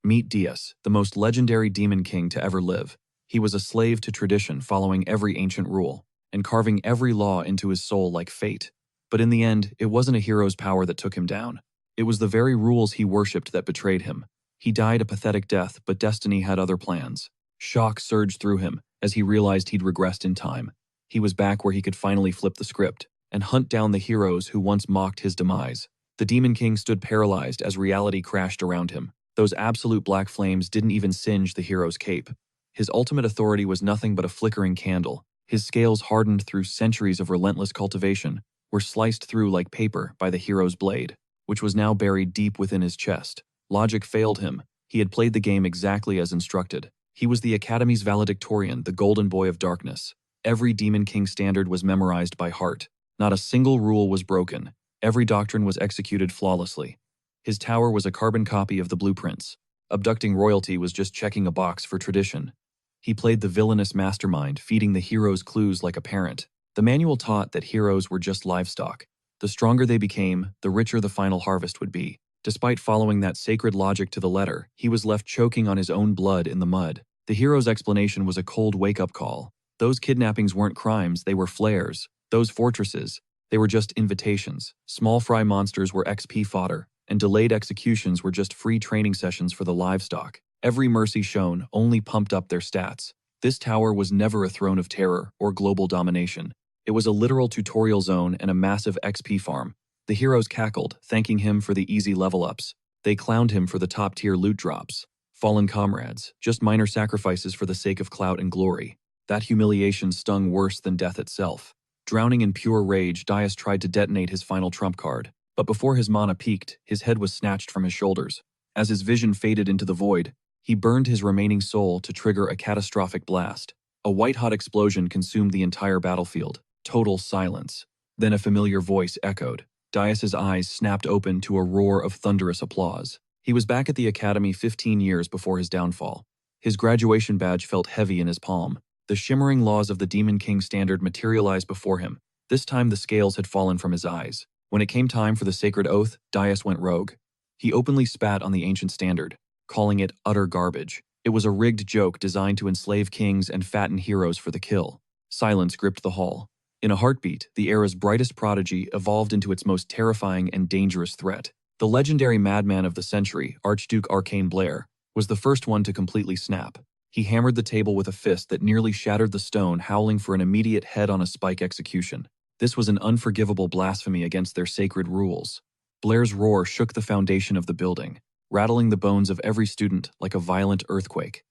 Meet Dias, the most legendary demon king to ever live. He was a slave to tradition, following every ancient rule, and carving every law into his soul like fate. But in the end, it wasn't a hero's power that took him down. It was the very rules he worshipped that betrayed him. He died a pathetic death, but destiny had other plans. Shock surged through him as he realized he'd regressed in time. He was back where he could finally flip the script and hunt down the heroes who once mocked his demise. The Demon King stood paralyzed as reality crashed around him. Those absolute black flames didn't even singe the hero's cape. His ultimate authority was nothing but a flickering candle. His scales, hardened through centuries of relentless cultivation, were sliced through like paper by the hero's blade, which was now buried deep within his chest. Logic failed him. He had played the game exactly as instructed. He was the Academy's valedictorian, the golden boy of darkness. Every Demon King standard was memorized by heart. Not a single rule was broken. Every doctrine was executed flawlessly. His tower was a carbon copy of the blueprints. Abducting royalty was just checking a box for tradition. He played the villainous mastermind, feeding the heroes clues like a parent. The manual taught that heroes were just livestock. The stronger they became, the richer the final harvest would be. Despite following that sacred logic to the letter, he was left choking on his own blood in the mud. The hero's explanation was a cold wake-up call. Those kidnappings weren't crimes, they were flares. Those fortresses, they were just invitations. Small fry monsters were XP fodder, and delayed executions were just free training sessions for the livestock. Every mercy shown only pumped up their stats. This tower was never a throne of terror or global domination. It was a literal tutorial zone and a massive XP farm. The heroes cackled, thanking him for the easy level-ups. They clowned him for the top-tier loot drops. Fallen comrades, just minor sacrifices for the sake of clout and glory. That humiliation stung worse than death itself. Drowning in pure rage, Dias tried to detonate his final trump card. But before his mana peaked, his head was snatched from his shoulders. As his vision faded into the void, he burned his remaining soul to trigger a catastrophic blast. A white-hot explosion consumed the entire battlefield. Total silence. Then a familiar voice echoed. Dias's eyes snapped open to a roar of thunderous applause. He was back at the Academy 15 years before his downfall. His graduation badge felt heavy in his palm. The shimmering laws of the Demon King standard materialized before him. This time the scales had fallen from his eyes. When it came time for the sacred oath, Dias went rogue. He openly spat on the ancient standard, calling it utter garbage. It was a rigged joke designed to enslave kings and fatten heroes for the kill. Silence gripped the hall. In a heartbeat, the era's brightest prodigy evolved into its most terrifying and dangerous threat. The legendary madman of the century, Archduke Arcane Blair, was the first one to completely snap. He hammered the table with a fist that nearly shattered the stone, howling for an immediate head-on-a-spike execution. This was an unforgivable blasphemy against their sacred rules. Blair's roar shook the foundation of the building, rattling the bones of every student like a violent earthquake.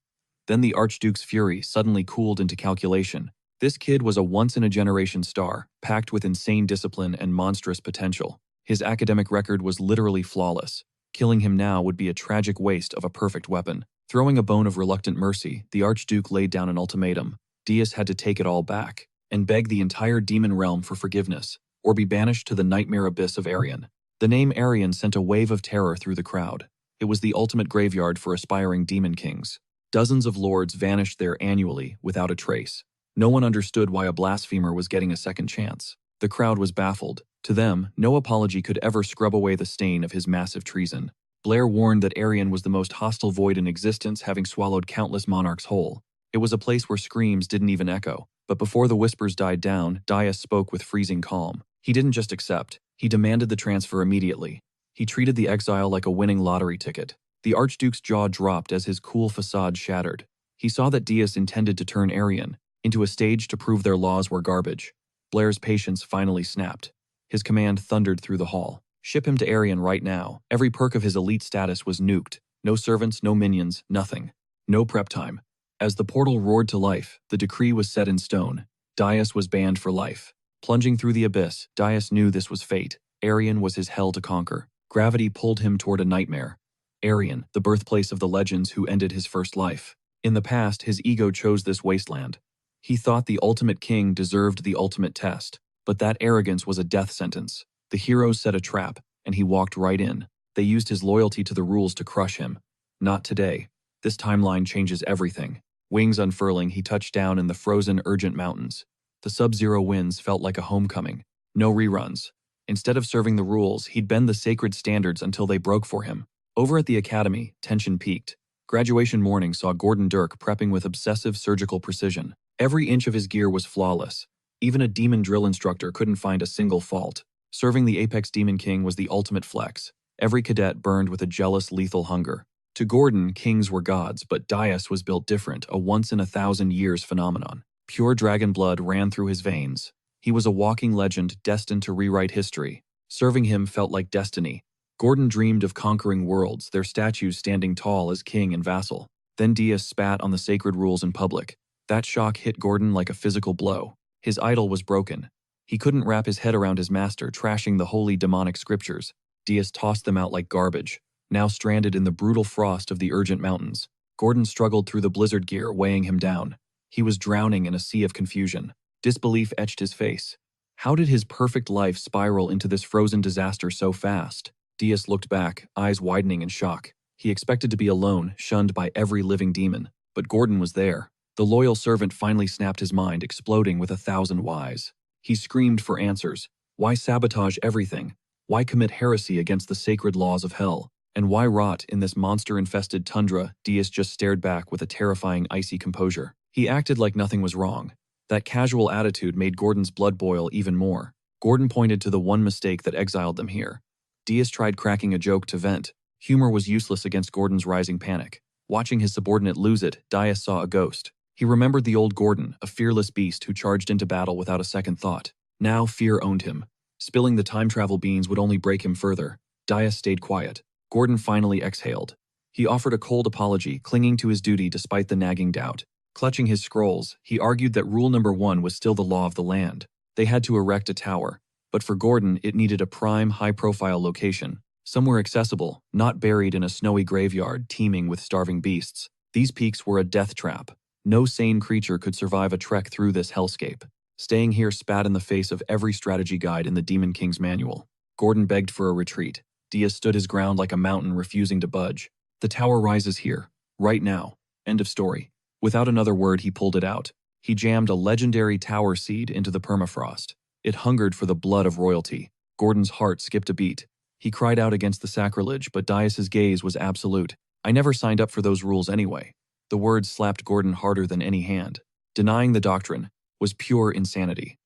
Then the Archduke's fury suddenly cooled into calculation. This kid was a once-in-a-generation star, packed with insane discipline and monstrous potential. His academic record was literally flawless. Killing him now would be a tragic waste of a perfect weapon. Throwing a bone of reluctant mercy, the Archduke laid down an ultimatum. Dias had to take it all back and beg the entire demon realm for forgiveness, or be banished to the nightmare abyss of Arian. The name Arian sent a wave of terror through the crowd. It was the ultimate graveyard for aspiring demon kings. Dozens of lords vanished there annually without a trace. No one understood why a blasphemer was getting a second chance. The crowd was baffled. To them, no apology could ever scrub away the stain of his massive treason. Blair warned that Arian was the most hostile void in existence, having swallowed countless monarchs whole. It was a place where screams didn't even echo. But before the whispers died down, Dias spoke with freezing calm. He didn't just accept, he demanded the transfer immediately. He treated the exile like a winning lottery ticket. The Archduke's jaw dropped as his cool facade shattered. He saw that Dias intended to turn Arian into a stage to prove their laws were garbage. Blair's patience finally snapped. His command thundered through the hall. Ship him to Arian right now. Every perk of his elite status was nuked. No servants, no minions, nothing. No prep time. As the portal roared to life, the decree was set in stone. Dias was banned for life. Plunging through the abyss, Dias knew this was fate. Arian was his hell to conquer. Gravity pulled him toward a nightmare. Arian, the birthplace of the legends who ended his first life. In the past, his ego chose this wasteland. He thought the ultimate king deserved the ultimate test, but that arrogance was a death sentence. The heroes set a trap, and he walked right in. They used his loyalty to the rules to crush him. Not today. This timeline changes everything. Wings unfurling, he touched down in the frozen, urgent mountains. The sub-zero winds felt like a homecoming. No reruns. Instead of serving the rules, he'd bend the sacred standards until they broke for him. Over at the Academy, tension peaked. Graduation morning saw Gordon Dirk prepping with obsessive surgical precision. Every inch of his gear was flawless. Even a demon drill instructor couldn't find a single fault. Serving the Apex Demon King was the ultimate flex. Every cadet burned with a jealous, lethal hunger. To Gordon, kings were gods, but Dias was built different, a once-in-a-thousand-years phenomenon. Pure dragon blood ran through his veins. He was a walking legend destined to rewrite history. Serving him felt like destiny. Gordon dreamed of conquering worlds, their statues standing tall as king and vassal. Then Dias spat on the sacred rules in public. That shock hit Gordon like a physical blow. His idol was broken. He couldn't wrap his head around his master trashing the holy demonic scriptures. Dias tossed them out like garbage. Now stranded in the brutal frost of the Urgent Mountains, Gordon struggled through the blizzard gear, weighing him down. He was drowning in a sea of confusion. Disbelief etched his face. How did his perfect life spiral into this frozen disaster so fast? Dias looked back, eyes widening in shock. He expected to be alone, shunned by every living demon. But Gordon was there. The loyal servant finally snapped his mind, exploding with 1,000 whys. He screamed for answers. Why sabotage everything? Why commit heresy against the sacred laws of hell? And why rot in this monster-infested tundra? Dias just stared back with a terrifying icy composure. He acted like nothing was wrong. That casual attitude made Gordon's blood boil even more. Gordon pointed to the one mistake that exiled them here. Dias tried cracking a joke to vent. Humor was useless against Gordon's rising panic. Watching his subordinate lose it, Dias saw a ghost. He remembered the old Gordon, a fearless beast who charged into battle without a second thought. Now fear owned him. Spilling the time travel beans would only break him further. Dias stayed quiet. Gordon finally exhaled. He offered a cold apology, clinging to his duty despite the nagging doubt. Clutching his scrolls, he argued that rule number 1 was still the law of the land. They had to erect a tower. But for Gordon, it needed a prime, high-profile location. Somewhere accessible, not buried in a snowy graveyard teeming with starving beasts. These peaks were a death trap. No sane creature could survive a trek through this hellscape. Staying here spat in the face of every strategy guide in the Demon King's manual. Gordon begged for a retreat. Dias stood his ground like a mountain, refusing to budge. The tower rises here, right now. End of story. Without another word, he pulled it out. He jammed a legendary tower seed into the permafrost. It hungered for the blood of royalty. Gordon's heart skipped a beat. He cried out against the sacrilege, but Dias's gaze was absolute. I never signed up for those rules anyway. The words slapped Gordon harder than any hand. Denying the doctrine was pure insanity.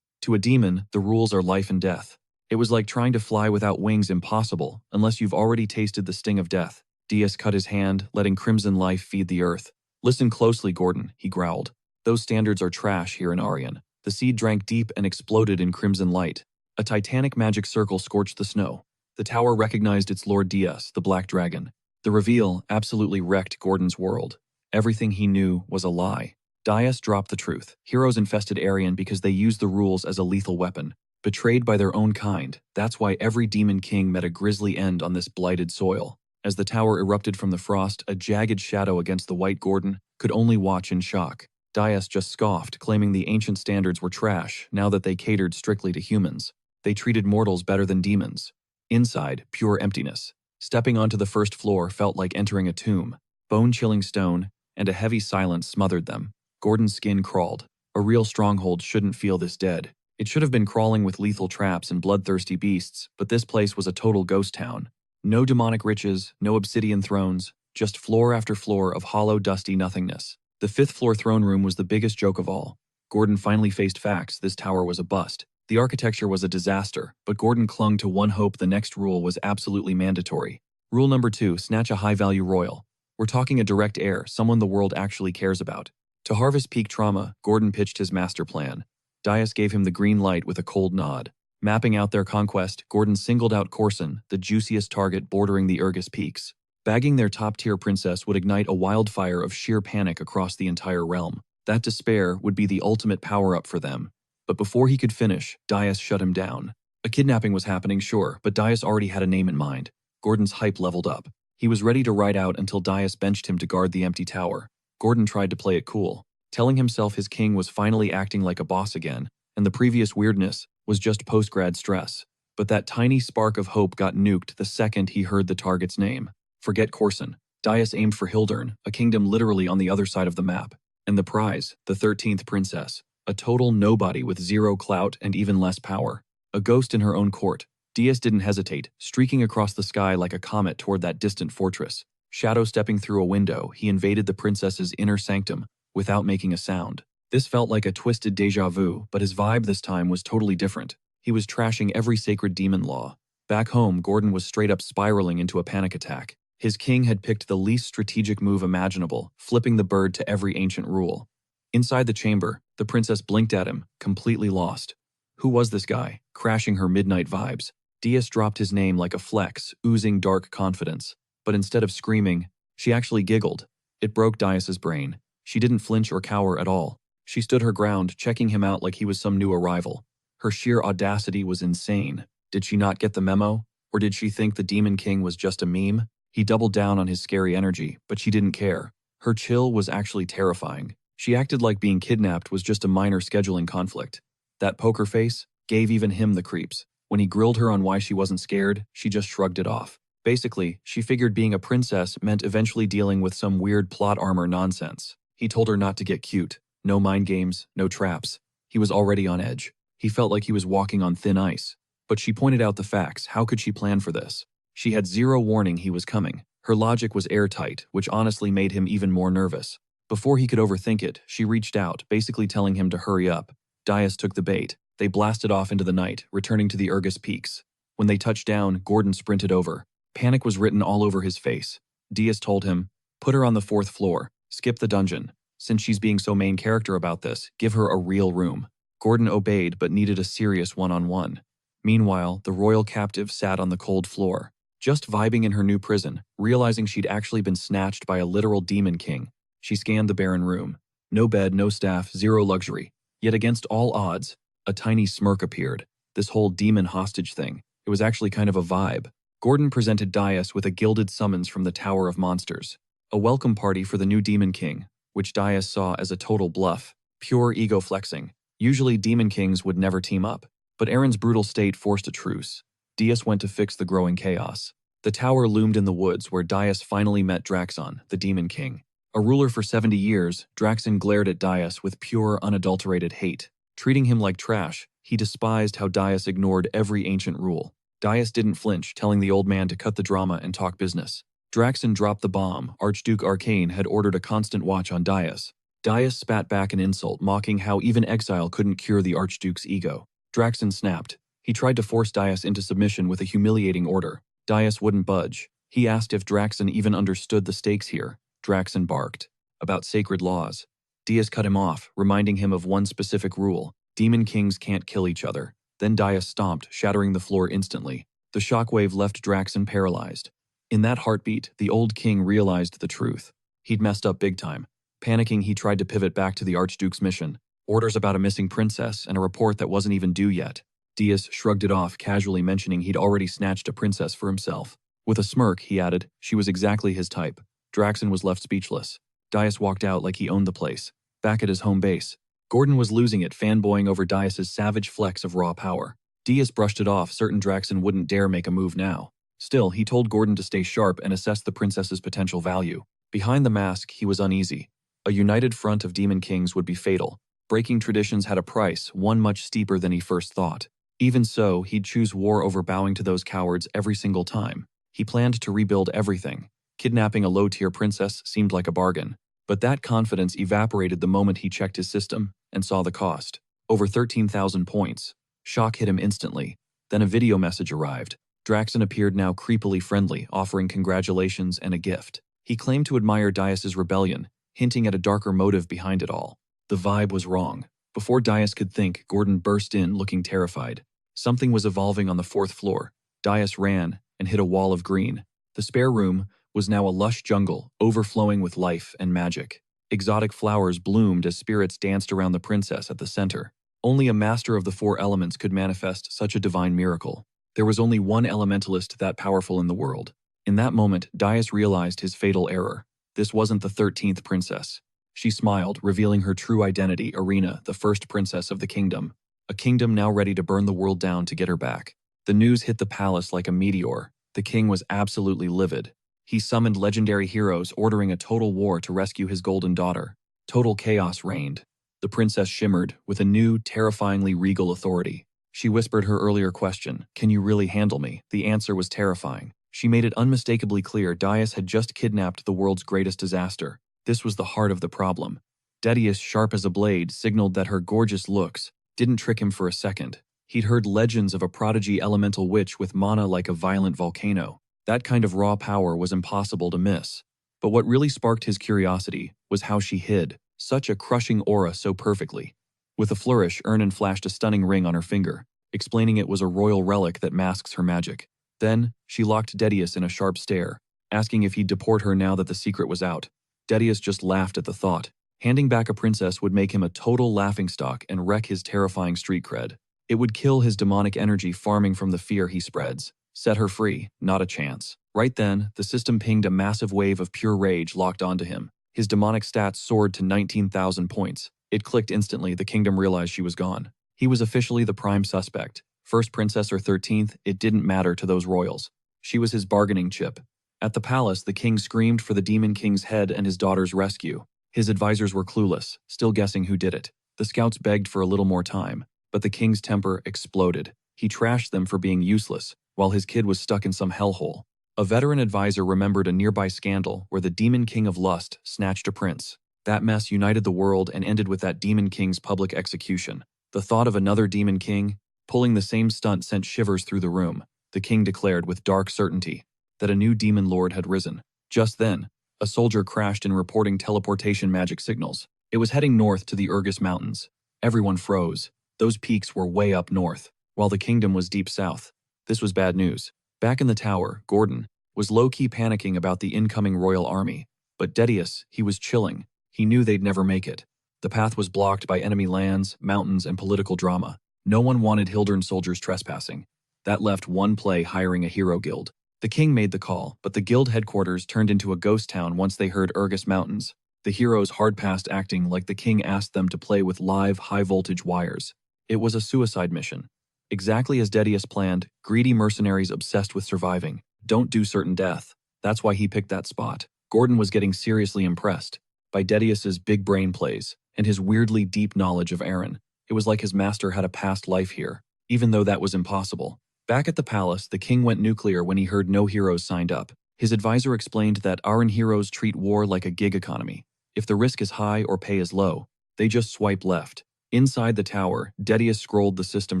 To a demon, the rules are life and death. It was like trying to fly without wings, impossible, unless you've already tasted the sting of death. Dias cut his hand, letting crimson life feed the earth. Listen closely, Gordon, he growled. Those standards are trash here in Arian. The seed drank deep and exploded in crimson light. A titanic magic circle scorched the snow. The tower recognized its Lord Dias, the Black Dragon. The reveal absolutely wrecked Gordon's world. Everything he knew was a lie. Dias dropped the truth. Heroes infested Arian because they used the rules as a lethal weapon. Betrayed by their own kind, that's why every demon king met a grisly end on this blighted soil. As the tower erupted from the frost, a jagged shadow against the white Gordon could only watch in shock. Dias just scoffed, claiming the ancient standards were trash now that they catered strictly to humans. They treated mortals better than demons. Inside, pure emptiness. Stepping onto the first floor felt like entering a tomb. Bone-chilling stone, and a heavy silence smothered them. Gordon's skin crawled. A real stronghold shouldn't feel this dead. It should have been crawling with lethal traps and bloodthirsty beasts, but this place was a total ghost town. No demonic riches, no obsidian thrones, just floor after floor of hollow, dusty nothingness. The 5th floor throne room was the biggest joke of all. Gordon finally faced facts. This tower was a bust. The architecture was a disaster, but Gordon clung to one hope: the next rule was absolutely mandatory. Rule number 2, snatch a high-value royal. We're talking a direct heir, someone the world actually cares about. To harvest peak trauma, Gordon pitched his master plan. Dias gave him the green light with a cold nod. Mapping out their conquest, Gordon singled out Corson, the juiciest target bordering the Urgus Peaks. Bagging their top-tier princess would ignite a wildfire of sheer panic across the entire realm. That despair would be the ultimate power-up for them. But before he could finish, Dias shut him down. A kidnapping was happening, sure, but Dias already had a name in mind. Gordon's hype leveled up. He was ready to ride out until Dias benched him to guard the empty tower. Gordon tried to play it cool, telling himself his king was finally acting like a boss again, and the previous weirdness was just post-grad stress. But that tiny spark of hope got nuked the second he heard the target's name. Forget Corson. Dias aimed for Hildern, a kingdom literally on the other side of the map. And the prize, the 13th princess. A total nobody with zero clout and even less power. A ghost in her own court. Dias didn't hesitate, streaking across the sky like a comet toward that distant fortress. Shadow stepping through a window, he invaded the princess's inner sanctum without making a sound. This felt like a twisted déjà vu, but his vibe this time was totally different. He was trashing every sacred demon law. Back home, Gordon was straight up spiraling into a panic attack. His king had picked the least strategic move imaginable, flipping the bird to every ancient rule. Inside the chamber, the princess blinked at him, completely lost. Who was this guy, crashing her midnight vibes? Diaz dropped his name like a flex, oozing dark confidence. But instead of screaming, she actually giggled. It broke Diaz's brain. She didn't flinch or cower at all. She stood her ground, checking him out like he was some new arrival. Her sheer audacity was insane. Did she not get the memo? Or did she think the Demon King was just a meme? He doubled down on his scary energy, but she didn't care. Her chill was actually terrifying. She acted like being kidnapped was just a minor scheduling conflict. That poker face gave even him the creeps. When he grilled her on why she wasn't scared, she just shrugged it off. Basically, she figured being a princess meant eventually dealing with some weird plot armor nonsense. He told her not to get cute. No mind games, no traps. He was already on edge. He felt like he was walking on thin ice. But she pointed out the facts. How could she plan for this? She had zero warning he was coming. Her logic was airtight, which honestly made him even more nervous. Before he could overthink it, she reached out, basically telling him to hurry up. Diaz took the bait. They blasted off into the night, returning to the Urgus Peaks. When they touched down, Gordon sprinted over. Panic was written all over his face. Diaz told him, "Put her on the 4th floor. Skip the dungeon. Since she's being so main character about this, give her a real room." Gordon obeyed but needed a serious one-on-one. Meanwhile, the royal captive sat on the cold floor, just vibing in her new prison, realizing she'd actually been snatched by a literal demon king. She scanned the barren room. No bed, no staff, zero luxury. Yet against all odds, a tiny smirk appeared. This whole demon hostage thing, it was actually kind of a vibe. Gordon presented Diaz with a gilded summons from the Tower of Monsters. A welcome party for the new demon king, which Diaz saw as a total bluff. Pure ego flexing. Usually demon kings would never team up. But Aaron's brutal state forced a truce. Diaz went to fix the growing chaos. The tower loomed in the woods where Diaz finally met Draxon, the demon king. A ruler for 70 years, Draxon glared at Diaz with pure, unadulterated hate. Treating him like trash, he despised how Diaz ignored every ancient rule. Diaz didn't flinch, telling the old man to cut the drama and talk business. Draxon dropped the bomb. Archduke Arcane had ordered a constant watch on Diaz. Diaz spat back an insult, mocking how even exile couldn't cure the Archduke's ego. Draxon snapped. He tried to force Diaz into submission with a humiliating order. Diaz wouldn't budge. He asked if Draxon even understood the stakes here. Draxon barked. About sacred laws. Diaz cut him off, reminding him of one specific rule. Demon kings can't kill each other. Then Diaz stomped, shattering the floor instantly. The shockwave left Draxon paralyzed. In that heartbeat, the old king realized the truth. He'd messed up big time. Panicking, he tried to pivot back to the Archduke's mission. Orders about a missing princess and a report that wasn't even due yet. Diaz shrugged it off, casually mentioning he'd already snatched a princess for himself. With a smirk, he added, she was exactly his type. Draxon was left speechless. Diaz walked out like he owned the place. Back at his home base, Gordon was losing it, fanboying over Diaz's savage flex of raw power. Diaz brushed it off, certain Draxon wouldn't dare make a move now. Still, he told Gordon to stay sharp and assess the princess's potential value. Behind the mask, he was uneasy. A united front of demon kings would be fatal. Breaking traditions had a price, one much steeper than he first thought. Even so, he'd choose war over bowing to those cowards every single time. He planned to rebuild everything. Kidnapping a low-tier princess seemed like a bargain. But that confidence evaporated the moment he checked his system and saw the cost. Over 13,000 points. Shock hit him instantly. Then a video message arrived. Draxon appeared now creepily friendly, offering congratulations and a gift. He claimed to admire Diaz's rebellion, hinting at a darker motive behind it all. The vibe was wrong. Before Diaz could think, Gordon burst in, looking terrified. Something was evolving on the 4th floor. Diaz ran and hit a wall of green. The spare room was now a lush jungle, overflowing with life and magic. Exotic flowers bloomed as spirits danced around the princess at the center. Only a master of the 4 elements could manifest such a divine miracle. There was only one elementalist that powerful in the world. In that moment, Diaz realized his fatal error. This wasn't the 13th princess. She smiled, revealing her true identity, Irina, the first princess of the kingdom. A kingdom now ready to burn the world down to get her back. The news hit the palace like a meteor. The king was absolutely livid. He summoned legendary heroes, ordering a total war to rescue his golden daughter. Total chaos reigned. The princess shimmered with a new, terrifyingly regal authority. She whispered her earlier question, "Can you really handle me?" The answer was terrifying. She made it unmistakably clear Daius had just kidnapped the world's greatest disaster. This was the heart of the problem. Dedius, sharp as a blade, signaled that her gorgeous looks didn't trick him for a second. He'd heard legends of a prodigy elemental witch with mana like a violent volcano. That kind of raw power was impossible to miss. But what really sparked his curiosity was how she hid such a crushing aura so perfectly. With a flourish, Ernan flashed a stunning ring on her finger, explaining it was a royal relic that masks her magic. Then, she locked Dedius in a sharp stare, asking if he'd deport her now that the secret was out. Dedius just laughed at the thought. Handing back a princess would make him a total laughingstock and wreck his terrifying street cred. It would kill his demonic energy farming from the fear he spreads. Set her free, not a chance. Right then, the system pinged a massive wave of pure rage locked onto him. His demonic stats soared to 19,000 points. It clicked instantly. The kingdom realized she was gone. He was officially the prime suspect. First princess or 13th, it didn't matter to those royals. She was his bargaining chip. At the palace, the king screamed for the Demon King's head and his daughter's rescue. His advisors were clueless, still guessing who did it. The scouts begged for a little more time, but the king's temper exploded. He trashed them for being useless, while his kid was stuck in some hellhole. A veteran advisor remembered a nearby scandal where the Demon King of Lust snatched a prince. That mess united the world and ended with that Demon King's public execution. The thought of another Demon King pulling the same stunt sent shivers through the room. The king declared with dark certainty that a new demon lord had risen. Just then, a soldier crashed in reporting teleportation magic signals. It was heading north to the Urgus Mountains. Everyone froze. Those peaks were way up north, while the kingdom was deep south. This was bad news. Back in the tower, Gordon was low-key panicking about the incoming royal army. But Dedius, he was chilling. He knew they'd never make it. The path was blocked by enemy lands, mountains, and political drama. No one wanted Hildern soldiers trespassing. That left one play: hiring a hero guild. The king made the call, but the guild headquarters turned into a ghost town once they heard Urgus Mountains. The heroes hard passed acting like the king asked them to play with live, high-voltage wires. It was a suicide mission. Exactly as Dedius planned, greedy mercenaries obsessed with surviving don't do certain death. That's why he picked that spot. Gordon was getting seriously impressed by Dedius's big brain plays and his weirdly deep knowledge of Aaron. It was like his master had a past life here, even though that was impossible. Back at the palace, the king went nuclear when he heard no heroes signed up. His advisor explained that Aaron heroes treat war like a gig economy. If the risk is high or pay is low, they just swipe left. Inside the tower, Dedius scrolled the system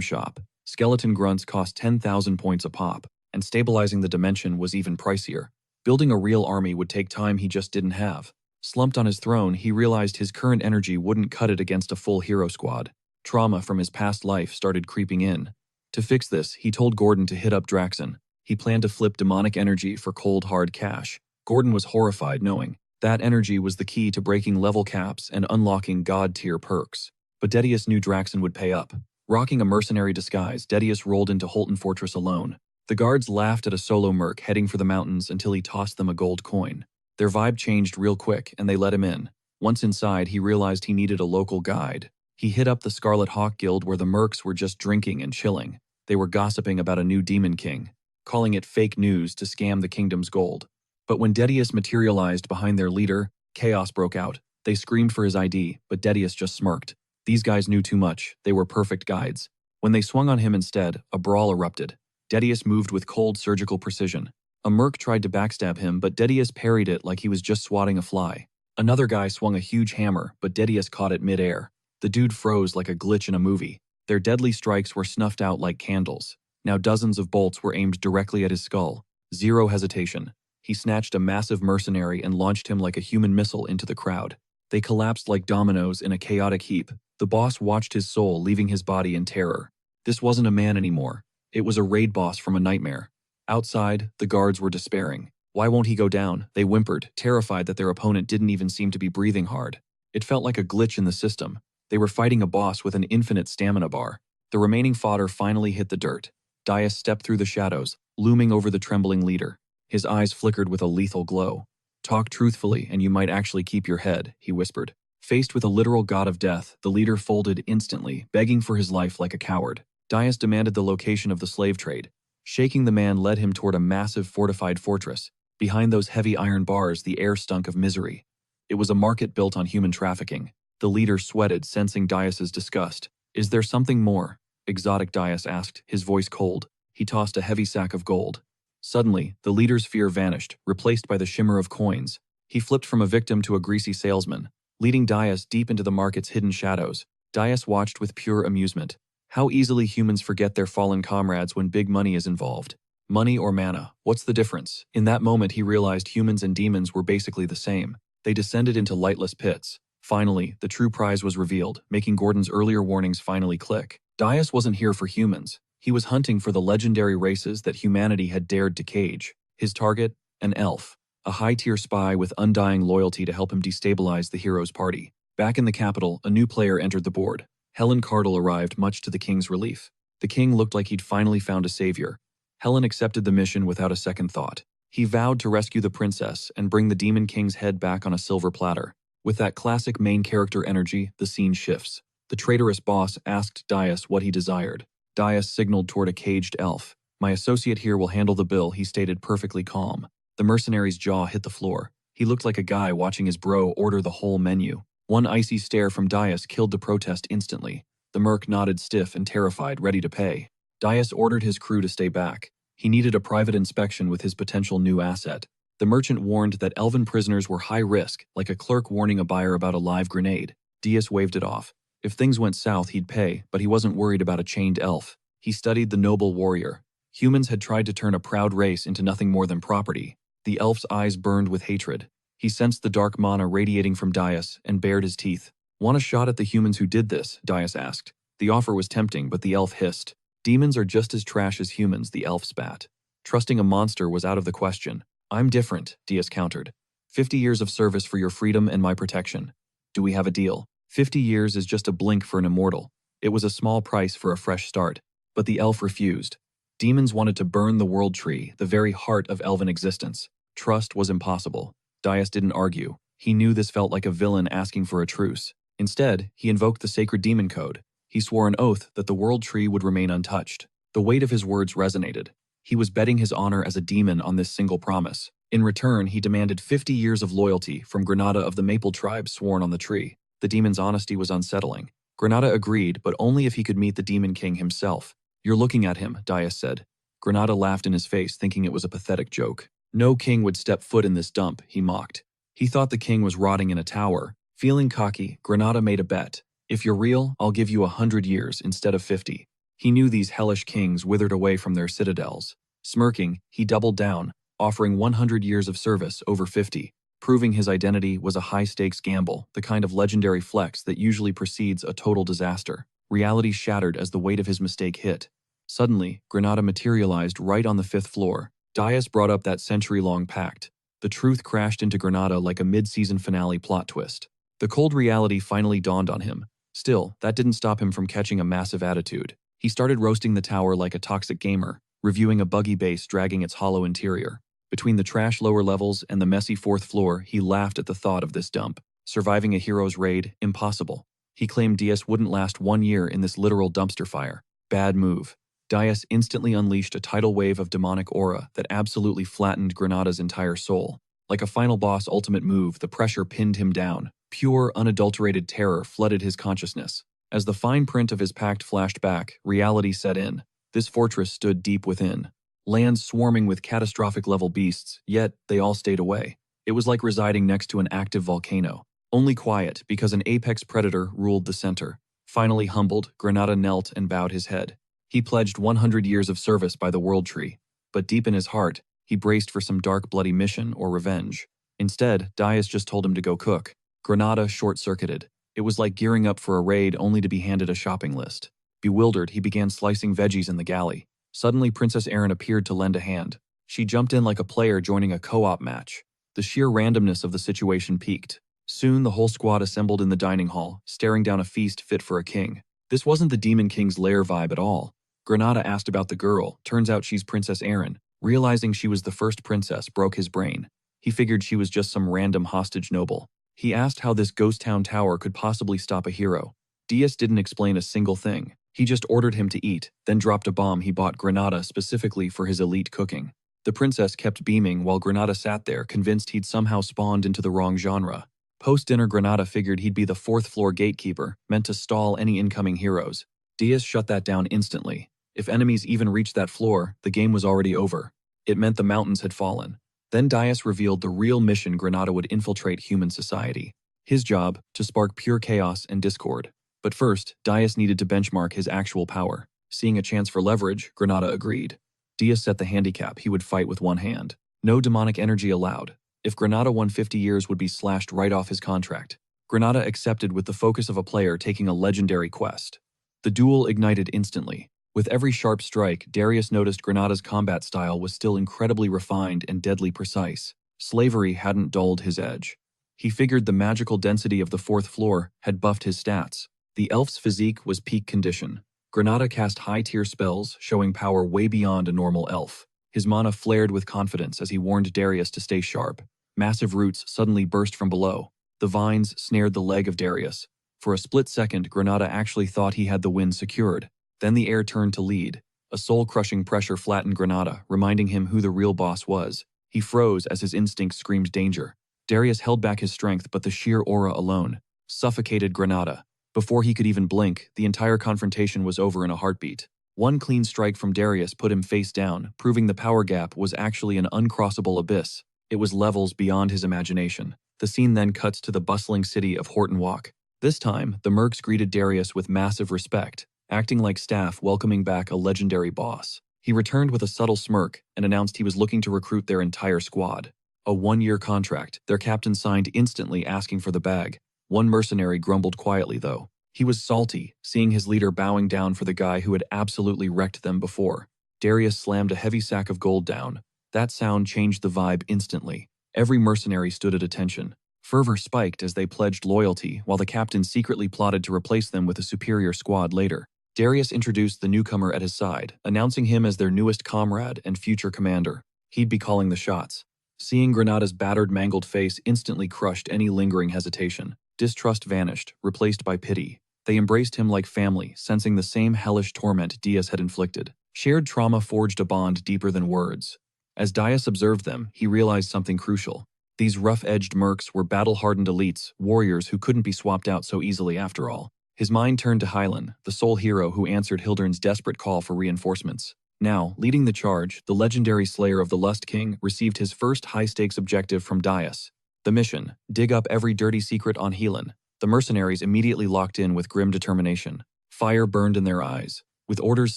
shop. Skeleton grunts cost 10,000 points a pop, and stabilizing the dimension was even pricier. Building a real army would take time he just didn't have. Slumped on his throne, he realized his current energy wouldn't cut it against a full hero squad. Trauma from his past life started creeping in. To fix this, he told Gordon to hit up Draxon. He planned to flip demonic energy for cold, hard cash. Gordon was horrified knowing that energy was the key to breaking level caps and unlocking god-tier perks. But Dedius knew Draxon would pay up. Rocking a mercenary disguise, Dedius rolled into Holton Fortress alone. The guards laughed at a solo merc heading for the mountains until he tossed them a gold coin. Their vibe changed real quick, and they let him in. Once inside, he realized he needed a local guide. He hit up the Scarlet Hawk Guild where the mercs were just drinking and chilling. They were gossiping about a new demon king, calling it fake news to scam the kingdom's gold. But when Dedius materialized behind their leader, chaos broke out. They screamed for his ID, but Dedius just smirked. These guys knew too much. They were perfect guides. When they swung on him instead, a brawl erupted. Dedius moved with cold surgical precision. A merc tried to backstab him, but Dedius parried it like he was just swatting a fly. Another guy swung a huge hammer, but Dedius caught it mid-air. The dude froze like a glitch in a movie. Their deadly strikes were snuffed out like candles. Now dozens of bolts were aimed directly at his skull. Zero hesitation. He snatched a massive mercenary and launched him like a human missile into the crowd. They collapsed like dominoes in a chaotic heap. The boss watched his soul leaving his body in terror. This wasn't a man anymore. It was a raid boss from a nightmare. Outside, the guards were despairing. Why won't he go down? They whimpered, terrified that their opponent didn't even seem to be breathing hard. It felt like a glitch in the system. They were fighting a boss with an infinite stamina bar. The remaining fodder finally hit the dirt. Daius stepped through the shadows, looming over the trembling leader. His eyes flickered with a lethal glow. "Talk truthfully, and you might actually keep your head," he whispered. Faced with a literal god of death, the leader folded instantly, begging for his life like a coward. Daius demanded the location of the slave trade. Shaking the man led him toward a massive fortified fortress. Behind those heavy iron bars, the air stunk of misery. It was a market built on human trafficking. The leader sweated, sensing Daius's disgust. "Is there something more?" Exotic Daius asked, his voice cold. He tossed a heavy sack of gold. Suddenly, the leader's fear vanished, replaced by the shimmer of coins. He flipped from a victim to a greasy salesman, leading Dias deep into the market's hidden shadows. Dias watched with pure amusement. How easily humans forget their fallen comrades when big money is involved. Money or mana, what's the difference? In that moment he realized humans and demons were basically the same. They descended into lightless pits. Finally, the true prize was revealed, making Gordon's earlier warnings finally click. Dias wasn't here for humans. He was hunting for the legendary races that humanity had dared to cage. His target? An elf. A high-tier spy with undying loyalty to help him destabilize the hero's party. Back in the capital, a new player entered the board. Helen Cardle arrived, much to the king's relief. The king looked like he'd finally found a savior. Helen accepted the mission without a second thought. He vowed to rescue the princess and bring the Demon King's head back on a silver platter. With that classic main character energy, the scene shifts. The traitorous boss asked Dias what he desired. Dias signaled toward a caged elf. "My associate here will handle the bill," he stated, perfectly calm. The mercenary's jaw hit the floor. He looked like a guy watching his bro order the whole menu. One icy stare from Dias killed the protest instantly. The merc nodded stiff and terrified, ready to pay. Dias ordered his crew to stay back. He needed a private inspection with his potential new asset. The merchant warned that elven prisoners were high risk, like a clerk warning a buyer about a live grenade. Dias waved it off. If things went south, he'd pay, but he wasn't worried about a chained elf. He studied the noble warrior. Humans had tried to turn a proud race into nothing more than property. The elf's eyes burned with hatred. He sensed the dark mana radiating from Dias and bared his teeth. "Want a shot at the humans who did this?" Dias asked. The offer was tempting, but the elf hissed. "Demons are just as trash as humans," the elf spat. Trusting a monster was out of the question. "I'm different," Dias countered. 50 years of service for your freedom and my protection. Do we have a deal? 50 years is just a blink for an immortal. It was a small price for a fresh start. But the elf refused. Demons wanted to burn the world tree, the very heart of elven existence. Trust was impossible. Dias didn't argue. He knew this felt like a villain asking for a truce. Instead, he invoked the sacred demon code. He swore an oath that the world tree would remain untouched. The weight of his words resonated. He was betting his honor as a demon on this single promise. In return, he demanded 50 years of loyalty from Granada of the Maple tribe sworn on the tree. The demon's honesty was unsettling. Granada agreed, but only if he could meet the Demon King himself. "You're looking at him," Dias said. Granada laughed in his face, thinking it was a pathetic joke. "No king would step foot in this dump," he mocked. He thought the king was rotting in a tower. Feeling cocky, Granada made a bet. "If you're real, I'll give you 100 years instead of 50. He knew these hellish kings withered away from their citadels. Smirking, he doubled down, offering 100 years of service over 50. Proving his identity was a high-stakes gamble, the kind of legendary flex that usually precedes a total disaster. Reality shattered as the weight of his mistake hit. Suddenly, Granada materialized right on the 5th floor. Dias brought up that century-long pact. The truth crashed into Granada like a mid-season finale plot twist. The cold reality finally dawned on him. Still, that didn't stop him from catching a massive attitude. He started roasting the tower like a toxic gamer, reviewing a buggy base dragging its hollow interior. Between the trash lower levels and the messy 4th floor, he laughed at the thought of this dump. Surviving a hero's raid? Impossible. He claimed Dias wouldn't last 1 year in this literal dumpster fire. Bad move. Dias instantly unleashed a tidal wave of demonic aura that absolutely flattened Granada's entire soul. Like a final boss ultimate move, the pressure pinned him down. Pure, unadulterated terror flooded his consciousness. As the fine print of his pact flashed back, reality set in. This fortress stood deep within. Land swarming with catastrophic-level beasts, yet they all stayed away. It was like residing next to an active volcano. Only quiet, because an apex predator ruled the center. Finally humbled, Granada knelt and bowed his head. He pledged 100 years of service by the World Tree. But deep in his heart, he braced for some dark, bloody mission or revenge. Instead, Dias just told him to go cook. Granada short-circuited. It was like gearing up for a raid only to be handed a shopping list. Bewildered, he began slicing veggies in the galley. Suddenly, Princess Erin appeared to lend a hand. She jumped in like a player joining a co-op match. The sheer randomness of the situation piqued. Soon, the whole squad assembled in the dining hall, staring down a feast fit for a king. This wasn't the Demon King's lair vibe at all. Granada asked about the girl. Turns out she's Princess Erin. Realizing she was the first princess broke his brain. He figured she was just some random hostage noble. He asked how this ghost town tower could possibly stop a hero. Dias didn't explain a single thing. He just ordered him to eat, then dropped a bomb he bought Granada specifically for his elite cooking. The princess kept beaming while Granada sat there, convinced he'd somehow spawned into the wrong genre. Post-dinner, Granada figured he'd be the 4th floor gatekeeper, meant to stall any incoming heroes. Dias shut that down instantly. If enemies even reached that floor, the game was already over. It meant the mountains had fallen. Then Dias revealed the real mission: Granada would infiltrate human society. His job, to spark pure chaos and discord. But first, Dias needed to benchmark his actual power. Seeing a chance for leverage, Granada agreed. Dias set the handicap: he would fight with one hand. No demonic energy allowed. If Granada won 50 years would be slashed right off his contract. Granada accepted with the focus of a player taking a legendary quest. The duel ignited instantly. With every sharp strike, Darius noticed Granada's combat style was still incredibly refined and deadly precise. Slavery hadn't dulled his edge. He figured the magical density of the fourth floor had buffed his stats. The elf's physique was peak condition. Granada cast high-tier spells, showing power way beyond a normal elf. His mana flared with confidence as he warned Darius to stay sharp. Massive roots suddenly burst from below. The vines snared the leg of Darius. For a split second, Granada actually thought he had the win secured. Then the air turned to lead. A soul-crushing pressure flattened Granada, reminding him who the real boss was. He froze as his instincts screamed danger. Darius held back his strength, but the sheer aura alone suffocated Granada. Before he could even blink, the entire confrontation was over in a heartbeat. One clean strike from Darius put him face down, proving the power gap was actually an uncrossable abyss. It was levels beyond his imagination. The scene then cuts to the bustling city of Horton Walk. This time, the mercs greeted Darius with massive respect, acting like staff welcoming back a legendary boss. He returned with a subtle smirk and announced he was looking to recruit their entire squad. A 1-year contract, their captain signed instantly, asking for the bag. One mercenary grumbled quietly, though. He was salty, seeing his leader bowing down for the guy who had absolutely wrecked them before. Darius slammed a heavy sack of gold down. That sound changed the vibe instantly. Every mercenary stood at attention. Fervor spiked as they pledged loyalty, while the captain secretly plotted to replace them with a superior squad later. Darius introduced the newcomer at his side, announcing him as their newest comrade and future commander. He'd be calling the shots. Seeing Granada's battered, mangled face instantly crushed any lingering hesitation. Distrust vanished, replaced by pity. They embraced him like family, sensing the same hellish torment Dias had inflicted. Shared trauma forged a bond deeper than words. As Dias observed them, he realized something crucial. These rough-edged mercs were battle-hardened elites, warriors who couldn't be swapped out so easily after all. His mind turned to Hylan, the sole hero who answered Hildern's desperate call for reinforcements. Now, leading the charge, the legendary slayer of the Lust King received his first high-stakes objective from Dias. The mission: dig up every dirty secret on Hylan. The mercenaries immediately locked in with grim determination. Fire burned in their eyes. With orders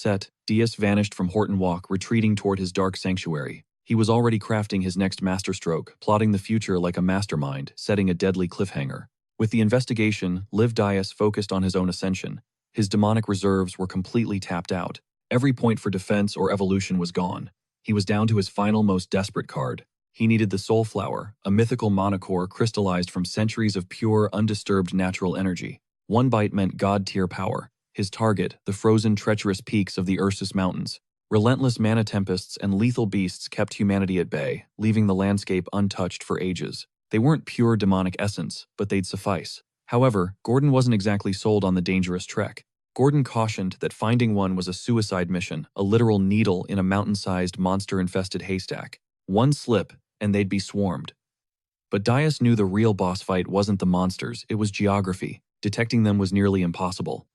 set, Dias vanished from Horton Walk, retreating toward his dark sanctuary. He was already crafting his next masterstroke, plotting the future like a mastermind, setting a deadly cliffhanger. With the investigation, Liv Dias focused on his own ascension. His demonic reserves were completely tapped out. Every point for defense or evolution was gone. He was down to his final, most desperate card. He needed the Soul Flower, a mythical monocore crystallized from centuries of pure, undisturbed natural energy. One bite meant god-tier power. His target, the frozen, treacherous peaks of the Ursus Mountains. Relentless mana tempests and lethal beasts kept humanity at bay, leaving the landscape untouched for ages. They weren't pure demonic essence, but they'd suffice. However, Gordon wasn't exactly sold on the dangerous trek. Gordon cautioned that finding one was a suicide mission, a literal needle in a mountain-sized, monster-infested haystack. One slip, and they'd be swarmed. But Dias knew the real boss fight wasn't the monsters, it was geography. Detecting them was nearly impossible.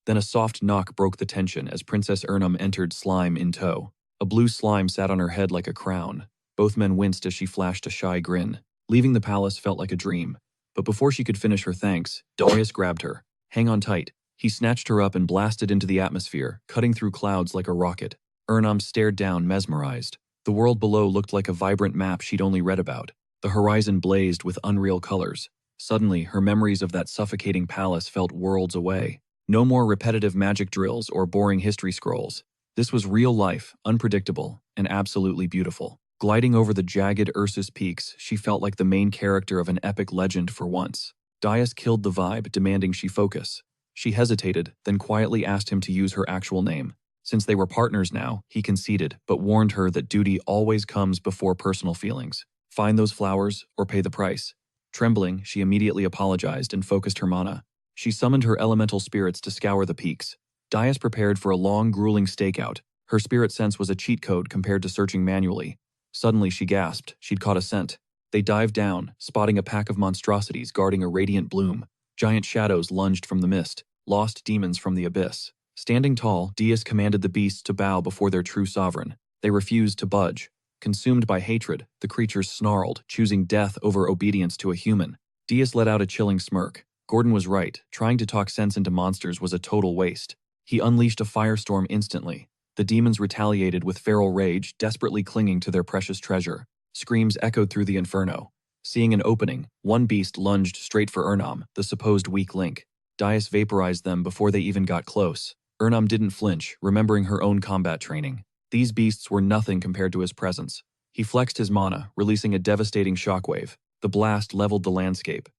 Then a soft knock broke the tension as Princess Ernum entered, slime in tow. A blue slime sat on her head like a crown. Both men winced as she flashed a shy grin. Leaving the palace felt like a dream. But before she could finish her thanks, Darius grabbed her. Hang on tight. He snatched her up and blasted into the atmosphere, cutting through clouds like a rocket. Ernum stared down, mesmerized. The world below looked like a vibrant map she'd only read about. The horizon blazed with unreal colors. Suddenly, her memories of that suffocating palace felt worlds away. No more repetitive magic drills or boring history scrolls. This was real life, unpredictable, and absolutely beautiful. Gliding over the jagged Ursus peaks, she felt like the main character of an epic legend for once. Dias killed the vibe, demanding she focus. She hesitated, then quietly asked him to use her actual name. Since they were partners now, he conceded, but warned her that duty always comes before personal feelings. Find those flowers, or pay the price. Trembling, she immediately apologized and focused her mana. She summoned her elemental spirits to scour the peaks. Dias prepared for a long, grueling stakeout. Her spirit sense was a cheat code compared to searching manually. Suddenly, she gasped. She'd caught a scent. They dived down, spotting a pack of monstrosities guarding a radiant bloom. Giant shadows lunged from the mist, lost demons from the abyss. Standing tall, Dias commanded the beasts to bow before their true sovereign. They refused to budge. Consumed by hatred, the creatures snarled, choosing death over obedience to a human. Diaz let out a chilling smirk. Gordon was right, trying to talk sense into monsters was a total waste. He unleashed a firestorm instantly. The demons retaliated with feral rage, desperately clinging to their precious treasure. Screams echoed through the inferno. Seeing an opening, one beast lunged straight for Urnam, the supposed weak link. Diaz vaporized them before they even got close. Urnam didn't flinch, remembering her own combat training. These beasts were nothing compared to his presence. He flexed his mana, releasing a devastating shockwave. The blast leveled the landscape.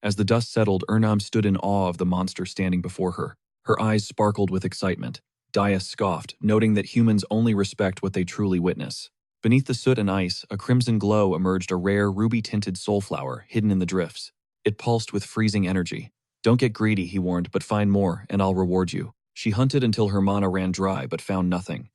As the dust settled, Urnam stood in awe of the monster standing before her. Her eyes sparkled with excitement. Diaz scoffed, noting that humans only respect what they truly witness. Beneath the soot and ice, a crimson glow emerged, a rare, ruby-tinted soulflower hidden in the drifts. It pulsed with freezing energy. "Don't get greedy," he warned, "but find more, and I'll reward you." She hunted until her mana ran dry, but found nothing.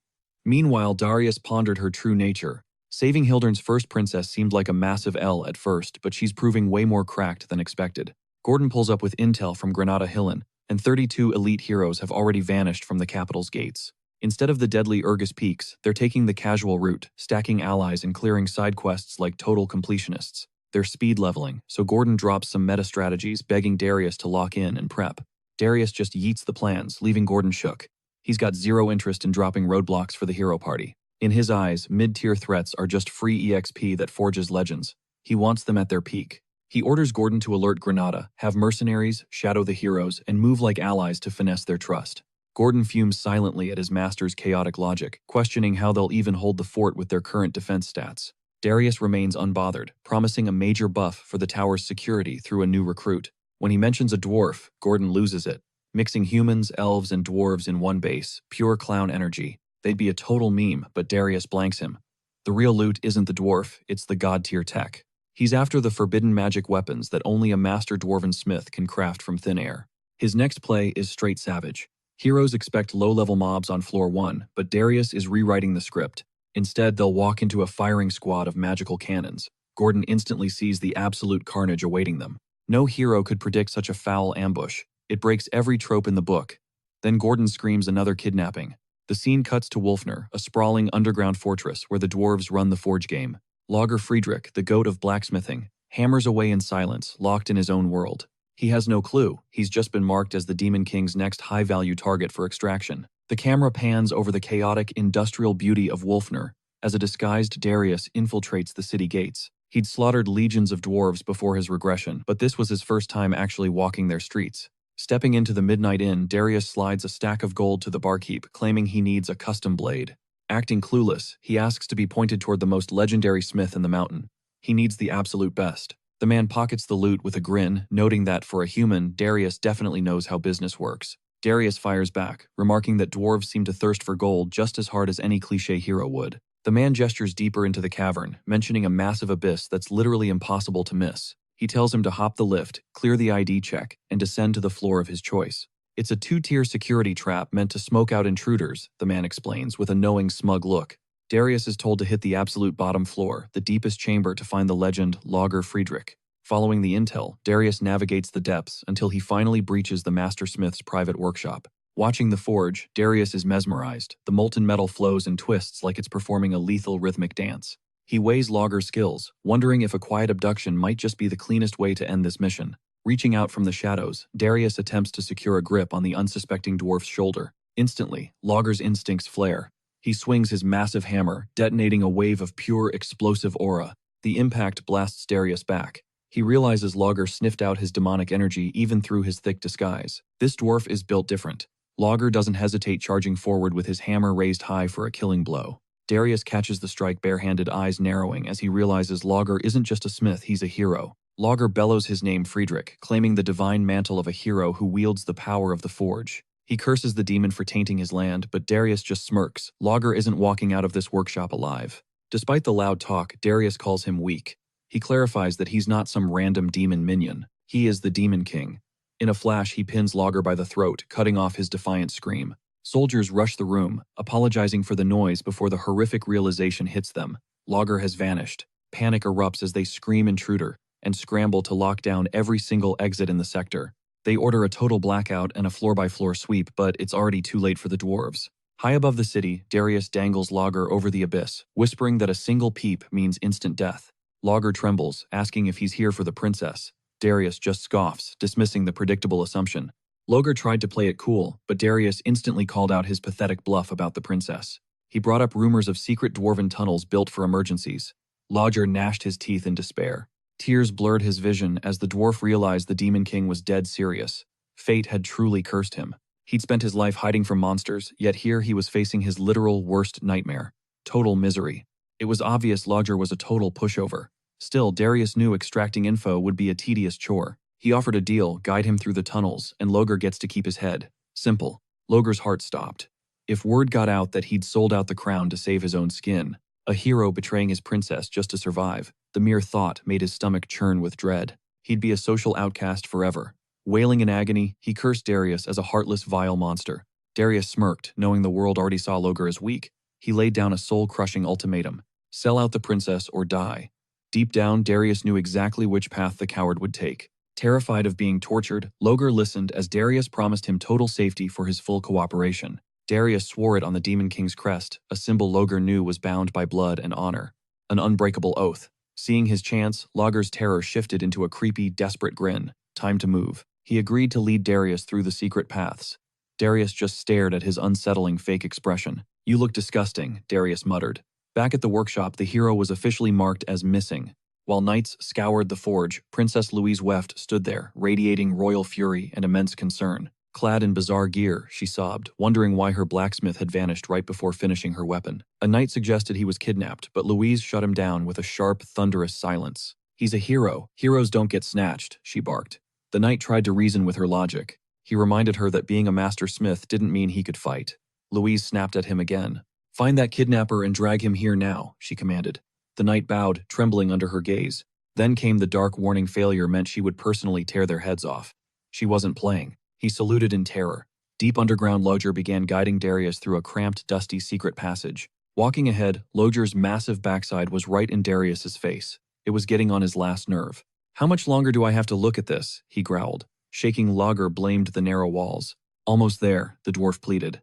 Meanwhile, Darius pondered her true nature. Saving Hildern's first princess seemed like a massive L at first, but she's proving way more cracked than expected. Gordon pulls up with intel from Granada Hillen, and 32 elite heroes have already vanished from the capital's gates. Instead of the deadly Urgus peaks, they're taking the casual route, stacking allies and clearing side quests like total completionists. They're speed leveling, so Gordon drops some meta strategies, begging Darius to lock in and prep. Darius just yeets the plans, leaving Gordon shook. He's got zero interest in dropping roadblocks for the hero party. In his eyes, mid-tier threats are just free EXP that forges legends. He wants them at their peak. He orders Gordon to alert Granada, have mercenaries, shadow the heroes, and move like allies to finesse their trust. Gordon fumes silently at his master's chaotic logic, questioning how they'll even hold the fort with their current defense stats. Darius remains unbothered, promising a major buff for the tower's security through a new recruit. When he mentions a dwarf, Gordon loses it. Mixing humans, elves, and dwarves in one base, pure clown energy. They'd be a total meme, but Darius blanks him. The real loot isn't the dwarf, it's the god-tier tech. He's after the forbidden magic weapons that only a master dwarven smith can craft from thin air. His next play is straight savage. Heroes expect low-level mobs on floor 1, but Darius is rewriting the script. Instead, they'll walk into a firing squad of magical cannons. Gordon instantly sees the absolute carnage awaiting them. No hero could predict such a foul ambush. It breaks every trope in the book. Then Gordon screams another kidnapping. The scene cuts to Wolfner, a sprawling underground fortress where the dwarves run the forge game. Lager Friedrich, the goat of blacksmithing, hammers away in silence, locked in his own world. He has no clue. He's just been marked as the Demon King's next high-value target for extraction. The camera pans over the chaotic, industrial beauty of Wolfner as a disguised Darius infiltrates the city gates. He'd slaughtered legions of dwarves before his regression, but this was his first time actually walking their streets. Stepping into the Midnight Inn, Darius slides a stack of gold to the barkeep, claiming he needs a custom blade. Acting clueless, he asks to be pointed toward the most legendary smith in the mountain. He needs the absolute best. The man pockets the loot with a grin, noting that for a human, Darius definitely knows how business works. Darius fires back, remarking that dwarves seem to thirst for gold just as hard as any cliché hero would. The man gestures deeper into the cavern, mentioning a massive abyss that's literally impossible to miss. He tells him to hop the lift, clear the ID check, and descend to the floor of his choice. It's a 2-tier security trap meant to smoke out intruders, the man explains with a knowing, smug look. Darius is told to hit the absolute bottom floor, the deepest chamber, to find the legend Lager Friedrich. Following the intel, Darius navigates the depths until he finally breaches the master smith's private workshop. Watching the forge, Darius is mesmerized. The molten metal flows and twists like it's performing a lethal rhythmic dance. He weighs Lager's skills, wondering if a quiet abduction might just be the cleanest way to end this mission. Reaching out from the shadows, Darius attempts to secure a grip on the unsuspecting dwarf's shoulder. Instantly, Lager's instincts flare. He swings his massive hammer, detonating a wave of pure, explosive aura. The impact blasts Darius back. He realizes Lager sniffed out his demonic energy even through his thick disguise. This dwarf is built different. Lager doesn't hesitate, charging forward with his hammer raised high for a killing blow. Darius catches the strike, barehanded, eyes narrowing as he realizes Lager isn't just a smith, he's a hero. Lager bellows his name, Friedrich, claiming the divine mantle of a hero who wields the power of the forge. He curses the demon for tainting his land, but Darius just smirks. Lager isn't walking out of this workshop alive. Despite the loud talk, Darius calls him weak. He clarifies that he's not some random demon minion. He is the Demon King. In a flash, he pins Lager by the throat, cutting off his defiant scream. Soldiers rush the room, apologizing for the noise before the horrific realization hits them. Lager has vanished. Panic erupts as they scream intruder and scramble to lock down every single exit in the sector. They order a total blackout and a floor-by-floor sweep, but it's already too late for the dwarves. High above the city, Darius dangles Logger over the abyss, whispering that a single peep means instant death. Logger trembles, asking if he's here for the princess. Darius just scoffs, dismissing the predictable assumption. Logger tried to play it cool, but Darius instantly called out his pathetic bluff about the princess. He brought up rumors of secret dwarven tunnels built for emergencies. Logger gnashed his teeth in despair. Tears blurred his vision as the dwarf realized the Demon King was dead serious. Fate had truly cursed him. He'd spent his life hiding from monsters, yet here he was facing his literal worst nightmare. Total misery. It was obvious Logger was a total pushover. Still, Darius knew extracting info would be a tedious chore. He offered a deal, guide him through the tunnels, and Logger gets to keep his head. Simple. Logger's heart stopped. If word got out that he'd sold out the crown to save his own skin, a hero betraying his princess just to survive, the mere thought made his stomach churn with dread. He'd be a social outcast forever. Wailing in agony, he cursed Darius as a heartless, vile monster. Darius smirked, knowing the world already saw Logger as weak. He laid down a soul-crushing ultimatum. Sell out the princess or die. Deep down, Darius knew exactly which path the coward would take. Terrified of being tortured, Logger listened as Darius promised him total safety for his full cooperation. Darius swore it on the Demon King's crest, a symbol Logger knew was bound by blood and honor. An unbreakable oath. Seeing his chance, Logger's terror shifted into a creepy, desperate grin. Time to move. He agreed to lead Darius through the secret paths. Darius just stared at his unsettling fake expression. "You look disgusting," Darius muttered. Back at the workshop, the hero was officially marked as missing. While knights scoured the forge, Princess Louise Weft stood there, radiating royal fury and immense concern. Clad in bizarre gear, she sobbed, wondering why her blacksmith had vanished right before finishing her weapon. A knight suggested he was kidnapped, but Louise shut him down with a sharp, thunderous silence. "He's a hero. Heroes don't get snatched," she barked. The knight tried to reason with her logic. He reminded her that being a master smith didn't mean he could fight. Louise snapped at him again. "Find that kidnapper and drag him here now," she commanded. The knight bowed, trembling under her gaze. Then came the dark warning failure meant she would personally tear their heads off. She wasn't playing. He saluted in terror. Deep underground, Logger began guiding Darius through a cramped, dusty secret passage. Walking ahead, Logger's massive backside was right in Darius's face. It was getting on his last nerve. "How much longer do I have to look at this?" he growled. Shaking, Logger blamed the narrow walls. "Almost there," the dwarf pleaded.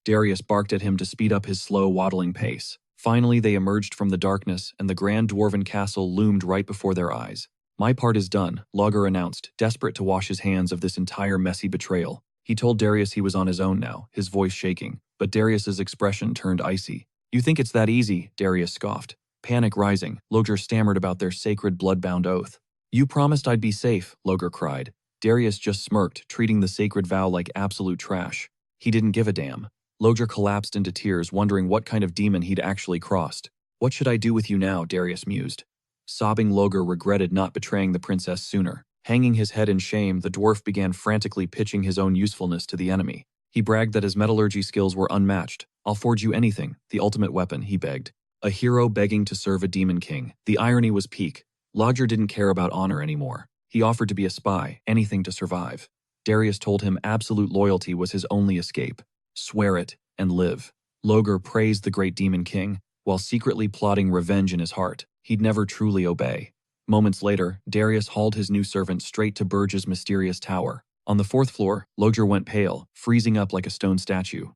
Darius barked at him to speed up his slow, waddling pace. Finally, they emerged from the darkness, and the grand dwarven castle loomed right before their eyes. "My part is done," Logger announced, desperate to wash his hands of this entire messy betrayal. He told Darius he was on his own now, his voice shaking, but Darius's expression turned icy. "You think it's that easy?" Darius scoffed. Panic rising, Logger stammered about their sacred blood-bound oath. "You promised I'd be safe," Logger cried. Darius just smirked, treating the sacred vow like absolute trash. He didn't give a damn. Logger collapsed into tears, wondering what kind of demon he'd actually crossed. "What should I do with you now?" Darius mused. Sobbing, Logger regretted not betraying the princess sooner. Hanging his head in shame, the dwarf began frantically pitching his own usefulness to the enemy. He bragged that his metallurgy skills were unmatched. "I'll forge you anything, the ultimate weapon," he begged. A hero begging to serve a demon king. The irony was peak. Logger didn't care about honor anymore. He offered to be a spy, anything to survive. Darius told him absolute loyalty was his only escape. Swear it, and live. Logger praised the great demon king, while secretly plotting revenge in his heart. He'd never truly obey. Moments later, Darius hauled his new servant straight to Burge's mysterious tower. On the 4th floor, Logger went pale, freezing up like a stone statue.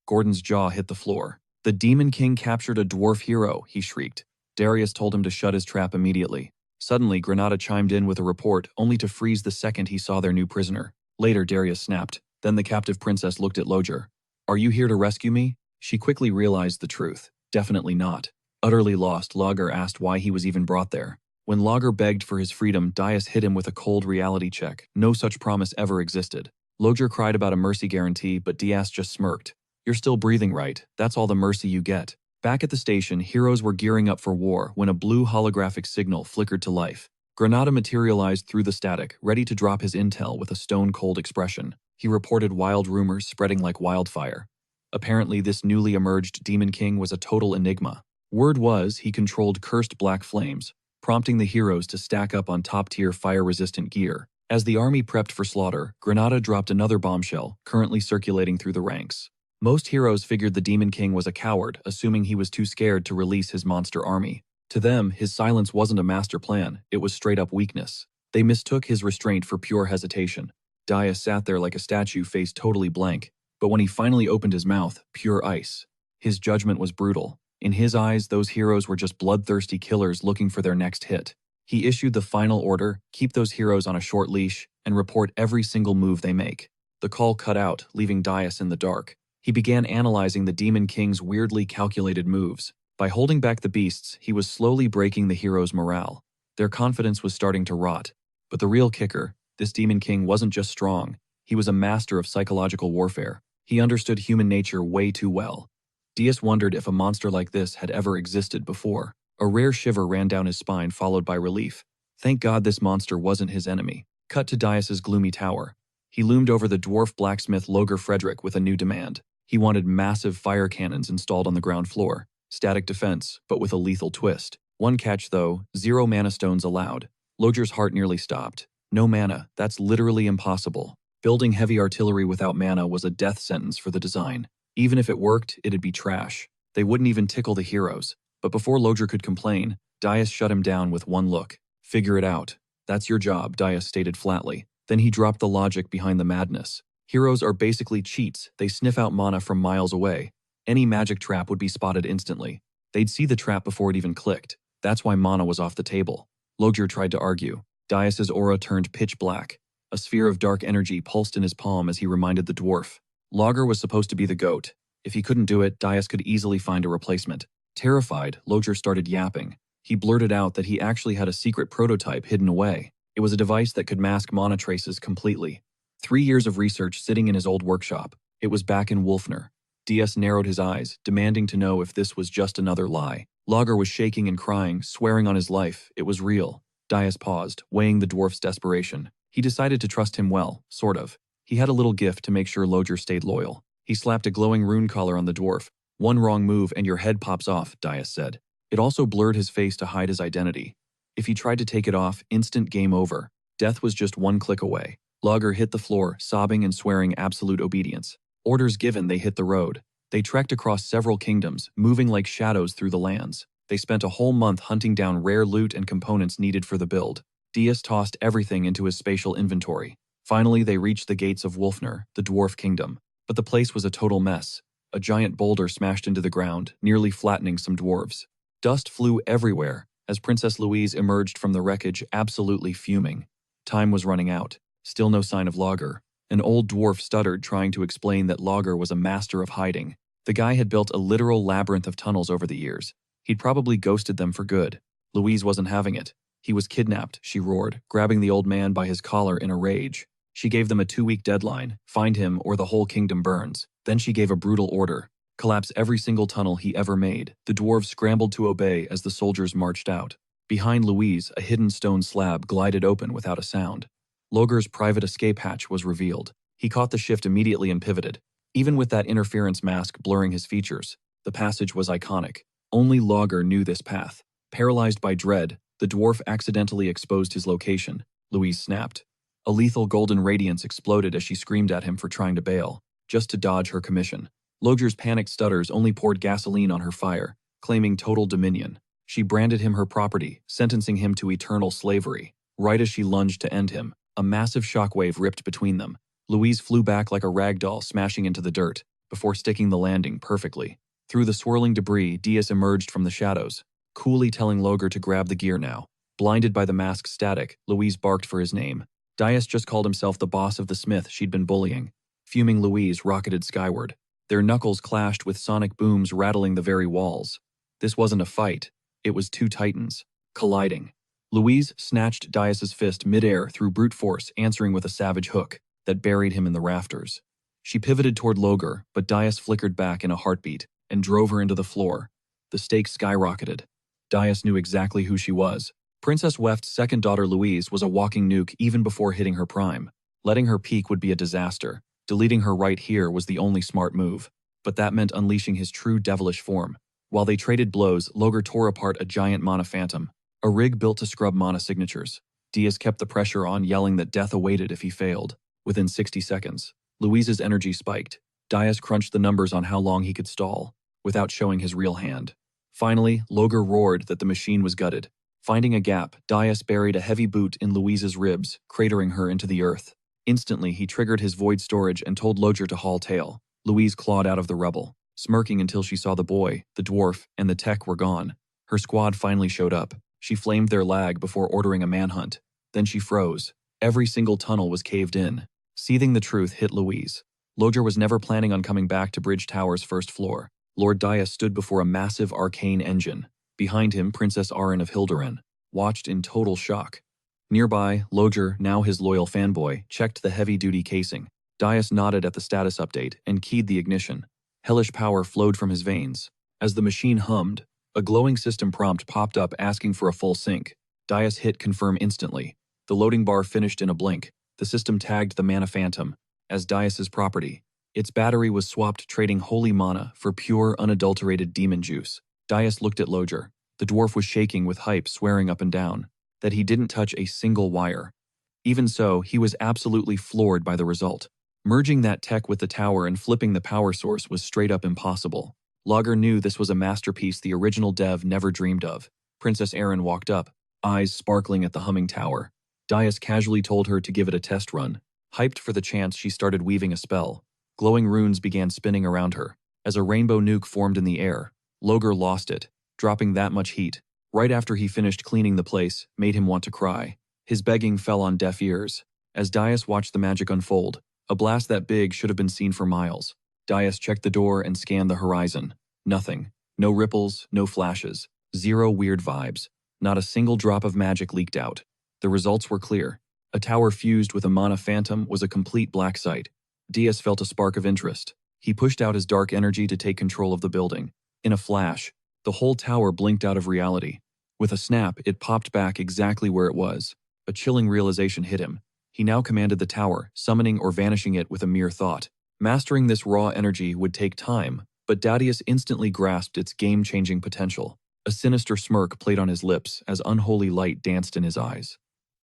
Gordon's jaw hit the floor. "The Demon King captured a dwarf hero," he shrieked. Darius told him to shut his trap immediately. Suddenly, Granada chimed in with a report, only to freeze the second he saw their new prisoner. Later, Darius snapped. Then the captive princess looked at Logger. "Are you here to rescue me?" She quickly realized the truth. Definitely not. Utterly lost, Logger asked why he was even brought there. When Logger begged for his freedom, Darius hit him with a cold reality check. No such promise ever existed. Logger cried about a mercy guarantee, but Darius just smirked. "You're still breathing, right? That's all the mercy you get." Back at the station, heroes were gearing up for war when a blue holographic signal flickered to life. Granada materialized through the static, ready to drop his intel with a stone-cold expression. He reported wild rumors spreading like wildfire. Apparently, this newly emerged Demon King was a total enigma. Word was he controlled cursed black flames, prompting the heroes to stack up on top-tier fire-resistant gear. As the army prepped for slaughter, Granada dropped another bombshell, currently circulating through the ranks. Most heroes figured the Demon King was a coward, assuming he was too scared to release his monster army. To them, his silence wasn't a master plan, it was straight-up weakness. They mistook his restraint for pure hesitation. Darius sat there like a statue, face totally blank. But when he finally opened his mouth, pure ice. His judgment was brutal. In his eyes, those heroes were just bloodthirsty killers looking for their next hit. He issued the final order: keep those heroes on a short leash and report every single move they make. The call cut out, leaving Dias in the dark. He began analyzing the Demon King's weirdly calculated moves. By holding back the beasts, he was slowly breaking the heroes' morale. Their confidence was starting to rot. But the real kicker, this Demon King wasn't just strong, he was a master of psychological warfare. He understood human nature way too well. Dias wondered if a monster like this had ever existed before. A rare shiver ran down his spine, followed by relief. Thank God this monster wasn't his enemy. Cut to Dias's gloomy tower. He loomed over the dwarf blacksmith Loger Frederick with a new demand. He wanted massive fire cannons installed on the ground floor. Static defense, but with a lethal twist. One catch though, 0 mana stones allowed. Loger's heart nearly stopped. No mana, that's literally impossible. Building heavy artillery without mana was a death sentence for the design. Even if it worked, it'd be trash. They wouldn't even tickle the heroes. But before Loger could complain, Dias shut him down with one look. Figure it out. That's your job, Dias stated flatly. Then he dropped the logic behind the madness. Heroes are basically cheats. They sniff out mana from miles away. Any magic trap would be spotted instantly. They'd see the trap before it even clicked. That's why mana was off the table. Loger tried to argue. Dias's aura turned pitch black. A sphere of dark energy pulsed in his palm as he reminded the dwarf. Loger was supposed to be the GOAT. If he couldn't do it, Dias could easily find a replacement. Terrified, Loger started yapping. He blurted out that he actually had a secret prototype hidden away. It was a device that could mask mana traces completely. 3 years of research sitting in his old workshop. It was back in Wolfner. Dias narrowed his eyes, demanding to know if this was just another lie. Loger was shaking and crying, swearing on his life. It was real. Dias paused, weighing the dwarf's desperation. He decided to trust him well, sort of. He had a little gift to make sure Loger stayed loyal. He slapped a glowing rune collar on the dwarf. One wrong move and your head pops off, Dias said. It also blurred his face to hide his identity. If he tried to take it off, instant game over. Death was just one click away. Loger hit the floor, sobbing and swearing absolute obedience. Orders given, they hit the road. They trekked across several kingdoms, moving like shadows through the lands. They spent a whole month hunting down rare loot and components needed for the build. Dias tossed everything into his spatial inventory. Finally, they reached the gates of Wolfner, the dwarf kingdom. But the place was a total mess. A giant boulder smashed into the ground, nearly flattening some dwarves. Dust flew everywhere as Princess Louise emerged from the wreckage, absolutely fuming. Time was running out. Still no sign of Loger. An old dwarf stuttered, trying to explain that Loger was a master of hiding. The guy had built a literal labyrinth of tunnels over the years. He'd probably ghosted them for good. Louise wasn't having it. He was kidnapped, she roared, grabbing the old man by his collar in a rage. She gave them a 2-week deadline: find him or the whole kingdom burns. Then she gave a brutal order: collapse every single tunnel he ever made. The dwarves scrambled to obey as the soldiers marched out. Behind Louise, a hidden stone slab glided open without a sound. Loger's private escape hatch was revealed. He caught the shift immediately and pivoted. Even with that interference mask blurring his features, the passage was iconic. Only Loger knew this path. Paralyzed by dread, the dwarf accidentally exposed his location. Louise snapped. A lethal golden radiance exploded as she screamed at him for trying to bail, just to dodge her commission. Loger's panicked stutters only poured gasoline on her fire, claiming total dominion. She branded him her property, sentencing him to eternal slavery. Right as she lunged to end him, a massive shockwave ripped between them. Louise flew back like a rag doll, smashing into the dirt, before sticking the landing perfectly. Through the swirling debris, Dias emerged from the shadows, coolly telling Loger to grab the gear now. Blinded by the mask's static, Louise barked for his name. Dias just called himself the boss of the smith she'd been bullying. Fuming Louise rocketed skyward. Their knuckles clashed with sonic booms rattling the very walls. This wasn't a fight. It was two titans, colliding. Louise snatched Dias's fist midair through brute force, answering with a savage hook that buried him in the rafters. She pivoted toward Loger, but Dias flickered back in a heartbeat and drove her into the floor. The stakes skyrocketed. Dias knew exactly who she was. Princess Weft's second daughter Louise was a walking nuke even before hitting her prime. Letting her peak would be a disaster. Deleting her right here was the only smart move. But that meant unleashing his true devilish form. While they traded blows, Loger tore apart a giant mana phantom, a rig built to scrub mana signatures. Dias kept the pressure on, yelling that death awaited if he failed. Within 60 seconds, Louise's energy spiked. Dias crunched the numbers on how long he could stall, without showing his real hand. Finally, Loger roared that the machine was gutted. Finding a gap, Dias buried a heavy boot in Louise's ribs, cratering her into the earth. Instantly, he triggered his void storage and told Loger to haul tail. Louise clawed out of the rubble, smirking until she saw the boy, the dwarf, and the tech were gone. Her squad finally showed up. She flamed their lag before ordering a manhunt. Then she froze. Every single tunnel was caved in. Seething the truth hit Louise. Loger was never planning on coming back to Bridge Tower's first floor. Lord Dias stood before a massive arcane engine. Behind him, Princess Arin of Hilderen watched in total shock. Nearby, Loger, now his loyal fanboy, checked the heavy-duty casing. Dias nodded at the status update and keyed the ignition. Hellish power flowed from his veins. As the machine hummed, a glowing system prompt popped up asking for a full sync. Dias hit confirm instantly. The loading bar finished in a blink. The system tagged the Mana Phantom as Dias's property. Its battery was swapped, trading holy mana for pure, unadulterated demon juice. Dias looked at Loger. The dwarf was shaking with hype, swearing up and down that he didn't touch a single wire. Even so, he was absolutely floored by the result. Merging that tech with the tower and flipping the power source was straight up impossible. Loger knew this was a masterpiece the original dev never dreamed of. Princess Arin walked up, eyes sparkling at the humming tower. Dias casually told her to give it a test run. Hyped for the chance, she started weaving a spell. Glowing runes began spinning around her. As a rainbow nuke formed in the air, Loger lost it, dropping that much heat. Right after he finished cleaning the place, made him want to cry. His begging fell on deaf ears. As Dias watched the magic unfold, a blast that big should have been seen for miles. Dias checked the door and scanned the horizon. Nothing. No ripples, no flashes. Zero weird vibes. Not a single drop of magic leaked out. The results were clear. A tower fused with a Mana Phantom was a complete black site. Dias felt a spark of interest. He pushed out his dark energy to take control of the building. In a flash, the whole tower blinked out of reality. With a snap, it popped back exactly where it was. A chilling realization hit him. He now commanded the tower, summoning or vanishing it with a mere thought. Mastering this raw energy would take time, but Dadius instantly grasped its game-changing potential. A sinister smirk played on his lips as unholy light danced in his eyes.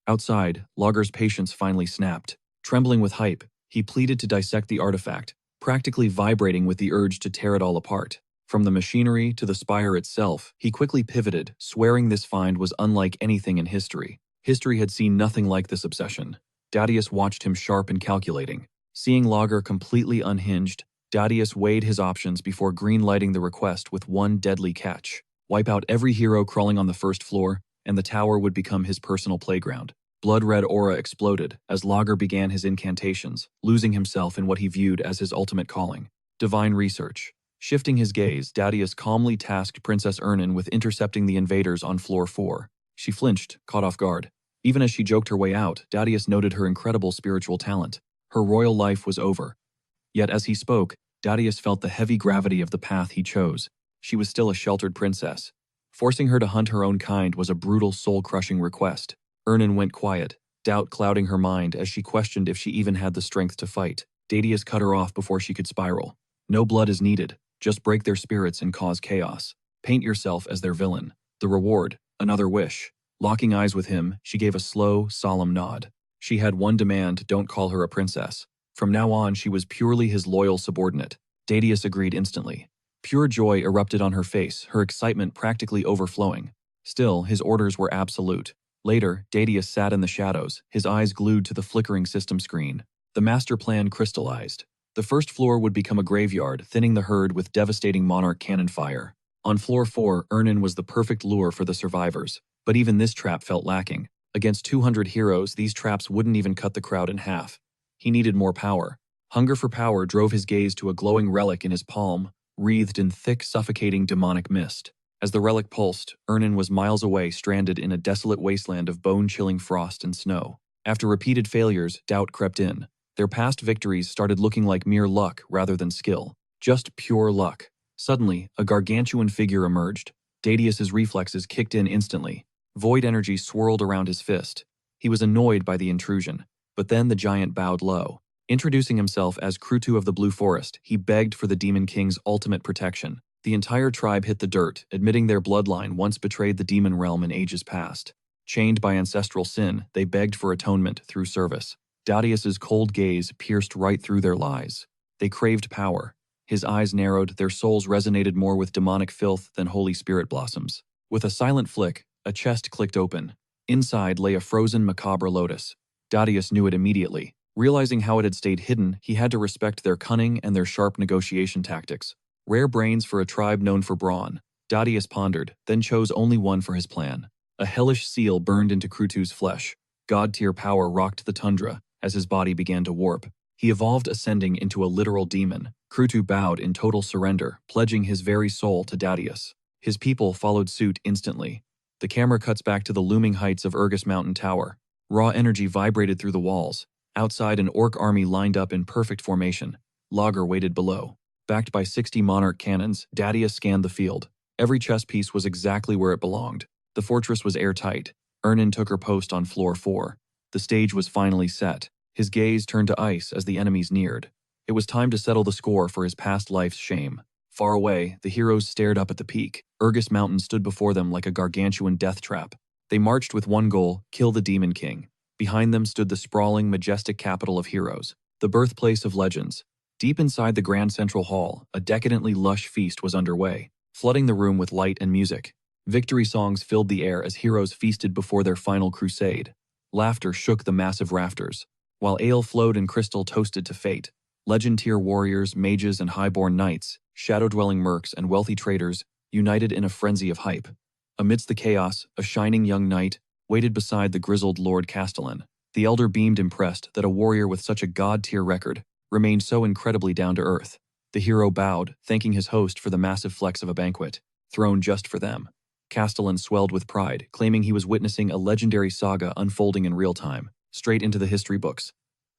Outside, Loger's patience finally snapped. Trembling with hype, he pleaded to dissect the artifact, practically vibrating with the urge to tear it all apart. From the machinery to the spire itself, he quickly pivoted, swearing this find was unlike anything in history. History had seen nothing like this obsession. Dadius watched him sharp and calculating. Seeing Loger completely unhinged, Dadius weighed his options before green-lighting the request with one deadly catch. Wipe out every hero crawling on the first floor, and the tower would become his personal playground. Blood-red aura exploded as Loger began his incantations, losing himself in what he viewed as his ultimate calling. Divine research. Shifting his gaze, Dadius calmly tasked Princess Ernin with intercepting the invaders on floor 4. She flinched, caught off guard. Even as she joked her way out, Dadius noted her incredible spiritual talent. Her royal life was over. Yet as he spoke, Dadius felt the heavy gravity of the path he chose. She was still a sheltered princess. Forcing her to hunt her own kind was a brutal, soul-crushing request. Ernin went quiet, doubt clouding her mind as she questioned if she even had the strength to fight. Dadius cut her off before she could spiral. No blood is needed. Just break their spirits and cause chaos. Paint yourself as their villain. The reward, another wish. Locking eyes with him, she gave a slow, solemn nod. She had one demand: don't call her a princess. From now on, she was purely his loyal subordinate. Dadius agreed instantly. Pure joy erupted on her face, her excitement practically overflowing. Still, his orders were absolute. Later, Dadius sat in the shadows, his eyes glued to the flickering system screen. The master plan crystallized. The first floor would become a graveyard, thinning the herd with devastating monarch cannon fire. On floor 4, Ernin was the perfect lure for the survivors. But even this trap felt lacking. Against 200 heroes, these traps wouldn't even cut the crowd in half. He needed more power. Hunger for power drove his gaze to a glowing relic in his palm, wreathed in thick, suffocating demonic mist. As the relic pulsed, Ernin was miles away, stranded in a desolate wasteland of bone-chilling frost and snow. After repeated failures, doubt crept in. Their past victories started looking like mere luck rather than skill. Just pure luck. Suddenly, a gargantuan figure emerged. Dadius's reflexes kicked in instantly. Void energy swirled around his fist. He was annoyed by the intrusion. But then the giant bowed low. Introducing himself as Krutu of the Blue Forest, he begged for the Demon King's ultimate protection. The entire tribe hit the dirt, admitting their bloodline once betrayed the demon realm in ages past. Chained by ancestral sin, they begged for atonement through service. Dadius's cold gaze pierced right through their lies. They craved power. His eyes narrowed, their souls resonated more with demonic filth than Holy Spirit blossoms. With a silent flick, a chest clicked open. Inside lay a frozen macabre lotus. Dadius knew it immediately. Realizing how it had stayed hidden, he had to respect their cunning and their sharp negotiation tactics. Rare brains for a tribe known for brawn. Darius pondered, then chose only one for his plan. A hellish seal burned into Krutu's flesh. God-tier power rocked the tundra as his body began to warp. He evolved, ascending into a literal demon. Krutu bowed in total surrender, pledging his very soul to Darius. His people followed suit instantly. The camera cuts back to the looming heights of Urgus Mountain Tower. Raw energy vibrated through the walls. Outside, an orc army lined up in perfect formation. Lager waited below. Backed by 60 monarch cannons, Darius scanned the field. Every chess piece was exactly where it belonged. The fortress was airtight. Ernan took her post on floor 4. The stage was finally set. His gaze turned to ice as the enemies neared. It was time to settle the score for his past life's shame. Far away, the heroes stared up at the peak. Urgus Mountain stood before them like a gargantuan death trap. They marched with one goal: kill the Demon King. Behind them stood the sprawling, majestic capital of heroes, the birthplace of legends. Deep inside the Grand Central Hall, a decadently lush feast was underway, flooding the room with light and music. Victory songs filled the air as heroes feasted before their final crusade. Laughter shook the massive rafters, while ale flowed and crystal toasted to fate. Legend-tier warriors, mages, and highborn knights, shadow-dwelling mercs, and wealthy traders united in a frenzy of hype. Amidst the chaos, a shining young knight waited beside the grizzled Lord Castellan. The elder beamed, impressed that a warrior with such a god-tier record remained so incredibly down to earth. The hero bowed, thanking his host for the massive flex of a banquet, thrown just for them. Castellan swelled with pride, claiming he was witnessing a legendary saga unfolding in real time, straight into the history books.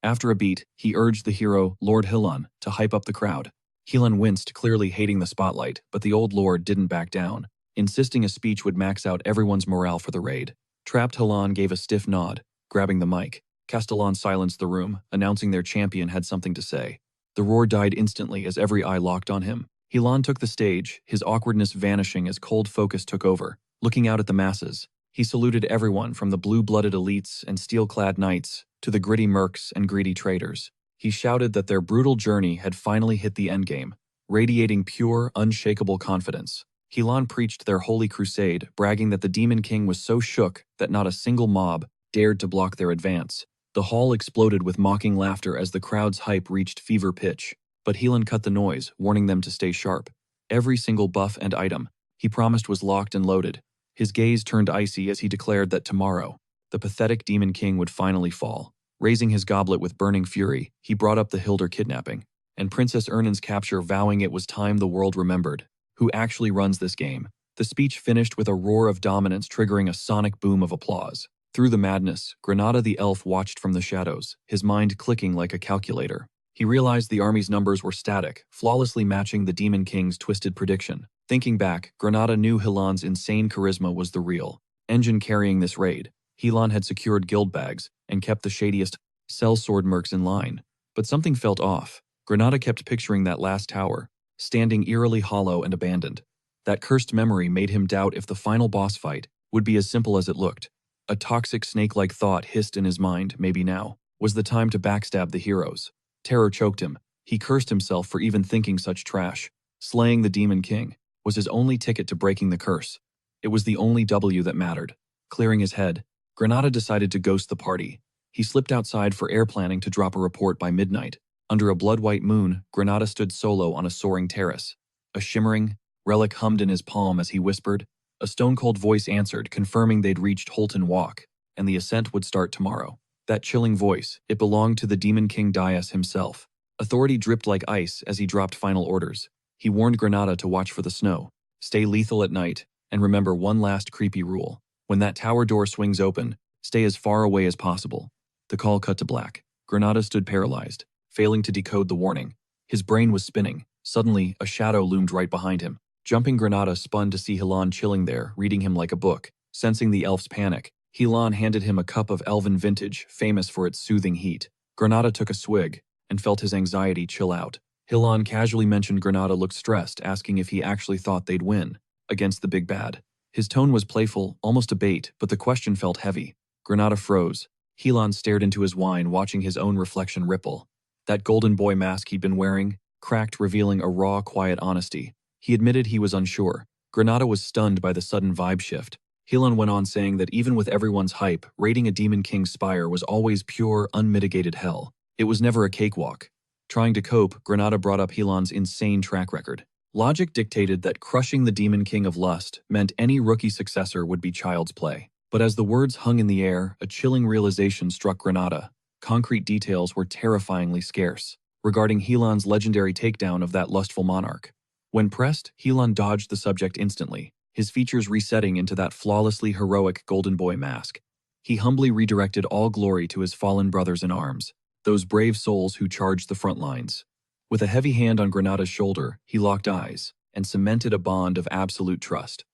After a beat, he urged the hero, Lord Hilan, to hype up the crowd. Hilan winced, clearly hating the spotlight, but the old lord didn't back down, insisting a speech would max out everyone's morale for the raid. Trapped Hilan gave a stiff nod, grabbing the mic. Castellan silenced the room, announcing their champion had something to say. The roar died instantly as every eye locked on him. Hilan took the stage, his awkwardness vanishing as cold focus took over. Looking out at the masses, he saluted everyone from the blue-blooded elites and steel-clad knights to the gritty mercs and greedy traders. He shouted that their brutal journey had finally hit the endgame, radiating pure, unshakable confidence. Hilan preached their holy crusade, bragging that the Demon King was so shook that not a single mob dared to block their advance. The hall exploded with mocking laughter as the crowd's hype reached fever pitch. But Hilan cut the noise, warning them to stay sharp. Every single buff and item he promised was locked and loaded. His gaze turned icy as he declared that tomorrow, the pathetic Demon King would finally fall. Raising his goblet with burning fury, he brought up the Hildur kidnapping and Princess Ernan's capture, vowing it was time the world remembered who actually runs this game. The speech finished with a roar of dominance, triggering a sonic boom of applause. Through the madness, Granada the elf watched from the shadows, his mind clicking like a calculator. He realized the army's numbers were static, flawlessly matching the Demon King's twisted prediction. Thinking back, Granada knew Hilan's insane charisma was the real engine carrying this raid. Hilan had secured guild bags and kept the shadiest sellsword mercs in line. But something felt off. Granada kept picturing that last tower, standing eerily hollow and abandoned. That cursed memory made him doubt if the final boss fight would be as simple as it looked. A toxic snake-like thought hissed in his mind. Maybe now was the time to backstab the heroes. Terror choked him. He cursed himself for even thinking such trash. Slaying the Demon King was his only ticket to breaking the curse. It was the only W that mattered. Clearing his head, Granada decided to ghost the party. He slipped outside for air planning to drop a report by midnight. Under a blood-white moon, Granada stood solo on a soaring terrace. A shimmering relic hummed in his palm as he whispered. A stone-cold voice answered, confirming they'd reached Holton Walk, and the ascent would start tomorrow. That chilling voice, it belonged to the Demon King Dias himself. Authority dripped like ice as he dropped final orders. He warned Granada to watch for the snow, stay lethal at night, and remember one last creepy rule. When that tower door swings open, stay as far away as possible. The call cut to black. Granada stood paralyzed, failing to decode the warning. His brain was spinning. Suddenly, a shadow loomed right behind him. Jumping, Granada spun to see Hilan chilling there, reading him like a book. Sensing the elf's panic, Hilan handed him a cup of elven vintage, famous for its soothing heat. Granada took a swig and felt his anxiety chill out. Hilan casually mentioned Granada looked stressed, asking if he actually thought they'd win against the big bad. His tone was playful, almost a bait, but the question felt heavy. Granada froze. Hilan stared into his wine, watching his own reflection ripple. That golden boy mask he'd been wearing, cracked, revealing a raw, quiet honesty. He admitted he was unsure. Granada was stunned by the sudden vibe shift. Hilan went on, saying that even with everyone's hype, raiding a Demon King's spire was always pure, unmitigated hell. It was never a cakewalk. Trying to cope, Granada brought up Helan's insane track record. Logic dictated that crushing the Demon King of Lust meant any rookie successor would be child's play. But as the words hung in the air, a chilling realization struck Granada. Concrete details were terrifyingly scarce regarding Helan's legendary takedown of that lustful monarch. When pressed, Helan dodged the subject instantly, his features resetting into that flawlessly heroic golden boy mask. He humbly redirected all glory to his fallen brothers in arms, those brave souls who charged the front lines. With a heavy hand on Granada's shoulder, he locked eyes and cemented a bond of absolute trust.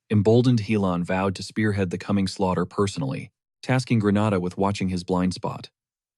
Emboldened, Helan vowed to spearhead the coming slaughter personally, tasking Granada with watching his blind spot.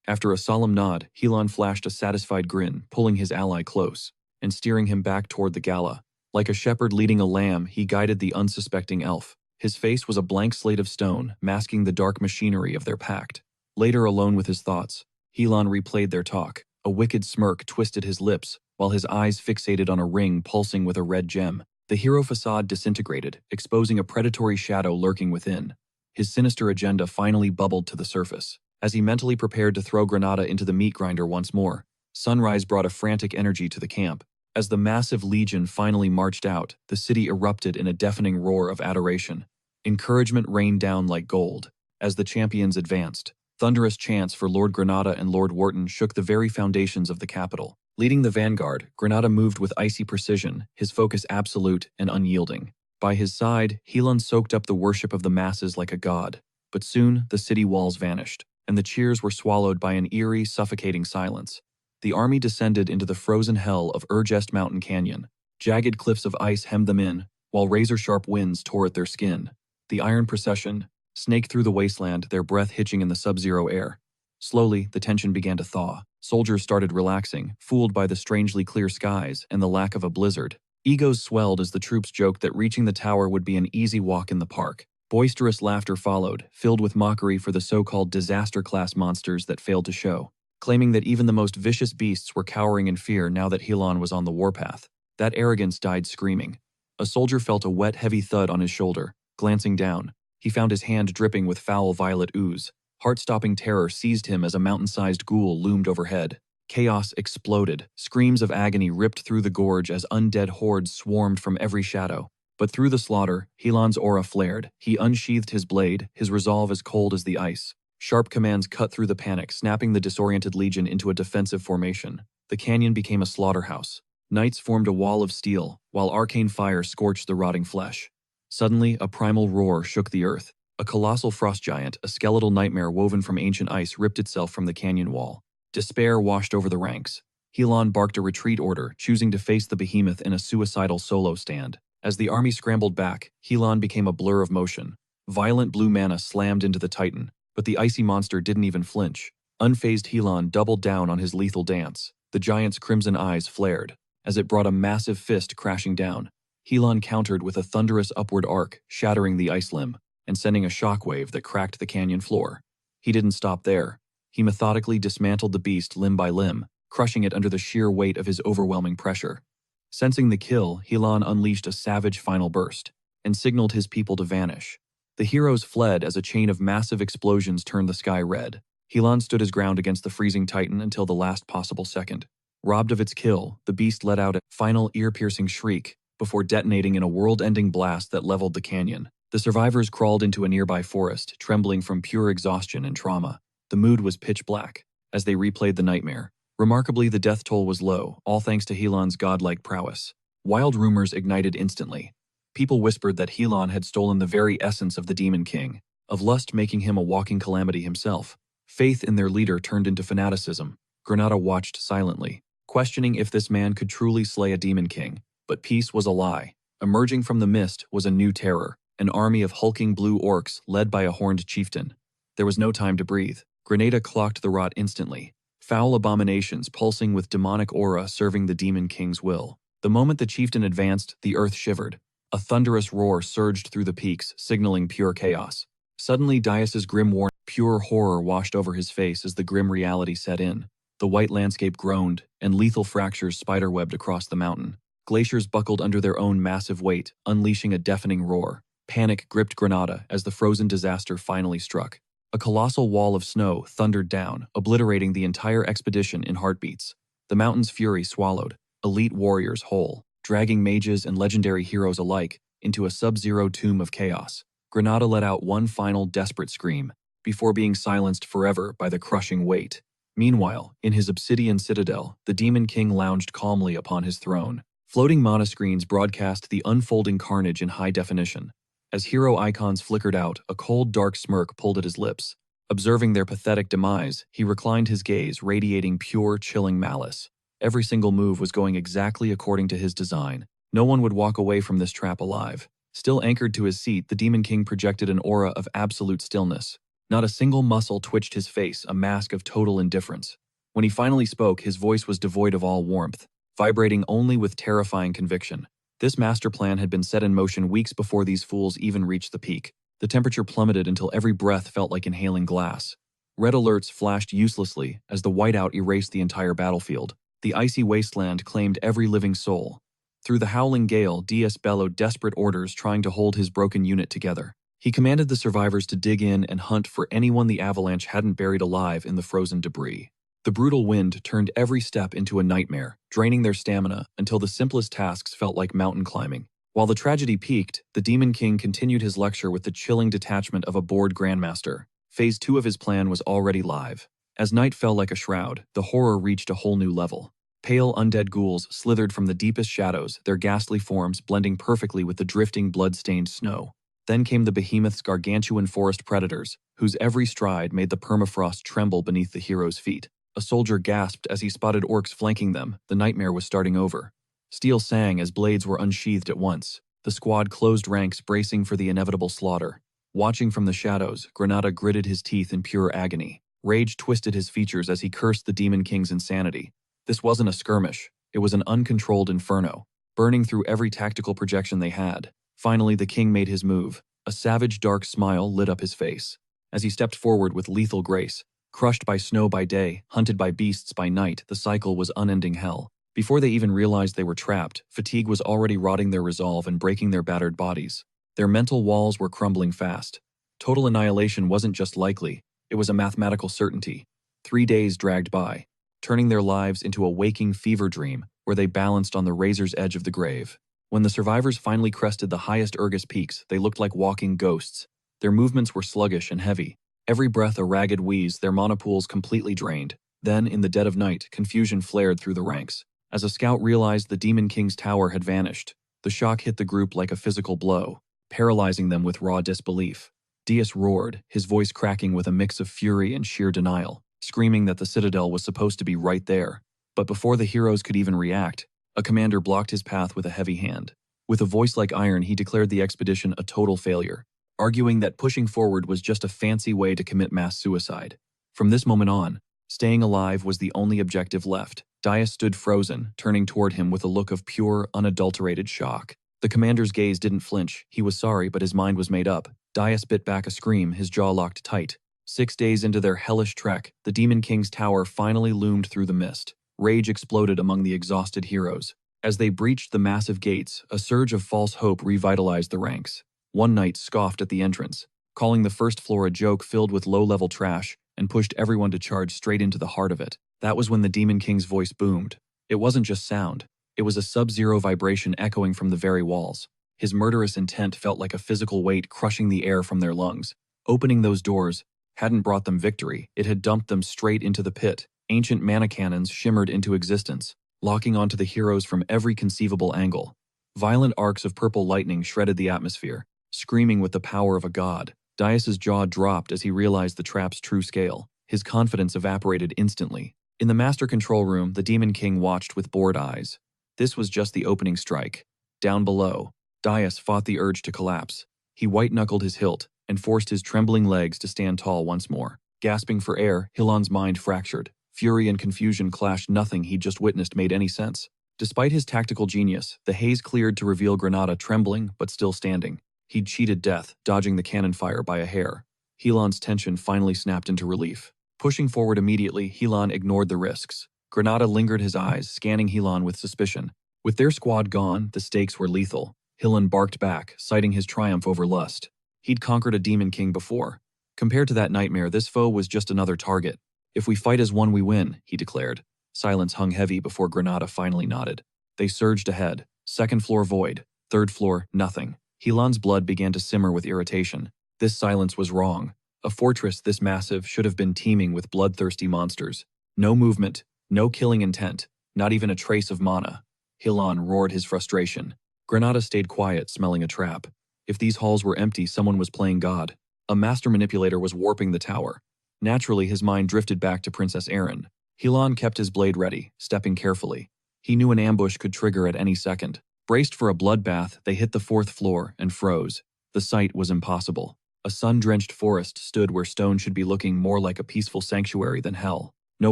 After a solemn nod, Helan flashed a satisfied grin, pulling his ally close and steering him back toward the gala. Like a shepherd leading a lamb, he guided the unsuspecting elf. His face was a blank slate of stone, masking the dark machinery of their pact. Later, alone with his thoughts, Helan replayed their talk. A wicked smirk twisted his lips, while his eyes fixated on a ring pulsing with a red gem. The hero facade disintegrated, exposing a predatory shadow lurking within. His sinister agenda finally bubbled to the surface. As he mentally prepared to throw Granada into the meat grinder once more, sunrise brought a frantic energy to the camp. As the massive legion finally marched out, the city erupted in a deafening roar of adoration. Encouragement rained down like gold. As the champions advanced, thunderous chants for Lord Granada and Lord Wharton shook the very foundations of the capital. Leading the vanguard, Granada moved with icy precision, his focus absolute and unyielding. By his side, Helan soaked up the worship of the masses like a god. But soon, the city walls vanished, and the cheers were swallowed by an eerie, suffocating silence. The army descended into the frozen hell of Regressed Mountain Canyon. Jagged cliffs of ice hemmed them in, while razor-sharp winds tore at their skin. The iron procession snaked through the wasteland, their breath hitching in the sub-zero air. Slowly, the tension began to thaw. Soldiers started relaxing, fooled by the strangely clear skies and the lack of a blizzard. Egos swelled as the troops joked that reaching the tower would be an easy walk in the park. Boisterous laughter followed, filled with mockery for the so-called disaster-class monsters that failed to show, claiming that even the most vicious beasts were cowering in fear now that Helan was on the warpath. That arrogance died screaming. A soldier felt a wet, heavy thud on his shoulder. Glancing down, he found his hand dripping with foul violet ooze. Heart-stopping terror seized him as a mountain-sized ghoul loomed overhead. Chaos exploded. Screams of agony ripped through the gorge as undead hordes swarmed from every shadow. But through the slaughter, Helan's aura flared. He unsheathed his blade, his resolve as cold as the ice. Sharp commands cut through the panic, snapping the disoriented legion into a defensive formation. The canyon became a slaughterhouse. Knights formed a wall of steel, while arcane fire scorched the rotting flesh. Suddenly, a primal roar shook the earth. A colossal frost giant, a skeletal nightmare woven from ancient ice, ripped itself from the canyon wall. Despair washed over the ranks. Helan barked a retreat order, choosing to face the behemoth in a suicidal solo stand. As the army scrambled back, Helan became a blur of motion. Violent blue mana slammed into the titan, but the icy monster didn't even flinch. Unfazed, Helan doubled down on his lethal dance. The giant's crimson eyes flared. As it brought a massive fist crashing down, Helan countered with a thunderous upward arc, shattering the ice limb and sending a shockwave that cracked the canyon floor. He didn't stop there. He methodically dismantled the beast limb by limb, crushing it under the sheer weight of his overwhelming pressure. Sensing the kill, Helan unleashed a savage final burst and signaled his people to vanish. The heroes fled as a chain of massive explosions turned the sky red. Helan stood his ground against the freezing titan until the last possible second. Robbed of its kill, the beast let out a final ear-piercing shriek before detonating in a world-ending blast that leveled the canyon. The survivors crawled into a nearby forest, trembling from pure exhaustion and trauma. The mood was pitch black as they replayed the nightmare. Remarkably, the death toll was low, all thanks to Helan's godlike prowess. Wild rumors ignited instantly. People whispered that Helan had stolen the very essence of the Demon King, of lust making him a walking calamity himself. Faith in their leader turned into fanaticism. Granada watched silently, questioning if this man could truly slay a Demon King. But peace was a lie. Emerging from the mist was a new terror, an army of hulking blue orcs led by a horned chieftain. There was no time to breathe. Granada clocked the rot instantly. Foul abominations pulsing with demonic aura serving the Demon King's will. The moment the chieftain advanced, the earth shivered. A thunderous roar surged through the peaks, signaling pure chaos. Suddenly, Dias's grim warning, pure horror washed over his face as the grim reality set in. The white landscape groaned, and lethal fractures spiderwebbed across the mountain. Glaciers buckled under their own massive weight, unleashing a deafening roar. Panic gripped Granada as the frozen disaster finally struck. A colossal wall of snow thundered down, obliterating the entire expedition in heartbeats. The mountain's fury swallowed elite warriors whole, dragging mages and legendary heroes alike into a sub-zero tomb of chaos. Granada let out one final desperate scream, before being silenced forever by the crushing weight. Meanwhile, in his obsidian citadel, the Demon King lounged calmly upon his throne. Floating monoscreens broadcast the unfolding carnage in high definition. As hero icons flickered out, a cold, dark smirk pulled at his lips. Observing their pathetic demise, he reclined his gaze, radiating pure, chilling malice. Every single move was going exactly according to his design. No one would walk away from this trap alive. Still anchored to his seat, the Demon King projected an aura of absolute stillness. Not a single muscle twitched his face, a mask of total indifference. When he finally spoke, his voice was devoid of all warmth, vibrating only with terrifying conviction. This master plan had been set in motion weeks before these fools even reached the peak. The temperature plummeted until every breath felt like inhaling glass. Red alerts flashed uselessly as the whiteout erased the entire battlefield. The icy wasteland claimed every living soul. Through the howling gale, DS bellowed desperate orders, trying to hold his broken unit together. He commanded the survivors to dig in and hunt for anyone the avalanche hadn't buried alive in the frozen debris. The brutal wind turned every step into a nightmare, draining their stamina until the simplest tasks felt like mountain climbing. While the tragedy peaked, the Demon King continued his lecture with the chilling detachment of a bored grandmaster. Phase 2 of his plan was already live. As night fell like a shroud, the horror reached a whole new level. Pale undead ghouls slithered from the deepest shadows, their ghastly forms blending perfectly with the drifting blood-stained snow. Then came the behemoth's gargantuan forest predators, whose every stride made the permafrost tremble beneath the hero's feet. A soldier gasped as he spotted orcs flanking them. The nightmare was starting over. Steel sang as blades were unsheathed at once. The squad closed ranks, bracing for the inevitable slaughter. Watching from the shadows, Granada gritted his teeth in pure agony. Rage twisted his features as he cursed the Demon King's insanity. This wasn't a skirmish. It was an uncontrolled inferno, burning through every tactical projection they had. Finally, the king made his move. A savage, dark smile lit up his face. As he stepped forward with lethal grace, crushed by snow by day, hunted by beasts by night, the cycle was unending hell. Before they even realized they were trapped, fatigue was already rotting their resolve and breaking their battered bodies. Their mental walls were crumbling fast. Total annihilation wasn't just likely, it was a mathematical certainty. 3 days dragged by, turning their lives into a waking fever dream where they balanced on the razor's edge of the grave. When the survivors finally crested the highest Urgus peaks, they looked like walking ghosts. Their movements were sluggish and heavy. Every breath a ragged wheeze, their monopools completely drained. Then, in the dead of night, confusion flared through the ranks. As a scout realized the Demon King's tower had vanished, the shock hit the group like a physical blow, paralyzing them with raw disbelief. Dias roared, his voice cracking with a mix of fury and sheer denial, screaming that the citadel was supposed to be right there. But before the heroes could even react, a commander blocked his path with a heavy hand. With a voice like iron, he declared the expedition a total failure, arguing that pushing forward was just a fancy way to commit mass suicide. From this moment on, staying alive was the only objective left. Dias stood frozen, turning toward him with a look of pure, unadulterated shock. The commander's gaze didn't flinch. He was sorry, but his mind was made up. Dias bit back a scream, his jaw locked tight. 6 days into their hellish trek, the Demon King's tower finally loomed through the mist. Rage exploded among the exhausted heroes. As they breached the massive gates, a surge of false hope revitalized the ranks. One knight scoffed at the entrance, calling the first floor a joke filled with low-level trash, and pushed everyone to charge straight into the heart of it. That was when the Demon King's voice boomed. It wasn't just sound. It was a sub-zero vibration echoing from the very walls. His murderous intent felt like a physical weight crushing the air from their lungs. Opening those doors hadn't brought them victory. It had dumped them straight into the pit. Ancient mana cannons shimmered into existence, locking onto the heroes from every conceivable angle. Violent arcs of purple lightning shredded the atmosphere, screaming with the power of a god. Dias's jaw dropped as he realized the trap's true scale. His confidence evaporated instantly. In the master control room, the Demon King watched with bored eyes. This was just the opening strike. Down below, Dias fought the urge to collapse. He white-knuckled his hilt and forced his trembling legs to stand tall once more. Gasping for air, Hilan's mind fractured. Fury and confusion clashed. Nothing he'd just witnessed made any sense. Despite his tactical genius, the haze cleared to reveal Granada trembling but still standing. He'd cheated death, dodging the cannon fire by a hair. Hilan's tension finally snapped into relief. Pushing forward immediately, Hilan ignored the risks. Granada lingered, his eyes scanning Hilan with suspicion. With their squad gone, the stakes were lethal. Hilan barked back, citing his triumph over lust. He'd conquered a Demon King before. Compared to that nightmare, this foe was just another target. If we fight as one, we win, he declared. Silence hung heavy before Granada finally nodded. They surged ahead. Second floor void. Third floor, nothing. Helan's blood began to simmer with irritation. This silence was wrong. A fortress this massive should have been teeming with bloodthirsty monsters. No movement, no killing intent, not even a trace of mana. Helan roared his frustration. Granada stayed quiet, smelling a trap. If these halls were empty, someone was playing God. A master manipulator was warping the tower. Naturally, his mind drifted back to Princess Erin. Helan kept his blade ready, stepping carefully. He knew an ambush could trigger at any second. Braced for a bloodbath, they hit the fourth floor and froze. The sight was impossible. A sun-drenched forest stood where stone should be looking more like a peaceful sanctuary than hell. No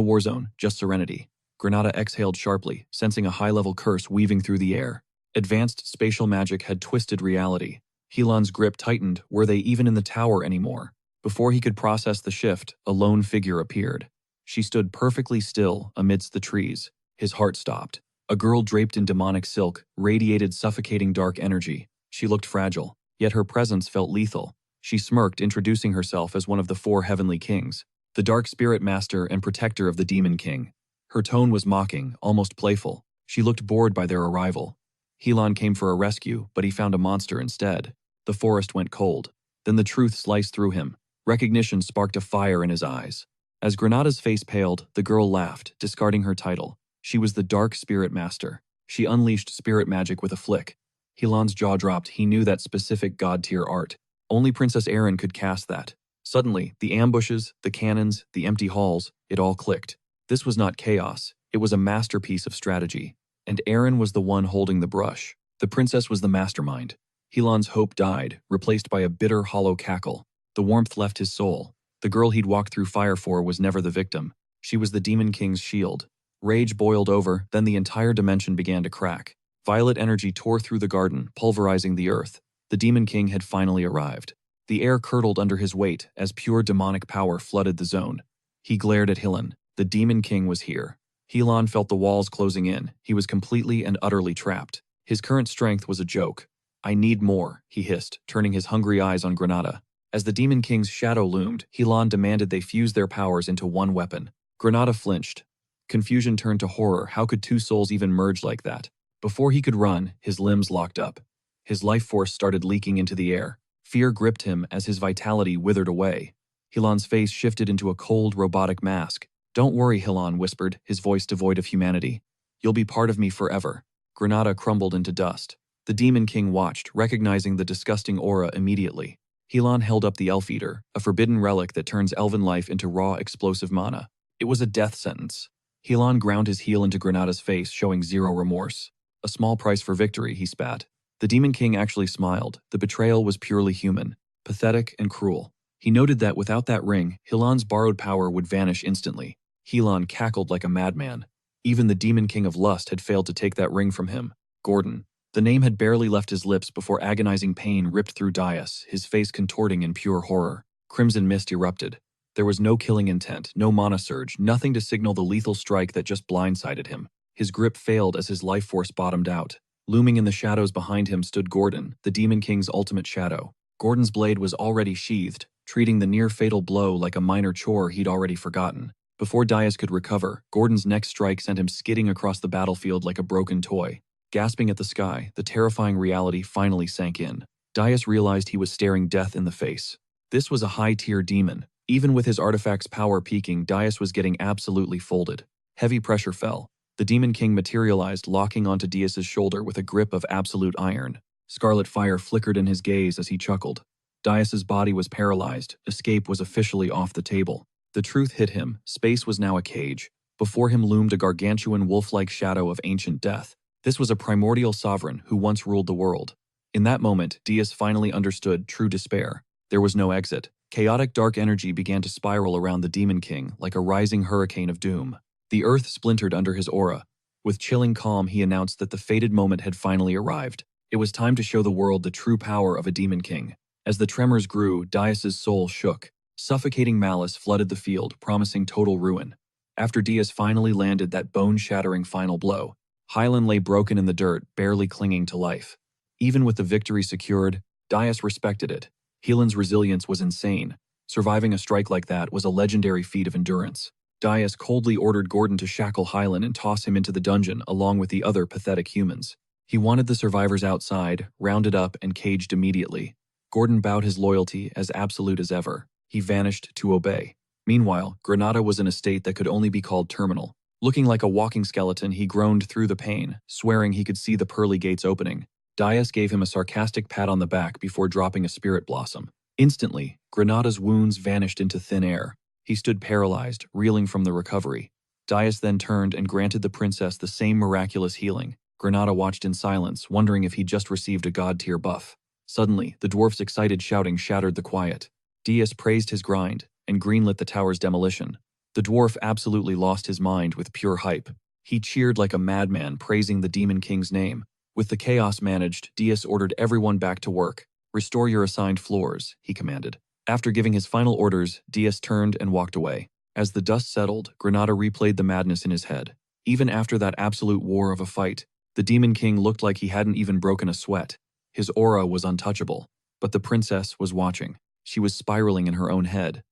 war zone, just serenity. Granada exhaled sharply, sensing a high-level curse weaving through the air. Advanced spatial magic had twisted reality. Helan's grip tightened. Were they even in the tower anymore? Before he could process the shift, a lone figure appeared. She stood perfectly still amidst the trees. His heart stopped. A girl draped in demonic silk, radiated suffocating dark energy. She looked fragile, yet her presence felt lethal. She smirked, introducing herself as one of the four heavenly kings, the dark spirit master and protector of the demon king. Her tone was mocking, almost playful. She looked bored by their arrival. Helan came for a rescue, but he found a monster instead. The forest went cold. Then the truth sliced through him. Recognition sparked a fire in his eyes. As Granada's face paled, the girl laughed, discarding her title. She was the dark spirit master. She unleashed spirit magic with a flick. Helan's jaw dropped. He knew that specific god-tier art. Only Princess Erin could cast that. Suddenly, the ambushes, the cannons, the empty halls, it all clicked. This was not chaos. It was a masterpiece of strategy. And Erin was the one holding the brush. The princess was the mastermind. Helan's hope died, replaced by a bitter, hollow cackle. The warmth left his soul. The girl he'd walked through fire for was never the victim. She was the Demon King's shield. Rage boiled over, then the entire dimension began to crack. Violet energy tore through the garden, pulverizing the earth. The Demon King had finally arrived. The air curdled under his weight as pure demonic power flooded the zone. He glared at Helan. The Demon King was here. Helan felt the walls closing in. He was completely and utterly trapped. His current strength was a joke. "I need more," he hissed, turning his hungry eyes on Granada. As the Demon King's shadow loomed, Helan demanded they fuse their powers into one weapon. Granada flinched. Confusion turned to horror. How could two souls even merge like that? Before he could run, his limbs locked up. His life force started leaking into the air. Fear gripped him as his vitality withered away. Helan's face shifted into a cold, robotic mask. "Don't worry," Helan whispered, his voice devoid of humanity. "You'll be part of me forever." Granada crumbled into dust. The Demon King watched, recognizing the disgusting aura immediately. Helan held up the Elf Eater, a forbidden relic that turns elven life into raw, explosive mana. It was a death sentence. Helan ground his heel into Granada's face, showing zero remorse. "A small price for victory," he spat. The Demon King actually smiled. The betrayal was purely human, pathetic and cruel. He noted that without that ring, Helan's borrowed power would vanish instantly. Helan cackled like a madman. Even the Demon King of Lust had failed to take that ring from him. Gordon. The name had barely left his lips before agonizing pain ripped through Dias, his face contorting in pure horror. Crimson mist erupted. There was no killing intent, no mana surge, nothing to signal the lethal strike that just blindsided him. His grip failed as his life force bottomed out. Looming in the shadows behind him stood Gordon, the Demon King's ultimate shadow. Gordon's blade was already sheathed, treating the near-fatal blow like a minor chore he'd already forgotten. Before Dias could recover, Gordon's next strike sent him skidding across the battlefield like a broken toy. Gasping at the sky, the terrifying reality finally sank in. Dias realized he was staring death in the face. This was a high-tier demon. Even with his artifact's power peaking, Dias was getting absolutely folded. Heavy pressure fell. The Demon King materialized, locking onto Dias's shoulder with a grip of absolute iron. Scarlet fire flickered in his gaze as he chuckled. Dias's body was paralyzed. Escape was officially off the table. The truth hit him. Space was now a cage. Before him loomed a gargantuan wolf-like shadow of ancient death. This was a primordial sovereign who once ruled the world. In that moment, Dias finally understood true despair. There was no exit. Chaotic dark energy began to spiral around the Demon King like a rising hurricane of doom. The earth splintered under his aura. With chilling calm, he announced that the fated moment had finally arrived. It was time to show the world the true power of a Demon King. As the tremors grew, Dias's soul shook. Suffocating malice flooded the field, promising total ruin. After Dias finally landed that bone-shattering final blow, Hylan lay broken in the dirt, barely clinging to life. Even with the victory secured, Dias respected it. Helan's resilience was insane. Surviving a strike like that was a legendary feat of endurance. Dias coldly ordered Gordon to shackle Hylan and toss him into the dungeon along with the other pathetic humans. He wanted the survivors outside, rounded up, and caged immediately. Gordon bowed his loyalty as absolute as ever. He vanished to obey. Meanwhile, Granada was in a state that could only be called terminal. Looking like a walking skeleton, he groaned through the pain, swearing he could see the pearly gates opening. Dias gave him a sarcastic pat on the back before dropping a spirit blossom. Instantly, Granada's wounds vanished into thin air. He stood paralyzed, reeling from the recovery. Dias then turned and granted the princess the same miraculous healing. Granada watched in silence, wondering if he'd just received a god-tier buff. Suddenly, the dwarf's excited shouting shattered the quiet. Dias praised his grind and greenlit the tower's demolition. The dwarf absolutely lost his mind with pure hype. He cheered like a madman, praising the Demon King's name. With the chaos managed, Dias ordered everyone back to work. "Restore your assigned floors," he commanded. After giving his final orders, Dias turned and walked away. As the dust settled, Granada replayed the madness in his head. Even after that absolute war of a fight, the Demon King looked like he hadn't even broken a sweat. His aura was untouchable. But the princess was watching. She was spiraling in her own head.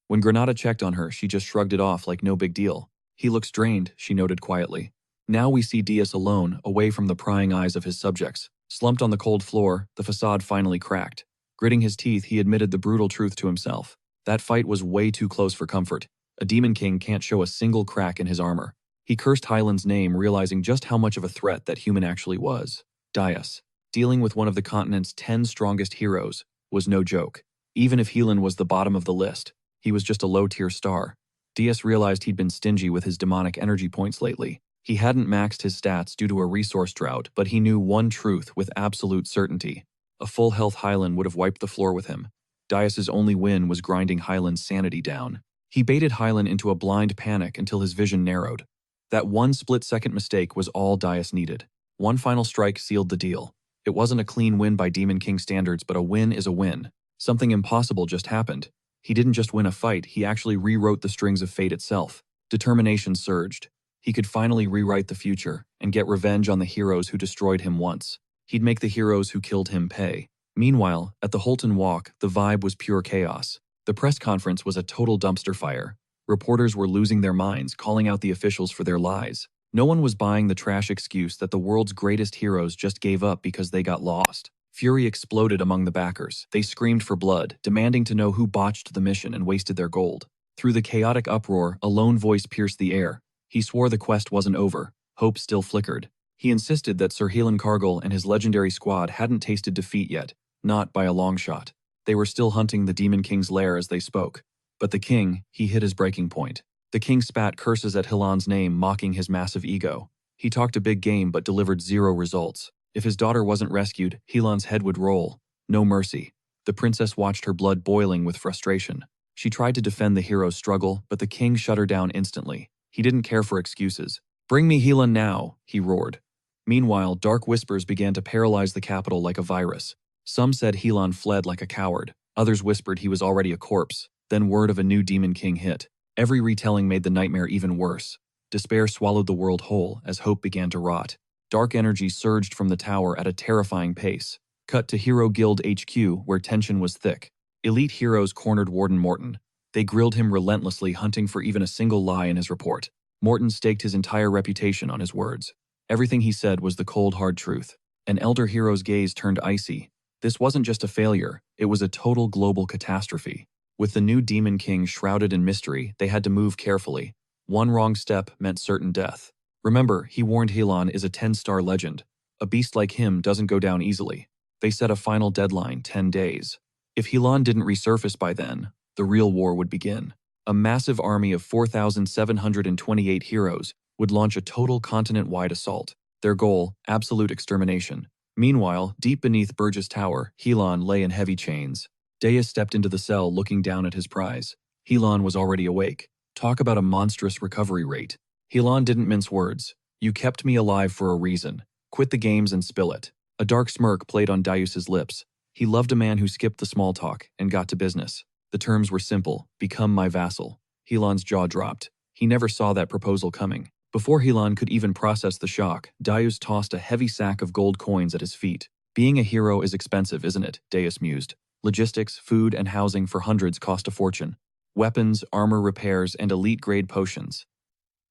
When Granada checked on her, she just shrugged it off like no big deal. "He looks drained," she noted quietly. Now we see Dias alone, away from the prying eyes of his subjects. Slumped on the cold floor, the facade finally cracked. Gritting his teeth, he admitted the brutal truth to himself. That fight was way too close for comfort. A Demon King can't show a single crack in his armor. He cursed Hylan's name, realizing just how much of a threat that human actually was. Dias, dealing with one of the continent's 10 strongest heroes, was no joke. Even if Hylan was the bottom of the list, he was just a low-tier star. Dias realized he'd been stingy with his demonic energy points lately. He hadn't maxed his stats due to a resource drought, but he knew one truth with absolute certainty. A full health Hylan would have wiped the floor with him. Dias's only win was grinding Hylan's sanity down. He baited Hylan into a blind panic until his vision narrowed. That one split-second mistake was all Dias needed. One final strike sealed the deal. It wasn't a clean win by Demon King standards, but a win is a win. Something impossible just happened. He didn't just win a fight, he actually rewrote the strings of fate itself. Determination surged. He could finally rewrite the future and get revenge on the heroes who destroyed him once. He'd make the heroes who killed him pay. Meanwhile, at the Holton Walk, the vibe was pure chaos. The press conference was a total dumpster fire. Reporters were losing their minds, calling out the officials for their lies. No one was buying the trash excuse that the world's greatest heroes just gave up because they got lost. Fury exploded among the backers. They screamed for blood, demanding to know who botched the mission and wasted their gold. Through the chaotic uproar, a lone voice pierced the air. He swore the quest wasn't over. Hope still flickered. He insisted that Sir Hylan Cargill and his legendary squad hadn't tasted defeat yet, not by a long shot. They were still hunting the Demon King's lair as they spoke. But the king, he hit his breaking point. The king spat curses at Hylan's name, mocking his massive ego. He talked a big game but delivered zero results. If his daughter wasn't rescued, Hylan's head would roll. No mercy. The princess watched her blood boiling with frustration. She tried to defend the hero's struggle, but the king shut her down instantly. He didn't care for excuses. "Bring me Hylan now," he roared. Meanwhile, dark whispers began to paralyze the capital like a virus. Some said Hylan fled like a coward. Others whispered he was already a corpse. Then word of a new Demon King hit. Every retelling made the nightmare even worse. Despair swallowed the world whole as hope began to rot. Dark energy surged from the tower at a terrifying pace. Cut to Hero Guild HQ, where tension was thick. Elite heroes cornered Warden Morton. They grilled him relentlessly, hunting for even a single lie in his report. Morton staked his entire reputation on his words. Everything he said was the cold, hard truth. An elder hero's gaze turned icy. This wasn't just a failure, it was a total global catastrophe. With the new Demon King shrouded in mystery, they had to move carefully. One wrong step meant certain death. Remember, he warned Hylan is a 10-star legend. A beast like him doesn't go down easily. They set a final deadline, 10 days. If Hylan didn't resurface by then, the real war would begin. A massive army of 4,728 heroes would launch a total continent-wide assault. Their goal, absolute extermination. Meanwhile, deep beneath Burgess Tower, Hylan lay in heavy chains. Deus stepped into the cell looking down at his prize. Hylan was already awake. Talk about a monstrous recovery rate. Hylan didn't mince words. "You kept me alive for a reason. Quit the games and spill it." A dark smirk played on Darius's lips. He loved a man who skipped the small talk and got to business. The terms were simple: become my vassal. Hylan's jaw dropped. He never saw that proposal coming. Before Hylan could even process the shock, Darius tossed a heavy sack of gold coins at his feet. "Being a hero is expensive, isn't it?" Darius mused. Logistics, food, and housing for hundreds cost a fortune. Weapons, armor repairs, and elite-grade potions.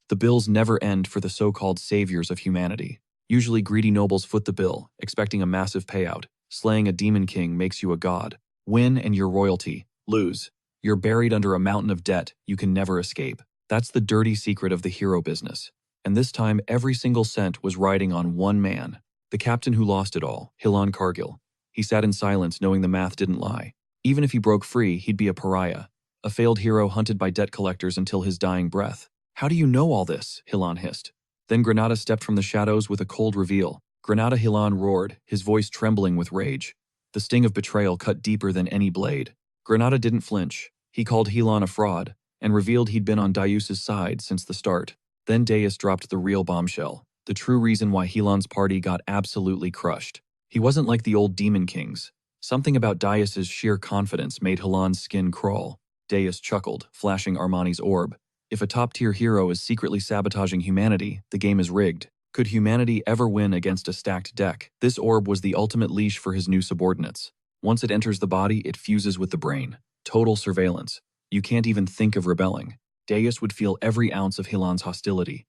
The bills never end for the so-called saviors of humanity. Usually greedy nobles foot the bill, expecting a massive payout. Slaying a demon king makes you a god. Win and you're royalty. Lose. You're buried under a mountain of debt you can never escape. That's the dirty secret of the hero business. And this time, every single cent was riding on one man. The captain who lost it all, Hilan Cargill. He sat in silence knowing the math didn't lie. Even if he broke free, he'd be a pariah. A failed hero hunted by debt collectors until his dying breath. How do you know all this? Hilan hissed. Then Granada stepped from the shadows with a cold reveal. Granada, Hilan roared, his voice trembling with rage. The sting of betrayal cut deeper than any blade. Granada didn't flinch. He called Hilan a fraud, and revealed he'd been on Darius's side since the start. Then Darius dropped the real bombshell, the true reason why Hilan's party got absolutely crushed. He wasn't like the old demon kings. Something about Darius's sheer confidence made Hilan's skin crawl. Darius chuckled, flashing Armani's orb. If a top-tier hero is secretly sabotaging humanity, the game is rigged. Could humanity ever win against a stacked deck? This orb was the ultimate leash for his new subordinates. Once it enters the body, it fuses with the brain. Total surveillance. You can't even think of rebelling. Darius would feel every ounce of Hilan's hostility.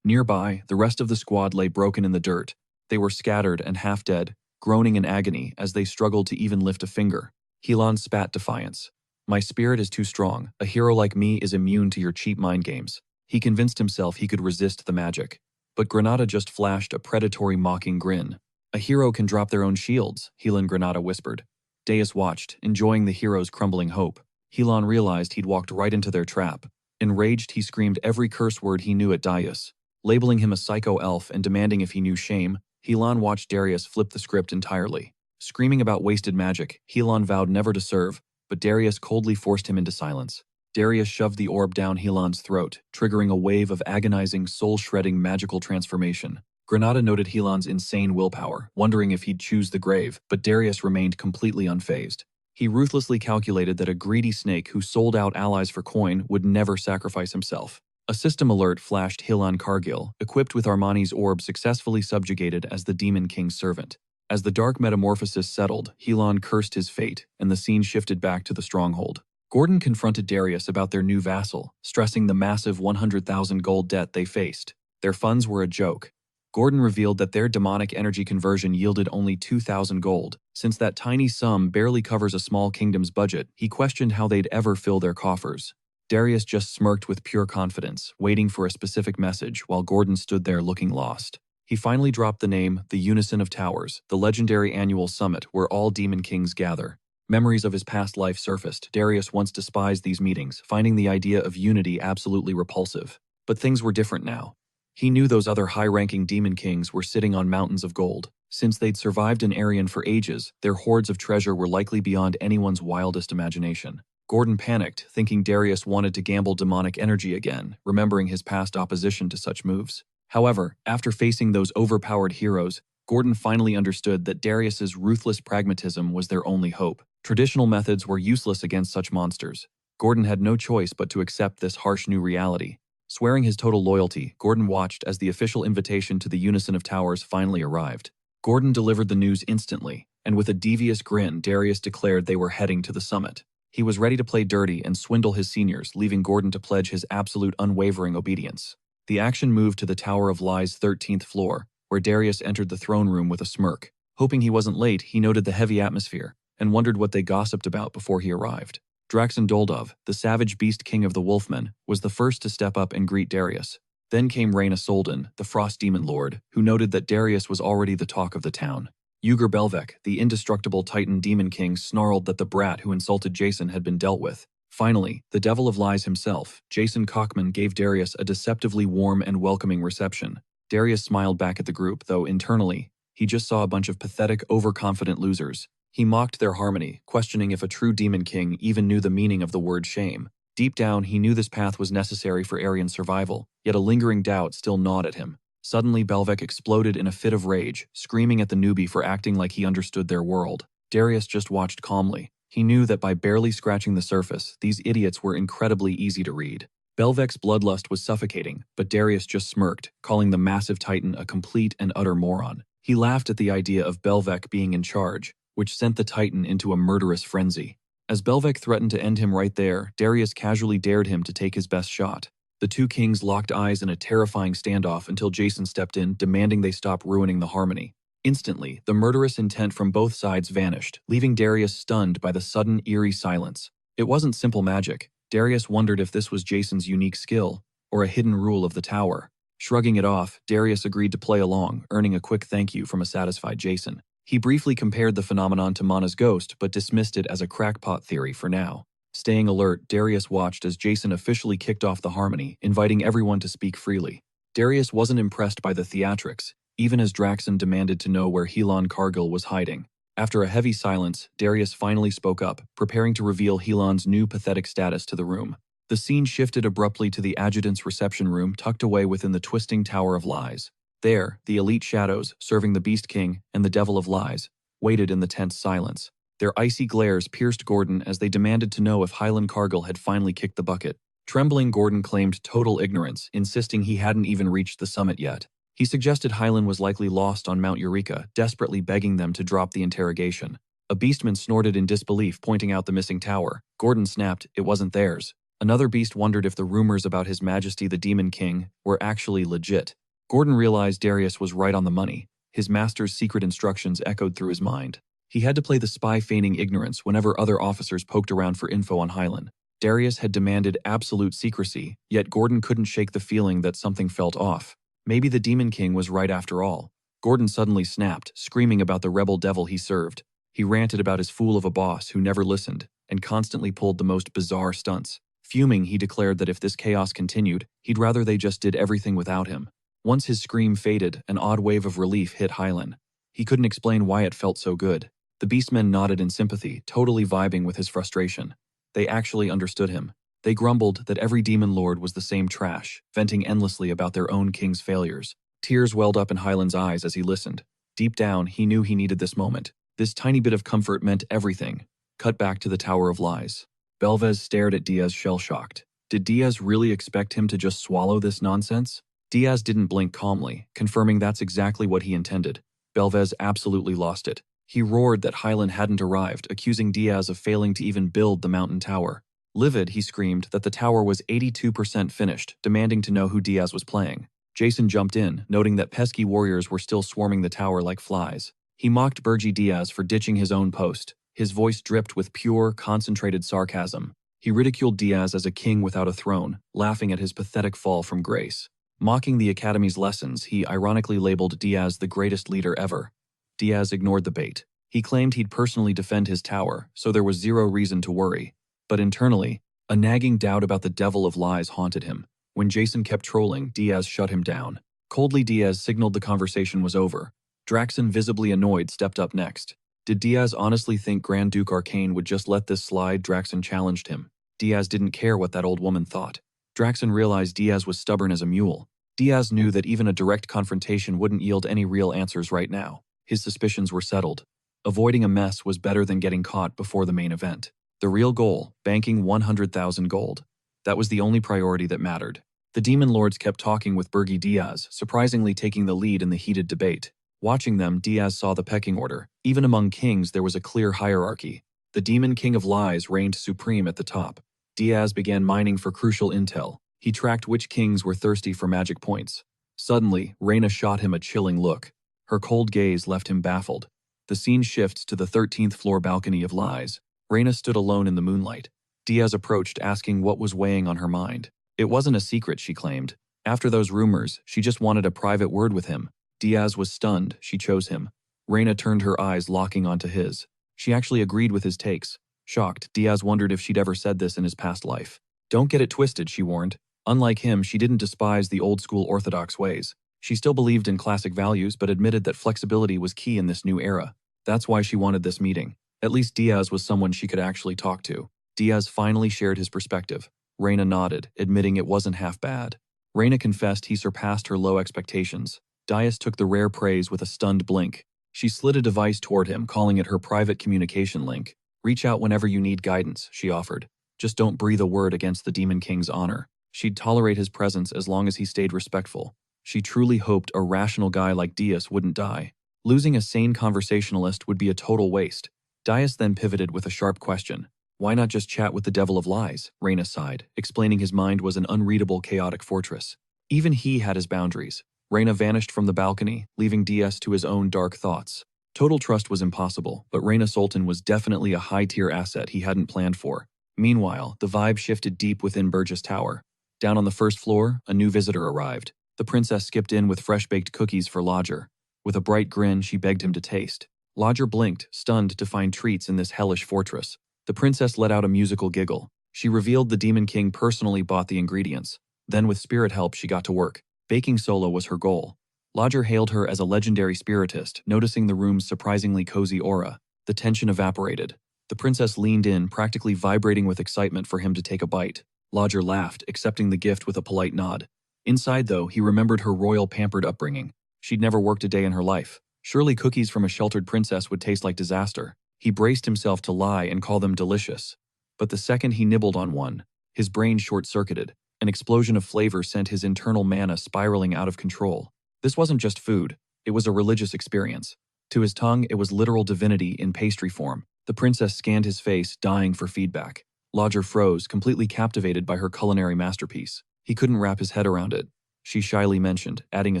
Nearby, the rest of the squad lay broken in the dirt. They were scattered and half dead, groaning in agony as they struggled to even lift a finger. Hilan spat defiance. My spirit is too strong. A hero like me is immune to your cheap mind games. He convinced himself he could resist the magic. But Granada just flashed a predatory mocking grin. A hero can drop their own shields, Hilan Granada whispered. Darius watched, enjoying the hero's crumbling hope. Hilan realized he'd walked right into their trap. Enraged, he screamed every curse word he knew at Darius. Labeling him a psycho elf and demanding if he knew shame, Hilan watched Darius flip the script entirely. Screaming about wasted magic, Hilan vowed never to serve, but Darius coldly forced him into silence. Darius shoved the orb down Hilan's throat, triggering a wave of agonizing, soul-shredding magical transformation. Granada noted Hilan's insane willpower, wondering if he'd choose the grave, but Darius remained completely unfazed. He ruthlessly calculated that a greedy snake who sold out allies for coin would never sacrifice himself. A system alert flashed Hilan Cargill, equipped with Armani's orb successfully subjugated as the Demon King's servant. As the dark metamorphosis settled, Hilan cursed his fate, and the scene shifted back to the stronghold. Gordon confronted Darius about their new vassal, stressing the massive 100,000 gold debt they faced. Their funds were a joke. Gordon revealed that their demonic energy conversion yielded only 2,000 gold. Since that tiny sum barely covers a small kingdom's budget, he questioned how they'd ever fill their coffers. Darius just smirked with pure confidence, waiting for a specific message while Gordon stood there looking lost. He finally dropped the name, the Unison of Towers, the legendary annual summit where all demon kings gather. Memories of his past life surfaced. Darius once despised these meetings, finding the idea of unity absolutely repulsive. But things were different now. He knew those other high-ranking demon kings were sitting on mountains of gold. Since they'd survived in Arian for ages, their hoards of treasure were likely beyond anyone's wildest imagination. Gordon panicked, thinking Darius wanted to gamble demonic energy again, remembering his past opposition to such moves. However, after facing those overpowered heroes, Gordon finally understood that Darius's ruthless pragmatism was their only hope. Traditional methods were useless against such monsters. Gordon had no choice but to accept this harsh new reality. Swearing his total loyalty, Gordon watched as the official invitation to the Unison of Towers finally arrived. Gordon delivered the news instantly, and with a devious grin, Darius declared they were heading to the summit. He was ready to play dirty and swindle his seniors, leaving Gordon to pledge his absolute unwavering obedience. The action moved to the Tower of Lie's 13th floor, where Darius entered the throne room with a smirk. Hoping he wasn't late, he noted the heavy atmosphere, and wondered what they gossiped about before he arrived. Draxon Doldov, the savage beast king of the Wolfmen, was the first to step up and greet Darius. Then came Reyna Soldan, the frost demon lord, who noted that Darius was already the talk of the town. Uger Belvec, the indestructible Titan demon king, snarled that the brat who insulted Jason had been dealt with. Finally, the Devil of Lies himself, Jason Cockman, gave Darius a deceptively warm and welcoming reception. Darius smiled back at the group, though internally, he just saw a bunch of pathetic, overconfident losers. He mocked their harmony, questioning if a true demon king even knew the meaning of the word shame. Deep down, he knew this path was necessary for Aryan survival, yet a lingering doubt still gnawed at him. Suddenly, Belvec exploded in a fit of rage, screaming at the newbie for acting like he understood their world. Darius just watched calmly. He knew that by barely scratching the surface, these idiots were incredibly easy to read. Belvec's bloodlust was suffocating, but Darius just smirked, calling the massive titan a complete and utter moron. He laughed at the idea of Belvec being in charge, which sent the Titan into a murderous frenzy. As Belvec threatened to end him right there, Darius casually dared him to take his best shot. The two kings locked eyes in a terrifying standoff until Jason stepped in, demanding they stop ruining the harmony. Instantly, the murderous intent from both sides vanished, leaving Darius stunned by the sudden, eerie silence. It wasn't simple magic. Darius wondered if this was Jason's unique skill, or a hidden rule of the tower. Shrugging it off, Darius agreed to play along, earning a quick thank you from a satisfied Jason. He briefly compared the phenomenon to Mana's ghost, but dismissed it as a crackpot theory for now. Staying alert, Darius watched as Jason officially kicked off the harmony, inviting everyone to speak freely. Darius wasn't impressed by the theatrics, even as Draxon demanded to know where Helon Cargill was hiding. After a heavy silence, Darius finally spoke up, preparing to reveal Helon's new pathetic status to the room. The scene shifted abruptly to the adjutant's reception room tucked away within the twisting Tower of Lies. There, the elite shadows, serving the Beast King and the Devil of Lies, waited in the tense silence. Their icy glares pierced Gordon as they demanded to know if Hylan Cargill had finally kicked the bucket. Trembling, Gordon claimed total ignorance, insisting he hadn't even reached the summit yet. He suggested Hylan was likely lost on Mount Eureka, desperately begging them to drop the interrogation. A beastman snorted in disbelief, pointing out the missing tower. Gordon snapped, it wasn't theirs. Another beast wondered if the rumors about His Majesty the Demon King were actually legit. Gordon realized Darius was right on the money. His master's secret instructions echoed through his mind. He had to play the spy feigning ignorance whenever other officers poked around for info on Hylan. Darius had demanded absolute secrecy, yet Gordon couldn't shake the feeling that something felt off. Maybe the Demon King was right after all. Gordon suddenly snapped, screaming about the rebel devil he served. He ranted about his fool of a boss who never listened, and constantly pulled the most bizarre stunts. Fuming, he declared that if this chaos continued, he'd rather they just did everything without him. Once his scream faded, an odd wave of relief hit Hylan. He couldn't explain why it felt so good. The beastmen nodded in sympathy, totally vibing with his frustration. They actually understood him. They grumbled that every demon lord was the same trash, venting endlessly about their own king's failures. Tears welled up in Hylan's eyes as he listened. Deep down, he knew he needed this moment. This tiny bit of comfort meant everything. Cut back to the Tower of Lies. Belvez stared at Diaz shell-shocked. Did Diaz really expect him to just swallow this nonsense? Diaz didn't blink calmly, confirming that's exactly what he intended. Belvez absolutely lost it. He roared that Hylan hadn't arrived, accusing Diaz of failing to even build the mountain tower. Livid, he screamed that the tower was 82% finished, demanding to know who Diaz was playing. Jason jumped in, noting that pesky warriors were still swarming the tower like flies. He mocked Burgi Diaz for ditching his own post. His voice dripped with pure, concentrated sarcasm. He ridiculed Diaz as a king without a throne, laughing at his pathetic fall from grace. Mocking the Academy's lessons, he ironically labeled Diaz the greatest leader ever. Diaz ignored the bait. He claimed he'd personally defend his tower, so there was zero reason to worry. But internally, a nagging doubt about the Devil of Lies haunted him. When Jason kept trolling, Diaz shut him down. Coldly, Diaz signaled the conversation was over. Draxon, visibly annoyed, stepped up next. Did Diaz honestly think Grand Duke Arcane would just let this slide? Draxon challenged him. Diaz didn't care what that old woman thought. Draxon realized Diaz was stubborn as a mule. Diaz knew that even a direct confrontation wouldn't yield any real answers right now. His suspicions were settled. Avoiding a mess was better than getting caught before the main event. The real goal, banking 100,000 gold. That was the only priority that mattered. The demon lords kept talking with Burgi Diaz, surprisingly taking the lead in the heated debate. Watching them, Diaz saw the pecking order. Even among kings, there was a clear hierarchy. The Demon King of Lies reigned supreme at the top. Diaz began mining for crucial intel. He tracked which kings were thirsty for magic points. Suddenly, Reyna shot him a chilling look. Her cold gaze left him baffled. The scene shifts to the 13th floor balcony of Lies. Reyna stood alone in the moonlight. Diaz approached, asking what was weighing on her mind. It wasn't a secret, she claimed. After those rumors, she just wanted a private word with him. Diaz was stunned. She chose him. Reyna turned her eyes, locking onto his. She actually agreed with his takes. Shocked, Diaz wondered if she'd ever said this in his past life. Don't get it twisted, she warned. Unlike him, she didn't despise the old-school orthodox ways. She still believed in classic values, but admitted that flexibility was key in this new era. That's why she wanted this meeting. At least Diaz was someone she could actually talk to. Diaz finally shared his perspective. Reyna nodded, admitting it wasn't half bad. Reyna confessed he surpassed her low expectations. Diaz took the rare praise with a stunned blink. She slid a device toward him, calling it her private communication link. Reach out whenever you need guidance, she offered. Just don't breathe a word against the Demon King's honor. She'd tolerate his presence as long as he stayed respectful. She truly hoped a rational guy like Diaz wouldn't die. Losing a sane conversationalist would be a total waste. Dias then pivoted with a sharp question. Why not just chat with the devil of lies? Reina sighed, explaining his mind was an unreadable, chaotic fortress. Even he had his boundaries. Reina vanished from the balcony, leaving Dias to his own dark thoughts. Total trust was impossible, but Reina Sultan was definitely a high-tier asset he hadn't planned for. Meanwhile, the vibe shifted deep within Burgess Tower. Down on the first floor, a new visitor arrived. The princess skipped in with fresh-baked cookies for Lodger. With a bright grin, she begged him to taste. Lodger blinked, stunned to find treats in this hellish fortress. The princess let out a musical giggle. She revealed the Demon King personally bought the ingredients. Then with spirit help, she got to work. Baking solo was her goal. Lodger hailed her as a legendary spiritist, noticing the room's surprisingly cozy aura. The tension evaporated. The princess leaned in, practically vibrating with excitement for him to take a bite. Lodger laughed, accepting the gift with a polite nod. Inside, though, he remembered her royal pampered upbringing. She'd never worked a day in her life. Surely cookies from a sheltered princess would taste like disaster. He braced himself to lie and call them delicious. But the second he nibbled on one, his brain short-circuited. An explosion of flavor sent his internal mana spiraling out of control. This wasn't just food, it was a religious experience. To his tongue, it was literal divinity in pastry form. The princess scanned his face, dying for feedback. Lodger froze, completely captivated by her culinary masterpiece. He couldn't wrap his head around it. She shyly mentioned, adding a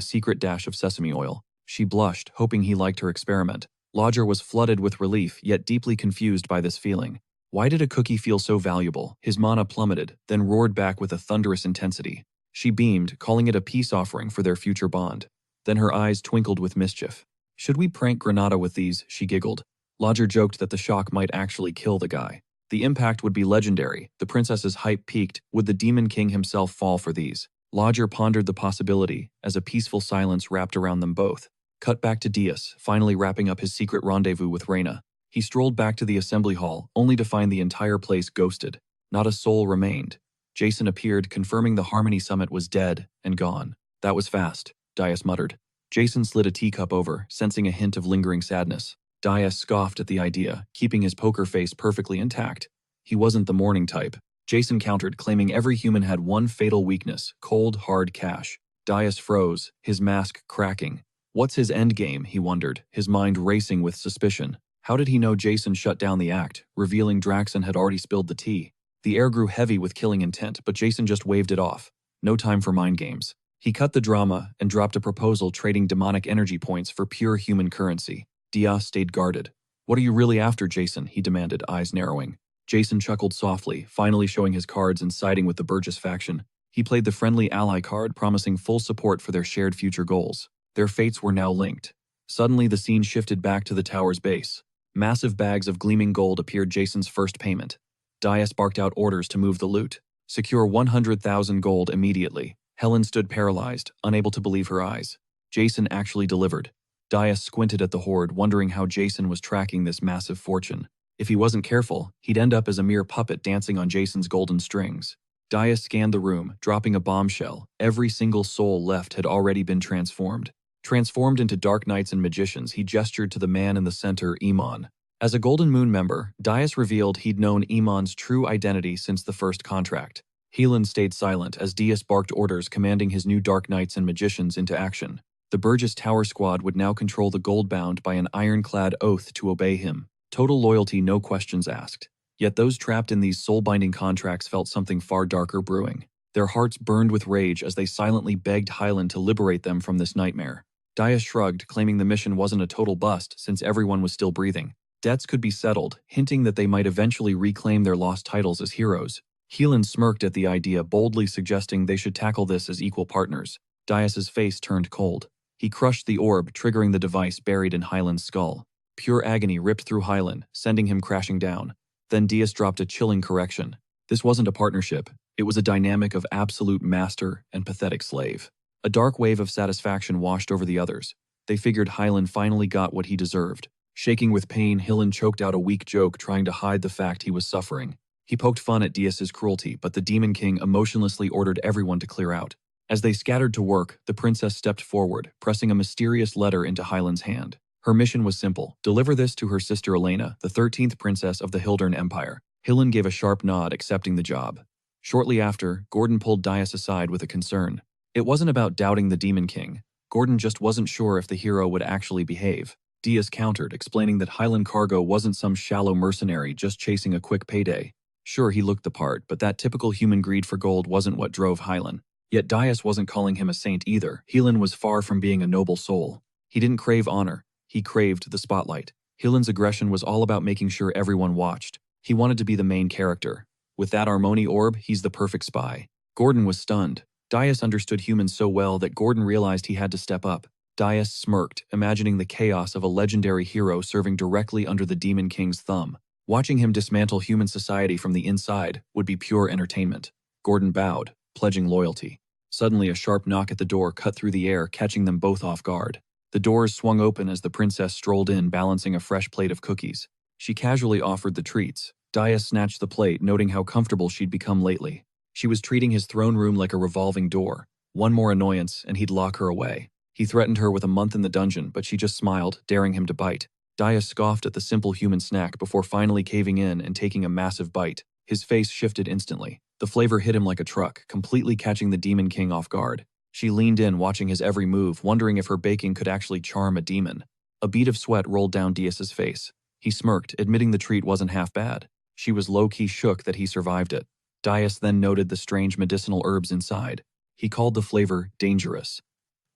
secret dash of sesame oil. She blushed, hoping he liked her experiment. Lodger was flooded with relief, yet deeply confused by this feeling. Why did a cookie feel so valuable? His mana plummeted, then roared back with a thunderous intensity. She beamed, calling it a peace offering for their future bond. Then her eyes twinkled with mischief. Should we prank Granada with these? She giggled. Lodger joked that the shock might actually kill the guy. The impact would be legendary. The princess's hype peaked. Would the Demon King himself fall for these? Lodger pondered the possibility, as a peaceful silence wrapped around them both. Cut back to Dias, finally wrapping up his secret rendezvous with Reina. He strolled back to the assembly hall, only to find the entire place ghosted. Not a soul remained. Jason appeared, confirming the Harmony Summit was dead and gone. That was fast, Dias muttered. Jason slid a teacup over, sensing a hint of lingering sadness. Dias scoffed at the idea, keeping his poker face perfectly intact. He wasn't the morning type. Jason countered, claiming every human had one fatal weakness: cold, hard cash. Dias froze, his mask cracking. What's his endgame, he wondered, his mind racing with suspicion. How did he know Jason shut down the act, revealing Draxon had already spilled the tea? The air grew heavy with killing intent, but Jason just waved it off. No time for mind games. He cut the drama and dropped a proposal trading demonic energy points for pure human currency. Dias stayed guarded. What are you really after, Jason? He demanded, eyes narrowing. Jason chuckled softly, finally showing his cards and siding with the Burgess faction. He played the friendly ally card, promising full support for their shared future goals. Their fates were now linked. Suddenly, the scene shifted back to the tower's base. Massive bags of gleaming gold appeared Jason's first payment. Dias barked out orders to move the loot. Secure 100,000 gold immediately. Helen stood paralyzed, unable to believe her eyes. Jason actually delivered. Dias squinted at the hoard, wondering how Jason was tracking this massive fortune. If he wasn't careful, he'd end up as a mere puppet dancing on Jason's golden strings. Dias scanned the room, dropping a bombshell. Every single soul left had already been transformed. Transformed into dark knights and magicians, he gestured to the man in the center, Iman. As a Golden Moon member, Dias revealed he'd known Iman's true identity since the first contract. Helan stayed silent as Dias barked orders commanding his new dark knights and magicians into action. The Burgess Tower squad would now control the gold bound by an ironclad oath to obey him. Total loyalty, no questions asked. Yet those trapped in these soul-binding contracts felt something far darker brewing. Their hearts burned with rage as they silently begged Hylan to liberate them from this nightmare. Dias shrugged, claiming the mission wasn't a total bust since everyone was still breathing. Debts could be settled, hinting that they might eventually reclaim their lost titles as heroes. Helan smirked at the idea, boldly suggesting they should tackle this as equal partners. Dias's face turned cold. He crushed the orb, triggering the device buried in Hylan's skull. Pure agony ripped through Hylan, sending him crashing down. Then Dias dropped a chilling correction. This wasn't a partnership. It was a dynamic of absolute master and pathetic slave. A dark wave of satisfaction washed over the others. They figured Hylan finally got what he deserved. Shaking with pain, Hylan choked out a weak joke, trying to hide the fact he was suffering. He poked fun at Dias's cruelty, but the Demon King emotionlessly ordered everyone to clear out. As they scattered to work, the princess stepped forward, pressing a mysterious letter into Hylan's hand. Her mission was simple: deliver this to her sister Elena, the 13th princess of the Hildern Empire. Hylan gave a sharp nod, accepting the job. Shortly after, Gordon pulled Dias aside with a concern. It wasn't about doubting the Demon King. Gordon just wasn't sure if the hero would actually behave. Diaz countered, explaining that Highland Cargo wasn't some shallow mercenary just chasing a quick payday. Sure, he looked the part, but that typical human greed for gold wasn't what drove Hylan. Yet Dias wasn't calling him a saint either. Hylan was far from being a noble soul. He didn't crave honor. He craved the spotlight. Hylan's aggression was all about making sure everyone watched. He wanted to be the main character. With that Armoni orb, he's the perfect spy. Gordon was stunned. Dias understood humans so well that Gordon realized he had to step up. Dias smirked, imagining the chaos of a legendary hero serving directly under the Demon King's thumb. Watching him dismantle human society from the inside would be pure entertainment. Gordon bowed, pledging loyalty. Suddenly, a sharp knock at the door cut through the air, catching them both off guard. The doors swung open as the princess strolled in, balancing a fresh plate of cookies. She casually offered the treats. Dias snatched the plate, noting how comfortable she'd become lately. She was treating his throne room like a revolving door. One more annoyance, and he'd lock her away. He threatened her with a month in the dungeon, but she just smiled, daring him to bite. Dias scoffed at the simple human snack before finally caving in and taking a massive bite. His face shifted instantly. The flavor hit him like a truck, completely catching the Demon King off guard. She leaned in, watching his every move, wondering if her baking could actually charm a demon. A bead of sweat rolled down Dias's face. He smirked, admitting the treat wasn't half bad. She was low-key shook that he survived it. Dias then noted the strange medicinal herbs inside. He called the flavor dangerous.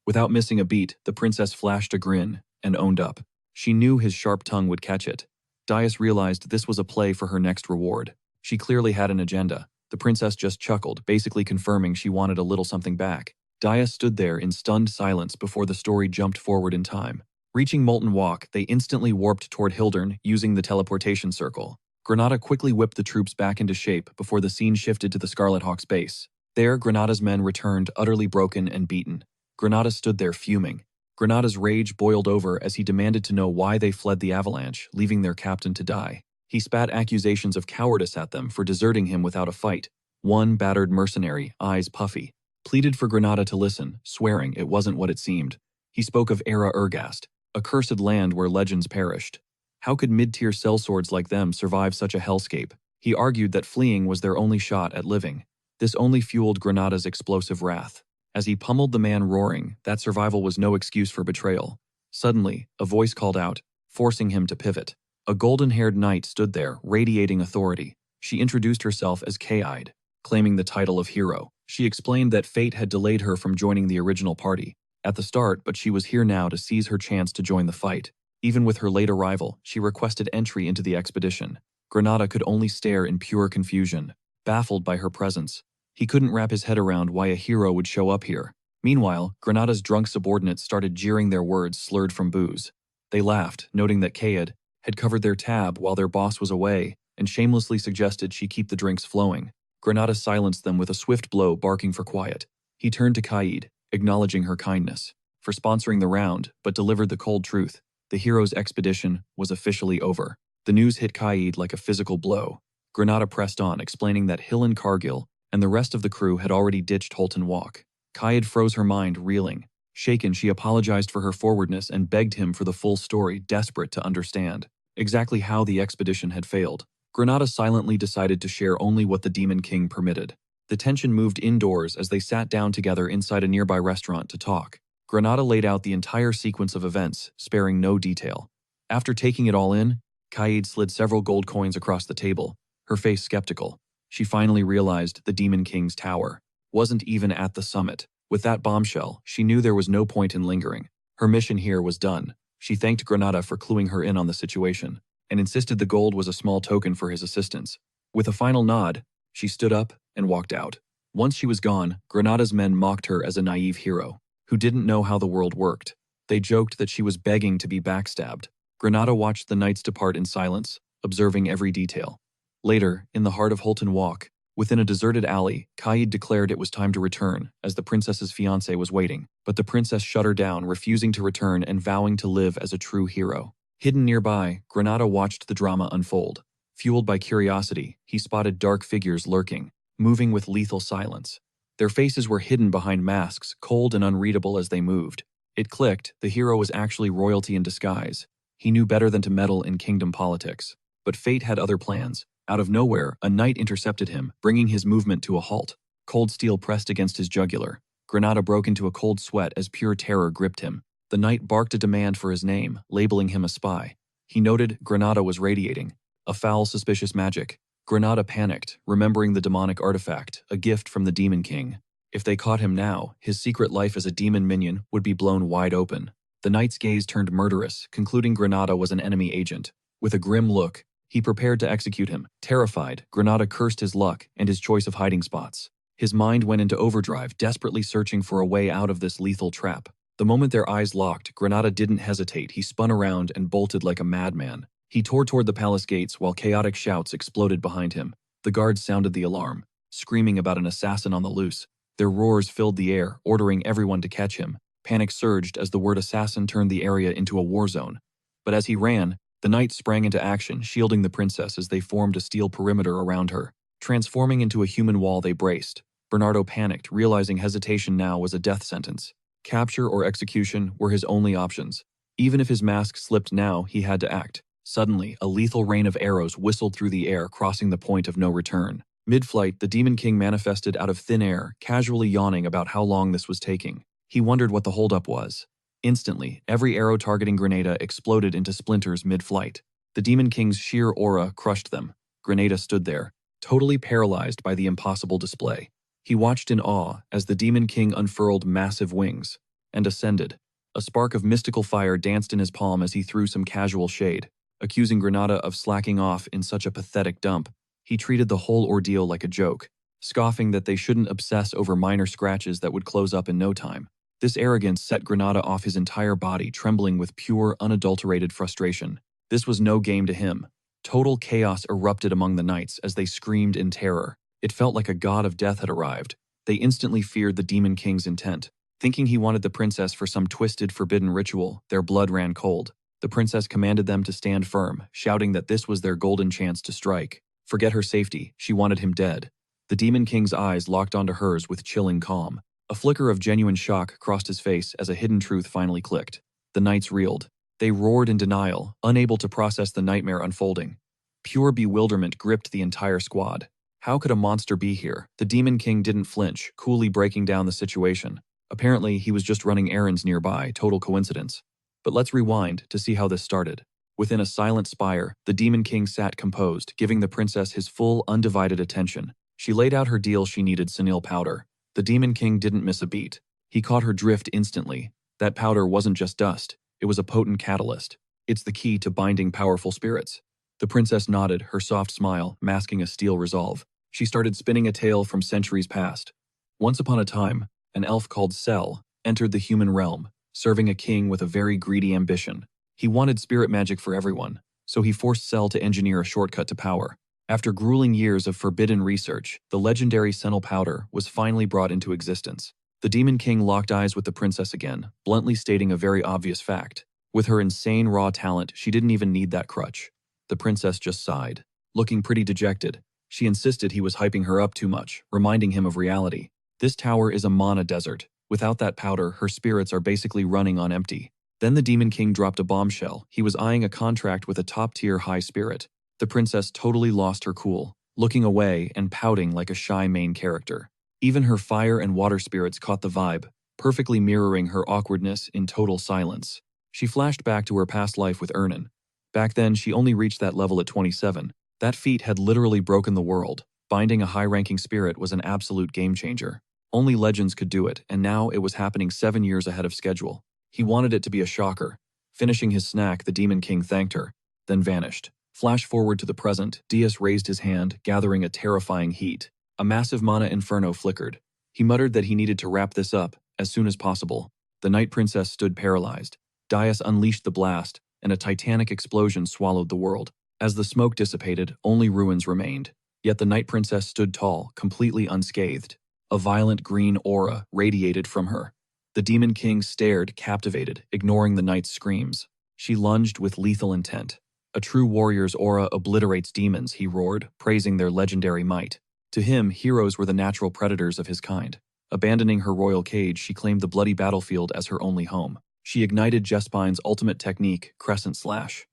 Without missing a beat, the princess flashed a grin and owned up. She knew his sharp tongue would catch it. Dias realized this was a play for her next reward. She clearly had an agenda. The princess just chuckled, basically confirming she wanted a little something back. Dias stood there in stunned silence before the story jumped forward in time. Reaching Molten Walk, they instantly warped toward Hildern using the teleportation circle. Granada quickly whipped the troops back into shape before the scene shifted to the Scarlet Hawk's base. There, Granada's men returned, utterly broken and beaten. Granada stood there fuming. Granada's rage boiled over as he demanded to know why they fled the avalanche, leaving their captain to die. He spat accusations of cowardice at them for deserting him without a fight. One battered mercenary, eyes puffy, pleaded for Granada to listen, swearing it wasn't what it seemed. He spoke of Era Ergast, a cursed land where legends perished. How could mid-tier sellswords like them survive such a hellscape? He argued that fleeing was their only shot at living. This only fueled Granada's explosive wrath. As he pummeled the man, roaring that survival was no excuse for betrayal. Suddenly, a voice called out, forcing him to pivot. A golden-haired knight stood there, radiating authority. She introduced herself as Kaide, claiming the title of hero. She explained that fate had delayed her from joining the original party at the start, but she was here now to seize her chance to join the fight. Even with her late arrival, she requested entry into the expedition. Granada could only stare in pure confusion, baffled by her presence. He couldn't wrap his head around why a hero would show up here. Meanwhile, Granada's drunk subordinates started jeering their words slurred from booze. They laughed, noting that Kaide had covered their tab while their boss was away, and shamelessly suggested she keep the drinks flowing. Granada silenced them with a swift blow, barking for quiet. He turned to Kaide, acknowledging her kindness for sponsoring the round, but delivered the cold truth. The hero's expedition was officially over. The news hit Kaide like a physical blow. Granada pressed on, explaining that Hilan Cargill and the rest of the crew had already ditched Holton Walk. Kaide froze her mind, reeling. Shaken, she apologized for her forwardness and begged him for the full story, desperate to understand exactly how the expedition had failed. Granada silently decided to share only what the Demon King permitted. The tension moved indoors as they sat down together inside a nearby restaurant to talk. Granada laid out the entire sequence of events, sparing no detail. After taking it all in, Kaide slid several gold coins across the table, her face skeptical. She finally realized the Demon King's tower wasn't even at the summit. With that bombshell, she knew there was no point in lingering. Her mission here was done. She thanked Granada for cluing her in on the situation, and insisted the gold was a small token for his assistance. With a final nod, she stood up and walked out. Once she was gone, Granada's men mocked her as a naive hero who didn't know how the world worked. They joked that she was begging to be backstabbed. Granada watched the knights depart in silence, observing every detail. Later, in the heart of Holton Walk, within a deserted alley, Kaide declared it was time to return, as the princess's fiancé was waiting. But the princess shut her down, refusing to return and vowing to live as a true hero. Hidden nearby, Granada watched the drama unfold. Fueled by curiosity, he spotted dark figures lurking, moving with lethal silence. Their faces were hidden behind masks, cold and unreadable as they moved. It clicked, the hero was actually royalty in disguise. He knew better than to meddle in kingdom politics. But fate had other plans. Out of nowhere, a knight intercepted him, bringing his movement to a halt. Cold steel pressed against his jugular. Granada broke into a cold sweat as pure terror gripped him. The knight barked a demand for his name, labeling him a spy. He noted Granada was radiating a foul, suspicious magic. Granada panicked, remembering the demonic artifact, a gift from the Demon King. If they caught him now, his secret life as a demon minion would be blown wide open. The knight's gaze turned murderous, concluding Granada was an enemy agent. With a grim look, he prepared to execute him. Terrified, Granada cursed his luck and his choice of hiding spots. His mind went into overdrive, desperately searching for a way out of this lethal trap. The moment their eyes locked, Granada didn't hesitate. He spun around and bolted like a madman. He tore toward the palace gates while chaotic shouts exploded behind him. The guards sounded the alarm, screaming about an assassin on the loose. Their roars filled the air, ordering everyone to catch him. Panic surged as the word assassin turned the area into a war zone. But as he ran, the knight sprang into action, shielding the princess as they formed a steel perimeter around her. Transforming into a human wall, they braced. Bernardo panicked, realizing hesitation now was a death sentence. Capture or execution were his only options. Even if his mask slipped now, he had to act. Suddenly, a lethal rain of arrows whistled through the air, crossing the point of no return. Mid-flight, the Demon King manifested out of thin air, casually yawning about how long this was taking. He wondered what the holdup was. Instantly, every arrow targeting Grenada exploded into splinters mid-flight. The Demon King's sheer aura crushed them. Grenada stood there, totally paralyzed by the impossible display. He watched in awe as the Demon King unfurled massive wings and ascended. A spark of mystical fire danced in his palm as he threw some casual shade. Accusing Granada of slacking off in such a pathetic dump, he treated the whole ordeal like a joke, scoffing that they shouldn't obsess over minor scratches that would close up in no time. This arrogance set Granada off, his entire body trembling with pure, unadulterated frustration. This was no game to him. Total chaos erupted among the knights as they screamed in terror. It felt like a god of death had arrived. They instantly feared the Demon King's intent. Thinking he wanted the princess for some twisted, forbidden ritual, their blood ran cold. The princess commanded them to stand firm, shouting that this was their golden chance to strike. Forget her safety, she wanted him dead. The Demon King's eyes locked onto hers with chilling calm. A flicker of genuine shock crossed his face as a hidden truth finally clicked. The knights reeled. They roared in denial, unable to process the nightmare unfolding. Pure bewilderment gripped the entire squad. How could a monster be here? The Demon King didn't flinch, coolly breaking down the situation. Apparently, he was just running errands nearby, total coincidence. But let's rewind to see how this started. Within a silent spire, the Demon King sat composed, giving the princess his full, undivided attention. She laid out her deal. She needed senile powder. The Demon King didn't miss a beat. He caught her drift instantly. That powder wasn't just dust. It was a potent catalyst. It's the key to binding powerful spirits. The princess nodded, her soft smile masking a steel resolve. She started spinning a tale from centuries past. Once upon a time, an elf called Cell entered the human realm, serving a king with a very greedy ambition. He wanted spirit magic for everyone, so he forced Cell to engineer a shortcut to power. After grueling years of forbidden research, the legendary senile powder was finally brought into existence. The Demon King locked eyes with the princess again, bluntly stating a very obvious fact. With her insane raw talent, she didn't even need that crutch. The princess just sighed. Looking pretty dejected, she insisted he was hyping her up too much, reminding him of reality. This tower is a mana desert. Without that powder, her spirits are basically running on empty. Then the Demon King dropped a bombshell. He was eyeing a contract with a top-tier high spirit. The princess totally lost her cool, looking away and pouting like a shy main character. Even her fire and water spirits caught the vibe, perfectly mirroring her awkwardness in total silence. She flashed back to her past life with Ernan. Back then, she only reached that level at 27. That feat had literally broken the world. Binding a high-ranking spirit was an absolute game-changer. Only legends could do it, and now it was happening 7 years ahead of schedule. He wanted it to be a shocker. Finishing his snack, the Demon King thanked her, then vanished. Flash forward to the present, Diaz raised his hand, gathering a terrifying heat. A massive mana inferno flickered. He muttered that he needed to wrap this up as soon as possible. The Night Princess stood paralyzed. Diaz unleashed the blast, and a titanic explosion swallowed the world. As the smoke dissipated, only ruins remained. Yet the Night Princess stood tall, completely unscathed. A violent green aura radiated from her. The Demon King stared, captivated, ignoring the knight's screams. She lunged with lethal intent. A true warrior's aura obliterates demons, he roared, praising their legendary might. To him, heroes were the natural predators of his kind. Abandoning her royal cage, she claimed the bloody battlefield as her only home. She ignited Jespine's ultimate technique, Crescent Slash.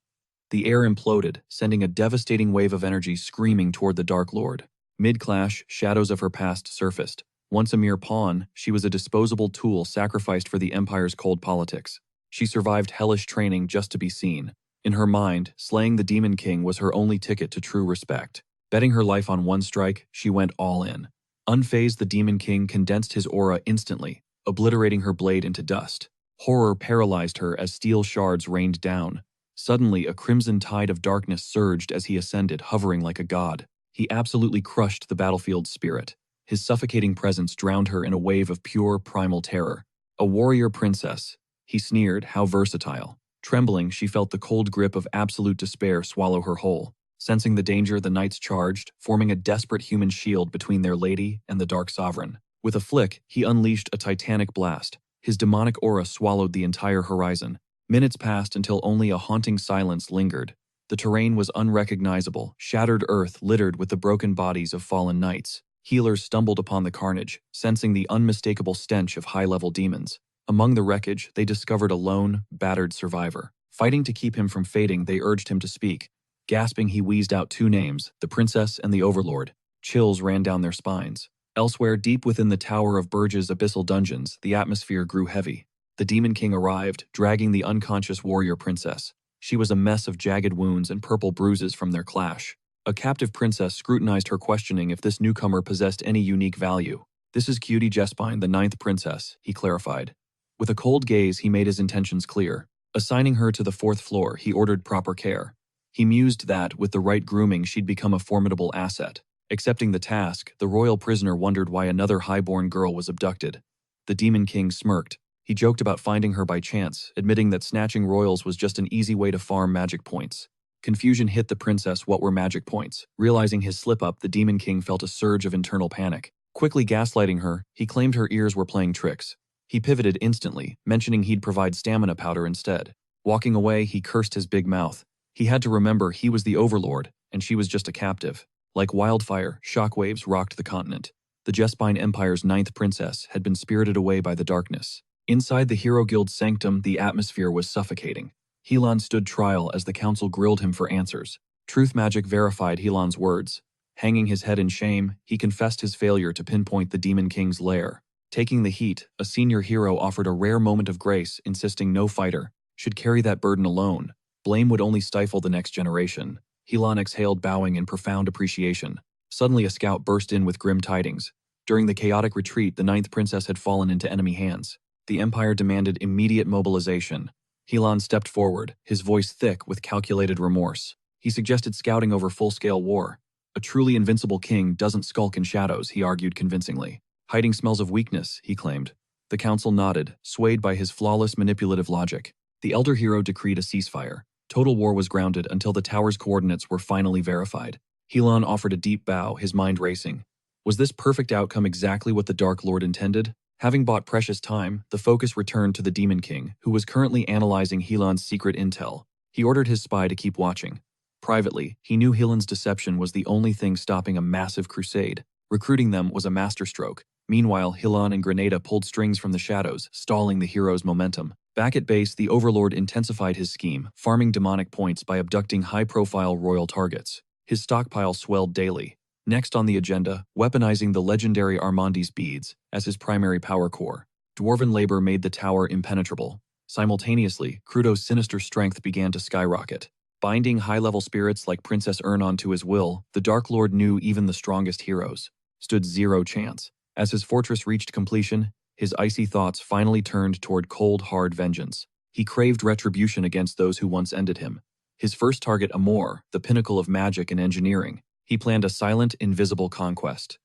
The air imploded, sending a devastating wave of energy screaming toward the Dark Lord. Mid-clash, shadows of her past surfaced. Once a mere pawn, she was a disposable tool sacrificed for the Empire's cold politics. She survived hellish training just to be seen. In her mind, slaying the Demon King was her only ticket to true respect. Betting her life on one strike, she went all in. Unfazed, the Demon King condensed his aura instantly, obliterating her blade into dust. Horror paralyzed her as steel shards rained down. Suddenly, a crimson tide of darkness surged as he ascended, hovering like a god. He absolutely crushed the battlefield's spirit. His suffocating presence drowned her in a wave of pure, primal terror. A warrior princess. He sneered, how versatile. Trembling, she felt the cold grip of absolute despair swallow her whole. Sensing the danger, the knights charged, forming a desperate human shield between their lady and the Dark Sovereign. With a flick, he unleashed a titanic blast. His demonic aura swallowed the entire horizon. Minutes passed until only a haunting silence lingered. The terrain was unrecognizable, shattered earth littered with the broken bodies of fallen knights. Healers stumbled upon the carnage, sensing the unmistakable stench of high-level demons. Among the wreckage, they discovered a lone, battered survivor. Fighting to keep him from fading, they urged him to speak. Gasping, he wheezed out two names, the princess and the overlord. Chills ran down their spines. Elsewhere, deep within the Tower of Burge's abyssal dungeons, the atmosphere grew heavy. The Demon King arrived, dragging the unconscious warrior princess. She was a mess of jagged wounds and purple bruises from their clash. A captive princess scrutinized her, questioning if this newcomer possessed any unique value. This is Cutie Jespine, the ninth princess, he clarified. With a cold gaze, he made his intentions clear. Assigning her to the fourth floor, he ordered proper care. He mused that, with the right grooming, she'd become a formidable asset. Accepting the task, the royal prisoner wondered why another highborn girl was abducted. The Demon King smirked. He joked about finding her by chance, admitting that snatching royals was just an easy way to farm magic points. Confusion hit the princess. What were magic points? Realizing his slip-up, the Demon King felt a surge of internal panic. Quickly gaslighting her, he claimed her ears were playing tricks. He pivoted instantly, mentioning he'd provide stamina powder instead. Walking away, he cursed his big mouth. He had to remember he was the overlord, and she was just a captive. Like wildfire, shockwaves rocked the continent. The Jespine Empire's ninth princess had been spirited away by the darkness. Inside the Hero Guild's sanctum, the atmosphere was suffocating. Helan stood trial as the council grilled him for answers. Truth magic verified Helan's words. Hanging his head in shame, he confessed his failure to pinpoint the Demon King's lair. Taking the heat, a senior hero offered a rare moment of grace, insisting no fighter should carry that burden alone. Blame would only stifle the next generation. Helan exhaled, bowing in profound appreciation. Suddenly, a scout burst in with grim tidings. During the chaotic retreat, the ninth princess had fallen into enemy hands. The Empire demanded immediate mobilization. Helan stepped forward, his voice thick with calculated remorse. He suggested scouting over full-scale war. A truly invincible king doesn't skulk in shadows, he argued convincingly. Hiding smells of weakness, he claimed. The council nodded, swayed by his flawless manipulative logic. The elder hero decreed a ceasefire. Total war was grounded until the tower's coordinates were finally verified. Helan offered a deep bow, his mind racing. Was this perfect outcome exactly what the Dark Lord intended? Having bought precious time, the focus returned to the Demon King, who was currently analyzing Helan's secret intel. He ordered his spy to keep watching. Privately, he knew Helan's deception was the only thing stopping a massive crusade. Recruiting them was a masterstroke. Meanwhile, Helan and Grenada pulled strings from the shadows, stalling the hero's momentum. Back at base, the Overlord intensified his scheme, farming demonic points by abducting high-profile royal targets. His stockpile swelled daily. Next on the agenda, weaponizing the legendary Armandi's beads as his primary power core. Dwarven labor made the tower impenetrable. Simultaneously, Crudo's sinister strength began to skyrocket. Binding high-level spirits like Princess Ernon to his will, the Dark Lord knew even the strongest heroes stood zero chance. As his fortress reached completion, his icy thoughts finally turned toward cold, hard vengeance. He craved retribution against those who once ended him. His first target, Amor, the pinnacle of magic and engineering. He planned a silent, invisible conquest.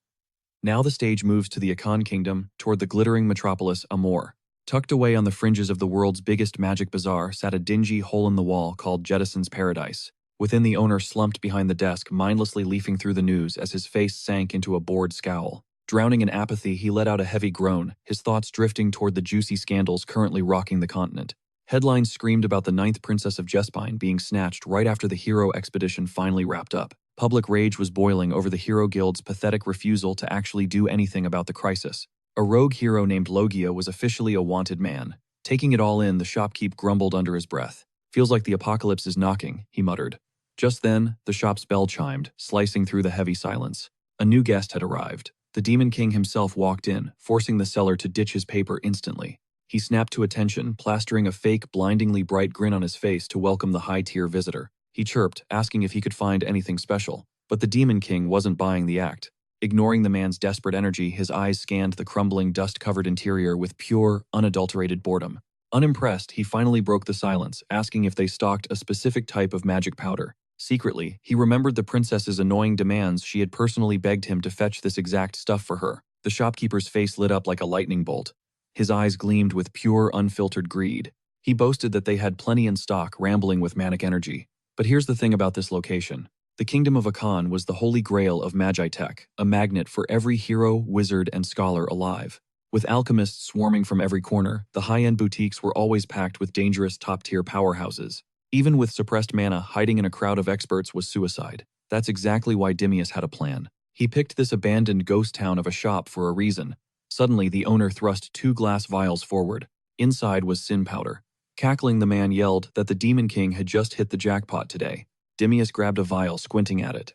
Now the stage moves to the Akan Kingdom, toward the glittering metropolis Amor. Tucked away on the fringes of the world's biggest magic bazaar sat a dingy hole-in-the-wall called Jettison's Paradise. Within, the owner slumped behind the desk, mindlessly leafing through the news as his face sank into a bored scowl. Drowning in apathy, he let out a heavy groan, his thoughts drifting toward the juicy scandals currently rocking the continent. Headlines screamed about the ninth princess of Jespine being snatched right after the hero expedition finally wrapped up. Public rage was boiling over the Hero Guild's pathetic refusal to actually do anything about the crisis. A rogue hero named Logia was officially a wanted man. Taking it all in, the shopkeep grumbled under his breath. "Feels like the apocalypse is knocking," he muttered. Just then, the shop's bell chimed, slicing through the heavy silence. A new guest had arrived. The Demon King himself walked in, forcing the seller to ditch his paper instantly. He snapped to attention, plastering a fake, blindingly bright grin on his face to welcome the high-tier visitor. He chirped, asking if he could find anything special. But the Demon King wasn't buying the act. Ignoring the man's desperate energy, his eyes scanned the crumbling, dust-covered interior with pure, unadulterated boredom. Unimpressed, he finally broke the silence, asking if they stocked a specific type of magic powder. Secretly, he remembered the princess's annoying demands. She had personally begged him to fetch this exact stuff for her. The shopkeeper's face lit up like a lightning bolt. His eyes gleamed with pure, unfiltered greed. He boasted that they had plenty in stock, rambling with manic energy. But here's the thing about this location. The Kingdom of Akan was the holy grail of Magi-tech, a magnet for every hero, wizard, and scholar alive. With alchemists swarming from every corner, the high-end boutiques were always packed with dangerous top-tier powerhouses. Even with suppressed mana, hiding in a crowd of experts was suicide. That's exactly why Dimius had a plan. He picked this abandoned ghost town of a shop for a reason. Suddenly, the owner thrust 2 glass vials forward. Inside was sin powder. Cackling, the man yelled that the Demon King had just hit the jackpot today. Dimius grabbed a vial, squinting at it.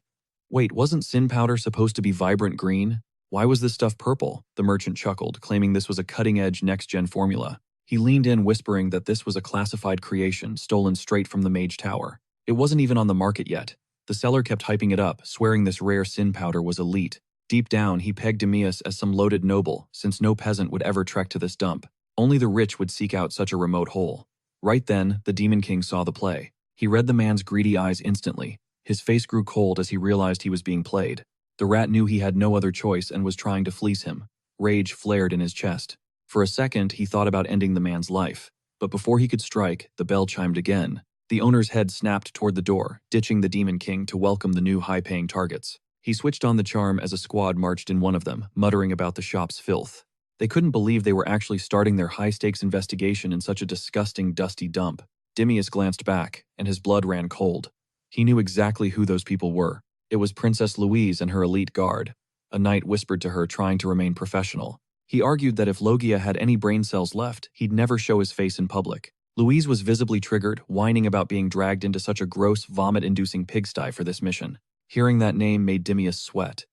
Wait, wasn't sin powder supposed to be vibrant green? Why was this stuff purple? The merchant chuckled, claiming this was a cutting-edge next-gen formula. He leaned in, whispering that this was a classified creation stolen straight from the Mage Tower. It wasn't even on the market yet. The seller kept hyping it up, swearing this rare sin powder was elite. Deep down, he pegged Dimius as some loaded noble, since no peasant would ever trek to this dump. Only the rich would seek out such a remote hole. Right then, the Demon King saw the play. He read the man's greedy eyes instantly. His face grew cold as he realized he was being played. The rat knew he had no other choice and was trying to fleece him. Rage flared in his chest. For a second, he thought about ending the man's life. But before he could strike, the bell chimed again. The owner's head snapped toward the door, ditching the Demon King to welcome the new high-paying targets. He switched on the charm as a squad marched in one of them, muttering about the shop's filth. They couldn't believe they were actually starting their high-stakes investigation in such a disgusting, dusty dump. Dimius glanced back, and his blood ran cold. He knew exactly who those people were. It was Princess Louise and her elite guard. A knight whispered to her, trying to remain professional. He argued that if Logia had any brain cells left, he'd never show his face in public. Louise was visibly triggered, whining about being dragged into such a gross, vomit-inducing pigsty for this mission. Hearing that name made Dimius sweat.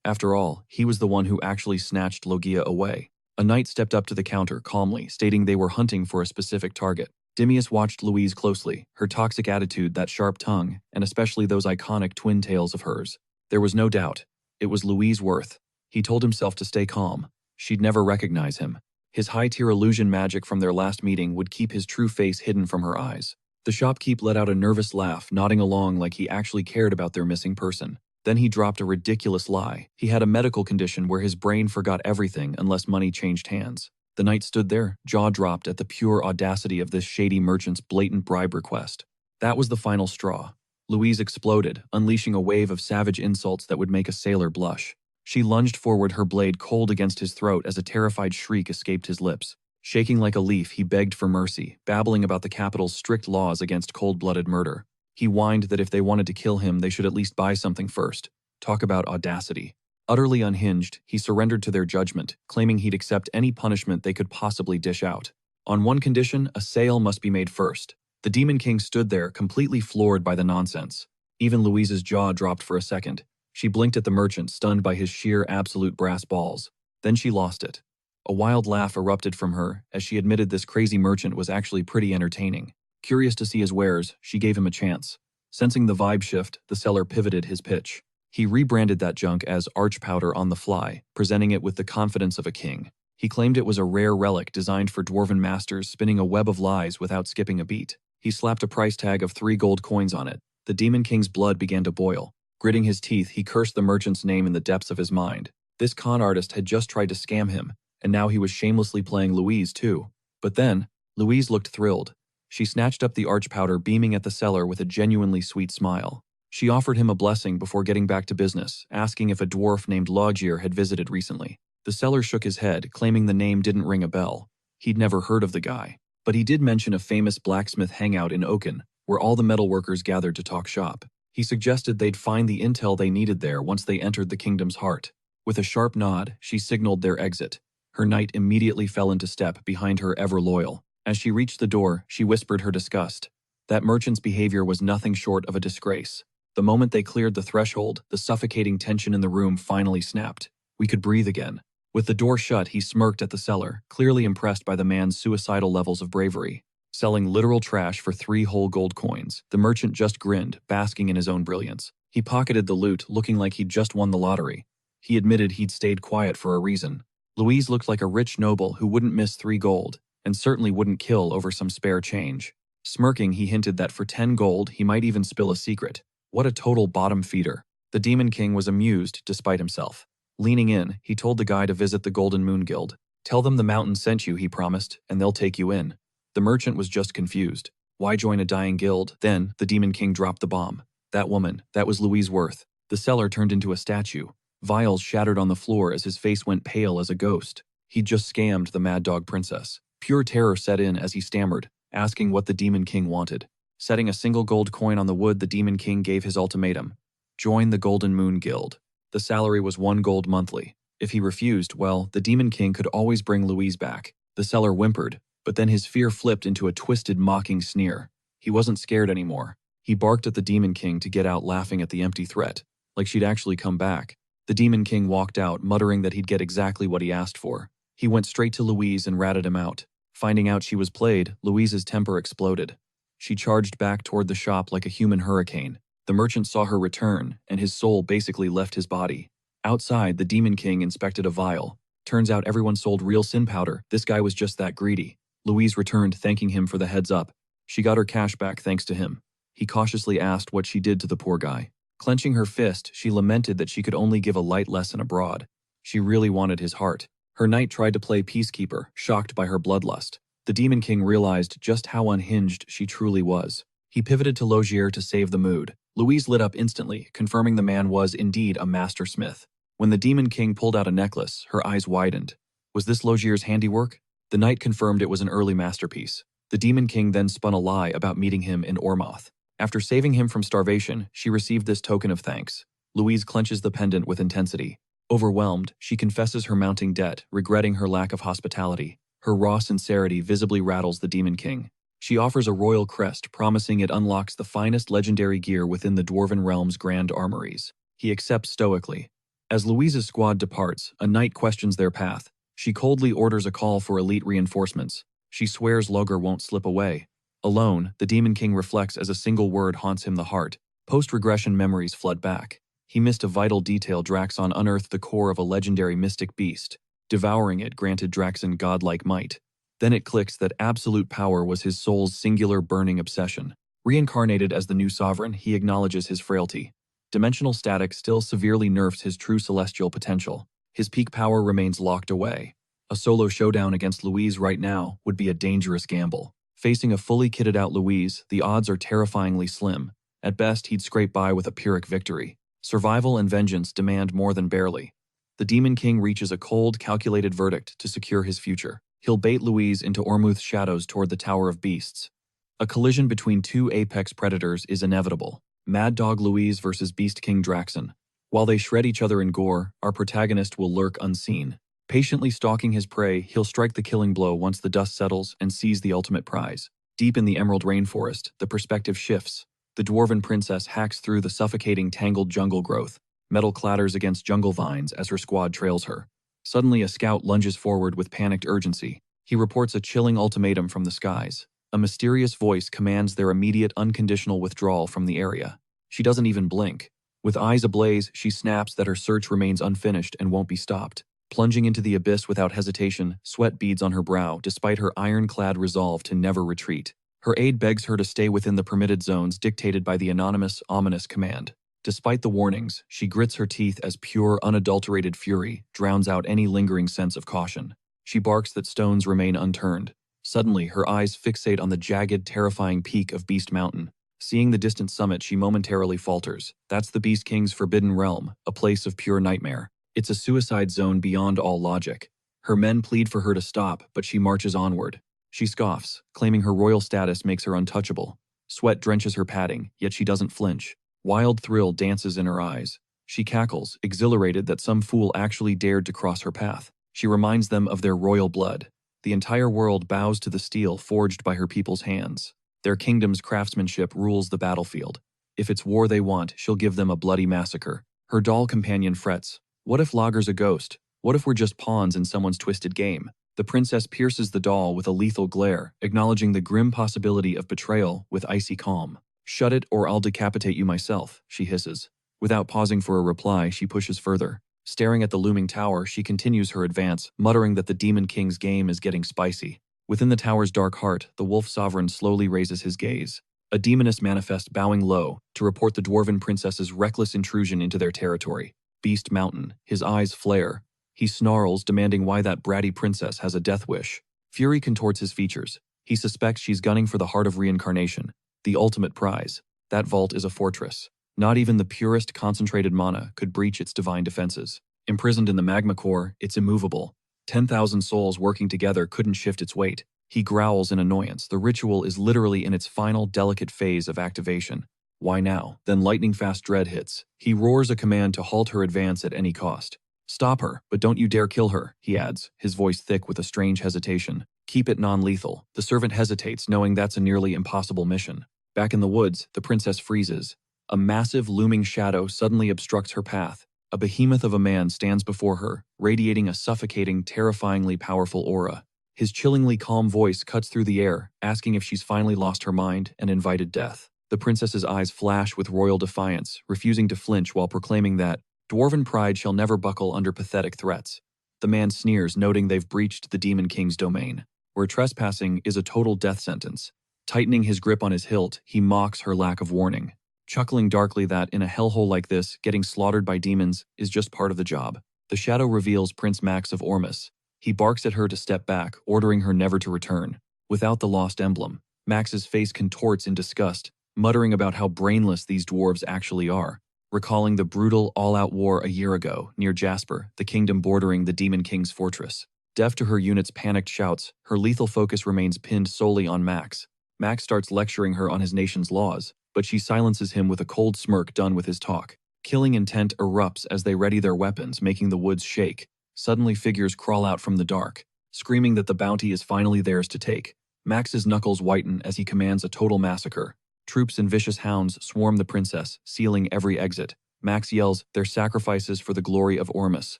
After all, he was the one who actually snatched Logia away. A knight stepped up to the counter, calmly, stating they were hunting for a specific target. Dimius watched Louise closely, her toxic attitude, that sharp tongue, and especially those iconic twin tails of hers. There was no doubt. It was Louise Worth. He told himself to stay calm. She'd never recognize him. His high-tier illusion magic from their last meeting would keep his true face hidden from her eyes. The shopkeep let out a nervous laugh, nodding along like he actually cared about their missing person. Then he dropped a ridiculous lie. He had a medical condition where his brain forgot everything unless money changed hands. The knight stood there, jaw dropped at the pure audacity of this shady merchant's blatant bribe request. That was the final straw. Louise exploded, unleashing a wave of savage insults that would make a sailor blush. She lunged forward, her blade cold against his throat as a terrified shriek escaped his lips. Shaking like a leaf, he begged for mercy, babbling about the capital's strict laws against cold-blooded murder. He whined that if they wanted to kill him, they should at least buy something first. Talk about audacity. Utterly unhinged, he surrendered to their judgment, claiming he'd accept any punishment they could possibly dish out. On one condition, a sale must be made first. The Demon King stood there, completely floored by the nonsense. Even Louise's jaw dropped for a second. She blinked at the merchant, stunned by his sheer absolute brass balls. Then she lost it. A wild laugh erupted from her as she admitted this crazy merchant was actually pretty entertaining. Curious to see his wares, she gave him a chance. Sensing the vibe shift, the seller pivoted his pitch. He rebranded that junk as arch powder on the fly, presenting it with the confidence of a king. He claimed it was a rare relic designed for dwarven masters, spinning a web of lies without skipping a beat. He slapped a price tag of 3 gold coins on it. The Demon King's blood began to boil. Gritting his teeth, he cursed the merchant's name in the depths of his mind. This con artist had just tried to scam him, and now he was shamelessly playing Louise too. But then, Louise looked thrilled. She snatched up the arch powder, beaming at the seller with a genuinely sweet smile. She offered him a blessing before getting back to business, asking if a dwarf named Logier had visited recently. The seller shook his head, claiming the name didn't ring a bell. He'd never heard of the guy. But he did mention a famous blacksmith hangout in Oaken, where all the metalworkers gathered to talk shop. He suggested they'd find the intel they needed there once they entered the kingdom's heart. With a sharp nod, she signaled their exit. Her knight immediately fell into step behind her ever-loyal. As she reached the door, she whispered her disgust. That merchant's behavior was nothing short of a disgrace. The moment they cleared the threshold, the suffocating tension in the room finally snapped. We could breathe again. With the door shut, he smirked at the seller, clearly impressed by the man's suicidal levels of bravery. Selling literal trash for 3 whole gold coins, the merchant just grinned, basking in his own brilliance. He pocketed the loot, looking like he'd just won the lottery. He admitted he'd stayed quiet for a reason. Louise looked like a rich noble who wouldn't miss 3 gold, and certainly wouldn't kill over some spare change. Smirking, he hinted that for 10 gold, he might even spill a secret. What a total bottom feeder. The Demon King was amused despite himself. Leaning in, he told the guy to visit the Golden Moon Guild. Tell them the mountain sent you, he promised, and they'll take you in. The merchant was just confused. Why join a dying guild? Then, the Demon King dropped the bomb. That woman, that was Louise Worth. The seller turned into a statue. Vials shattered on the floor as his face went pale as a ghost. He'd just scammed the Mad Dog Princess. Pure terror set in as he stammered, asking what the Demon King wanted. Setting a single gold coin on the wood, the Demon King gave his ultimatum. Join the Golden Moon Guild. The salary was 1 gold monthly. If he refused, well, the Demon King could always bring Louise back. The seller whimpered, but then his fear flipped into a twisted, mocking sneer. He wasn't scared anymore. He barked at the Demon King to get out, laughing at the empty threat, like she'd actually come back. The Demon King walked out, muttering that he'd get exactly what he asked for. He went straight to Louise and ratted him out. Finding out she was played, Louise's temper exploded. She charged back toward the shop like a human hurricane. The merchant saw her return, and his soul basically left his body. Outside, the Demon King inspected a vial. Turns out everyone sold real sin powder. This guy was just that greedy. Louise returned, thanking him for the heads up. She got her cash back thanks to him. He cautiously asked what she did to the poor guy. Clenching her fist, she lamented that she could only give a light lesson abroad. She really wanted his heart. Her knight tried to play peacekeeper, shocked by her bloodlust. The Demon King realized just how unhinged she truly was. He pivoted to Logier to save the mood. Louise lit up instantly, confirming the man was indeed a master smith. When the Demon King pulled out a necklace, her eyes widened. Was this Logier's handiwork? The knight confirmed it was an early masterpiece. The Demon King then spun a lie about meeting him in Ormoth. After saving him from starvation, she received this token of thanks. Louise clenches the pendant with intensity. Overwhelmed, she confesses her mounting debt, regretting her lack of hospitality. Her raw sincerity visibly rattles the Demon King. She offers a royal crest, promising it unlocks the finest legendary gear within the Dwarven Realm's grand armories. He accepts stoically. As Louise's squad departs, a knight questions their path. She coldly orders a call for elite reinforcements. She swears Loger won't slip away. Alone, the Demon King reflects as a single word haunts him the heart. Post-regression memories flood back. He missed a vital detail. Draxon unearthed the core of a legendary mystic beast. Devouring it granted Draxon godlike might. Then it clicks that absolute power was his soul's singular burning obsession. Reincarnated as the new sovereign, he acknowledges his frailty. Dimensional static still severely nerfs his true celestial potential. His peak power remains locked away. A solo showdown against Louise right now would be a dangerous gamble. Facing a fully kitted out Louise, the odds are terrifyingly slim. At best, he'd scrape by with a Pyrrhic victory. Survival and vengeance demand more than barely. The Demon King reaches a cold, calculated verdict to secure his future. He'll bait Louise into Ormuth's shadows toward the Tower of Beasts. A collision between 2 apex predators is inevitable. Mad Dog Louise versus Beast King Draxon. While they shred each other in gore, our protagonist will lurk unseen. Patiently stalking his prey, he'll strike the killing blow once the dust settles and seize the ultimate prize. Deep in the Emerald Rainforest, the perspective shifts. The Dwarven princess hacks through the suffocating tangled jungle growth. Metal clatters against jungle vines as her squad trails her. Suddenly, a scout lunges forward with panicked urgency. He reports a chilling ultimatum from the skies. A mysterious voice commands their immediate unconditional withdrawal from the area. She doesn't even blink. With eyes ablaze, she snaps that her search remains unfinished and won't be stopped. Plunging into the abyss without hesitation, sweat beads on her brow despite her ironclad resolve to never retreat. Her aide begs her to stay within the permitted zones dictated by the anonymous, ominous command. Despite the warnings, she grits her teeth as pure, unadulterated fury drowns out any lingering sense of caution. She barks that stones remain unturned. Suddenly, her eyes fixate on the jagged, terrifying peak of Beast Mountain. Seeing the distant summit, she momentarily falters. That's the Beast King's forbidden realm, a place of pure nightmare. It's a suicide zone beyond all logic. Her men plead for her to stop, but she marches onward. She scoffs, claiming her royal status makes her untouchable. Sweat drenches her padding, yet she doesn't flinch. Wild thrill dances in her eyes. She cackles, exhilarated that some fool actually dared to cross her path. She reminds them of their royal blood. The entire world bows to the steel forged by her people's hands. Their kingdom's craftsmanship rules the battlefield. If it's war they want, she'll give them a bloody massacre. Her doll companion frets. What if Lager's a ghost? What if we're just pawns in someone's twisted game? The princess pierces the doll with a lethal glare, acknowledging the grim possibility of betrayal with icy calm. Shut it or I'll decapitate you myself, she hisses. Without pausing for a reply, she pushes further. Staring at the looming tower, she continues her advance, muttering that the Demon King's game is getting spicy. Within the tower's dark heart, the wolf sovereign slowly raises his gaze. A demoness manifests bowing low to report the dwarven princess's reckless intrusion into their territory. Beast Mountain, his eyes flare. He snarls, demanding why that bratty princess has a death wish. Fury contorts his features. He suspects she's gunning for the heart of Reincarnation, the ultimate prize. That vault is a fortress. Not even the purest concentrated mana could breach its divine defenses. Imprisoned in the magma core, it's immovable. 10,000 souls working together couldn't shift its weight. He growls in annoyance. The ritual is literally in its final delicate phase of activation. Why now? Then lightning-fast dread hits. He roars a command to halt her advance at any cost. Stop her, but don't you dare kill her, he adds, his voice thick with a strange hesitation. Keep it non-lethal. The servant hesitates, knowing that's a nearly impossible mission. Back in the woods, the princess freezes. A massive, looming shadow suddenly obstructs her path. A behemoth of a man stands before her, radiating a suffocating, terrifyingly powerful aura. His chillingly calm voice cuts through the air, asking if she's finally lost her mind and invited death. The princess's eyes flash with royal defiance, refusing to flinch while proclaiming that dwarven pride shall never buckle under pathetic threats. The man sneers, noting they've breached the Demon King's domain, where trespassing is a total death sentence. Tightening his grip on his hilt, he mocks her lack of warning, chuckling darkly that in a hellhole like this, getting slaughtered by demons is just part of the job. The shadow reveals Prince Max of Ormus. He barks at her to step back, ordering her never to return. Without the lost emblem, Max's face contorts in disgust, muttering about how brainless these dwarves actually are, recalling the brutal all-out war a year ago near Jasper, the kingdom bordering the Demon King's fortress. Deaf to her unit's panicked shouts, her lethal focus remains pinned solely on Max. Max starts lecturing her on his nation's laws, but she silences him with a cold smirk done with his talk. Killing intent erupts as they ready their weapons, making the woods shake. Suddenly figures crawl out from the dark, screaming that the bounty is finally theirs to take. Max's knuckles whiten as he commands a total massacre. Troops and vicious hounds swarm the princess, sealing every exit. Max yells, "Their sacrifices for the glory of Ormus."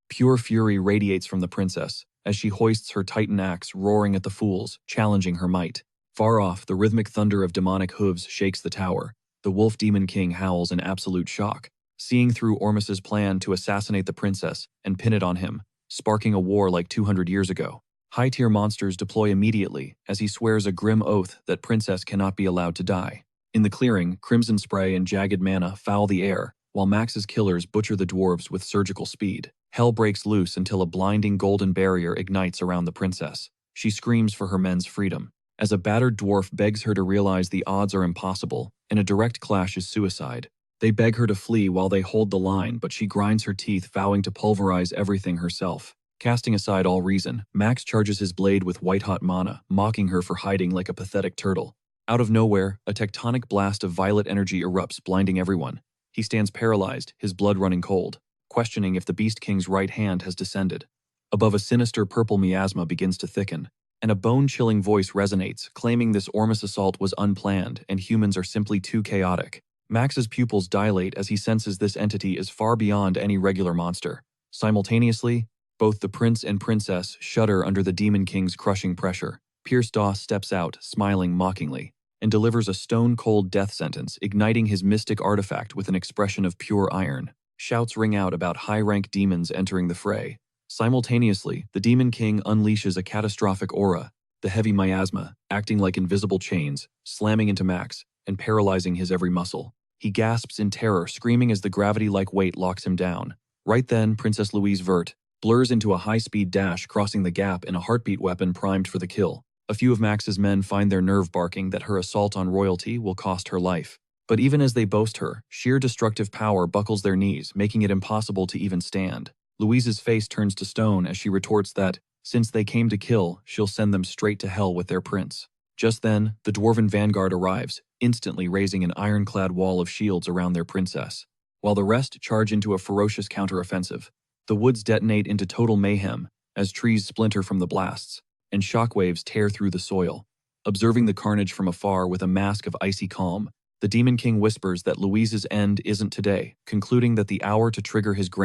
Pure fury radiates from the princess, as she hoists her titan axe, roaring at the fools, challenging her might. Far off, the rhythmic thunder of demonic hooves shakes the tower. The wolf demon king howls in absolute shock, seeing through Ormus's plan to assassinate the princess and pin it on him, sparking a war like 200 years ago. High-tier monsters deploy immediately as he swears a grim oath that princess cannot be allowed to die. In the clearing, crimson spray and jagged mana foul the air, while Max's killers butcher the dwarves with surgical speed. Hell breaks loose until a blinding golden barrier ignites around the princess. She screams for her men's freedom, as a battered dwarf begs her to realize the odds are impossible, and a direct clash is suicide. They beg her to flee while they hold the line, but she grinds her teeth, vowing to pulverize everything herself. Casting aside all reason, Max charges his blade with white-hot mana, mocking her for hiding like a pathetic turtle. Out of nowhere, a tectonic blast of violet energy erupts, blinding everyone. He stands paralyzed, his blood running cold, questioning if the Beast King's right hand has descended. Above, a sinister purple miasma begins to thicken, and a bone-chilling voice resonates, claiming this Ormus assault was unplanned and humans are simply too chaotic. Max's pupils dilate as he senses this entity is far beyond any regular monster. Simultaneously, both the prince and princess shudder under the Demon King's crushing pressure. Pierce Doss steps out, smiling mockingly, and delivers a stone-cold death sentence, igniting his mystic artifact with an expression of pure iron. Shouts ring out about high-rank demons entering the fray. Simultaneously, the Demon King unleashes a catastrophic aura, the heavy miasma, acting like invisible chains, slamming into Max and paralyzing his every muscle. He gasps in terror, screaming as the gravity-like weight locks him down. Right then, Princess Louise Vert blurs into a high-speed dash, crossing the gap in a heartbeat weapon primed for the kill. A few of Max's men find their nerve barking that her assault on royalty will cost her life. But even as they boast her, sheer destructive power buckles their knees, making it impossible to even stand. Louise's face turns to stone as she retorts that, since they came to kill, she'll send them straight to hell with their prince. Just then, the dwarven vanguard arrives, instantly raising an ironclad wall of shields around their princess. While the rest charge into a ferocious counteroffensive, the woods detonate into total mayhem as trees splinter from the blasts, and shockwaves tear through the soil. Observing the carnage from afar with a mask of icy calm, the Demon King whispers that Louise's end isn't today, concluding that the hour to trigger his grand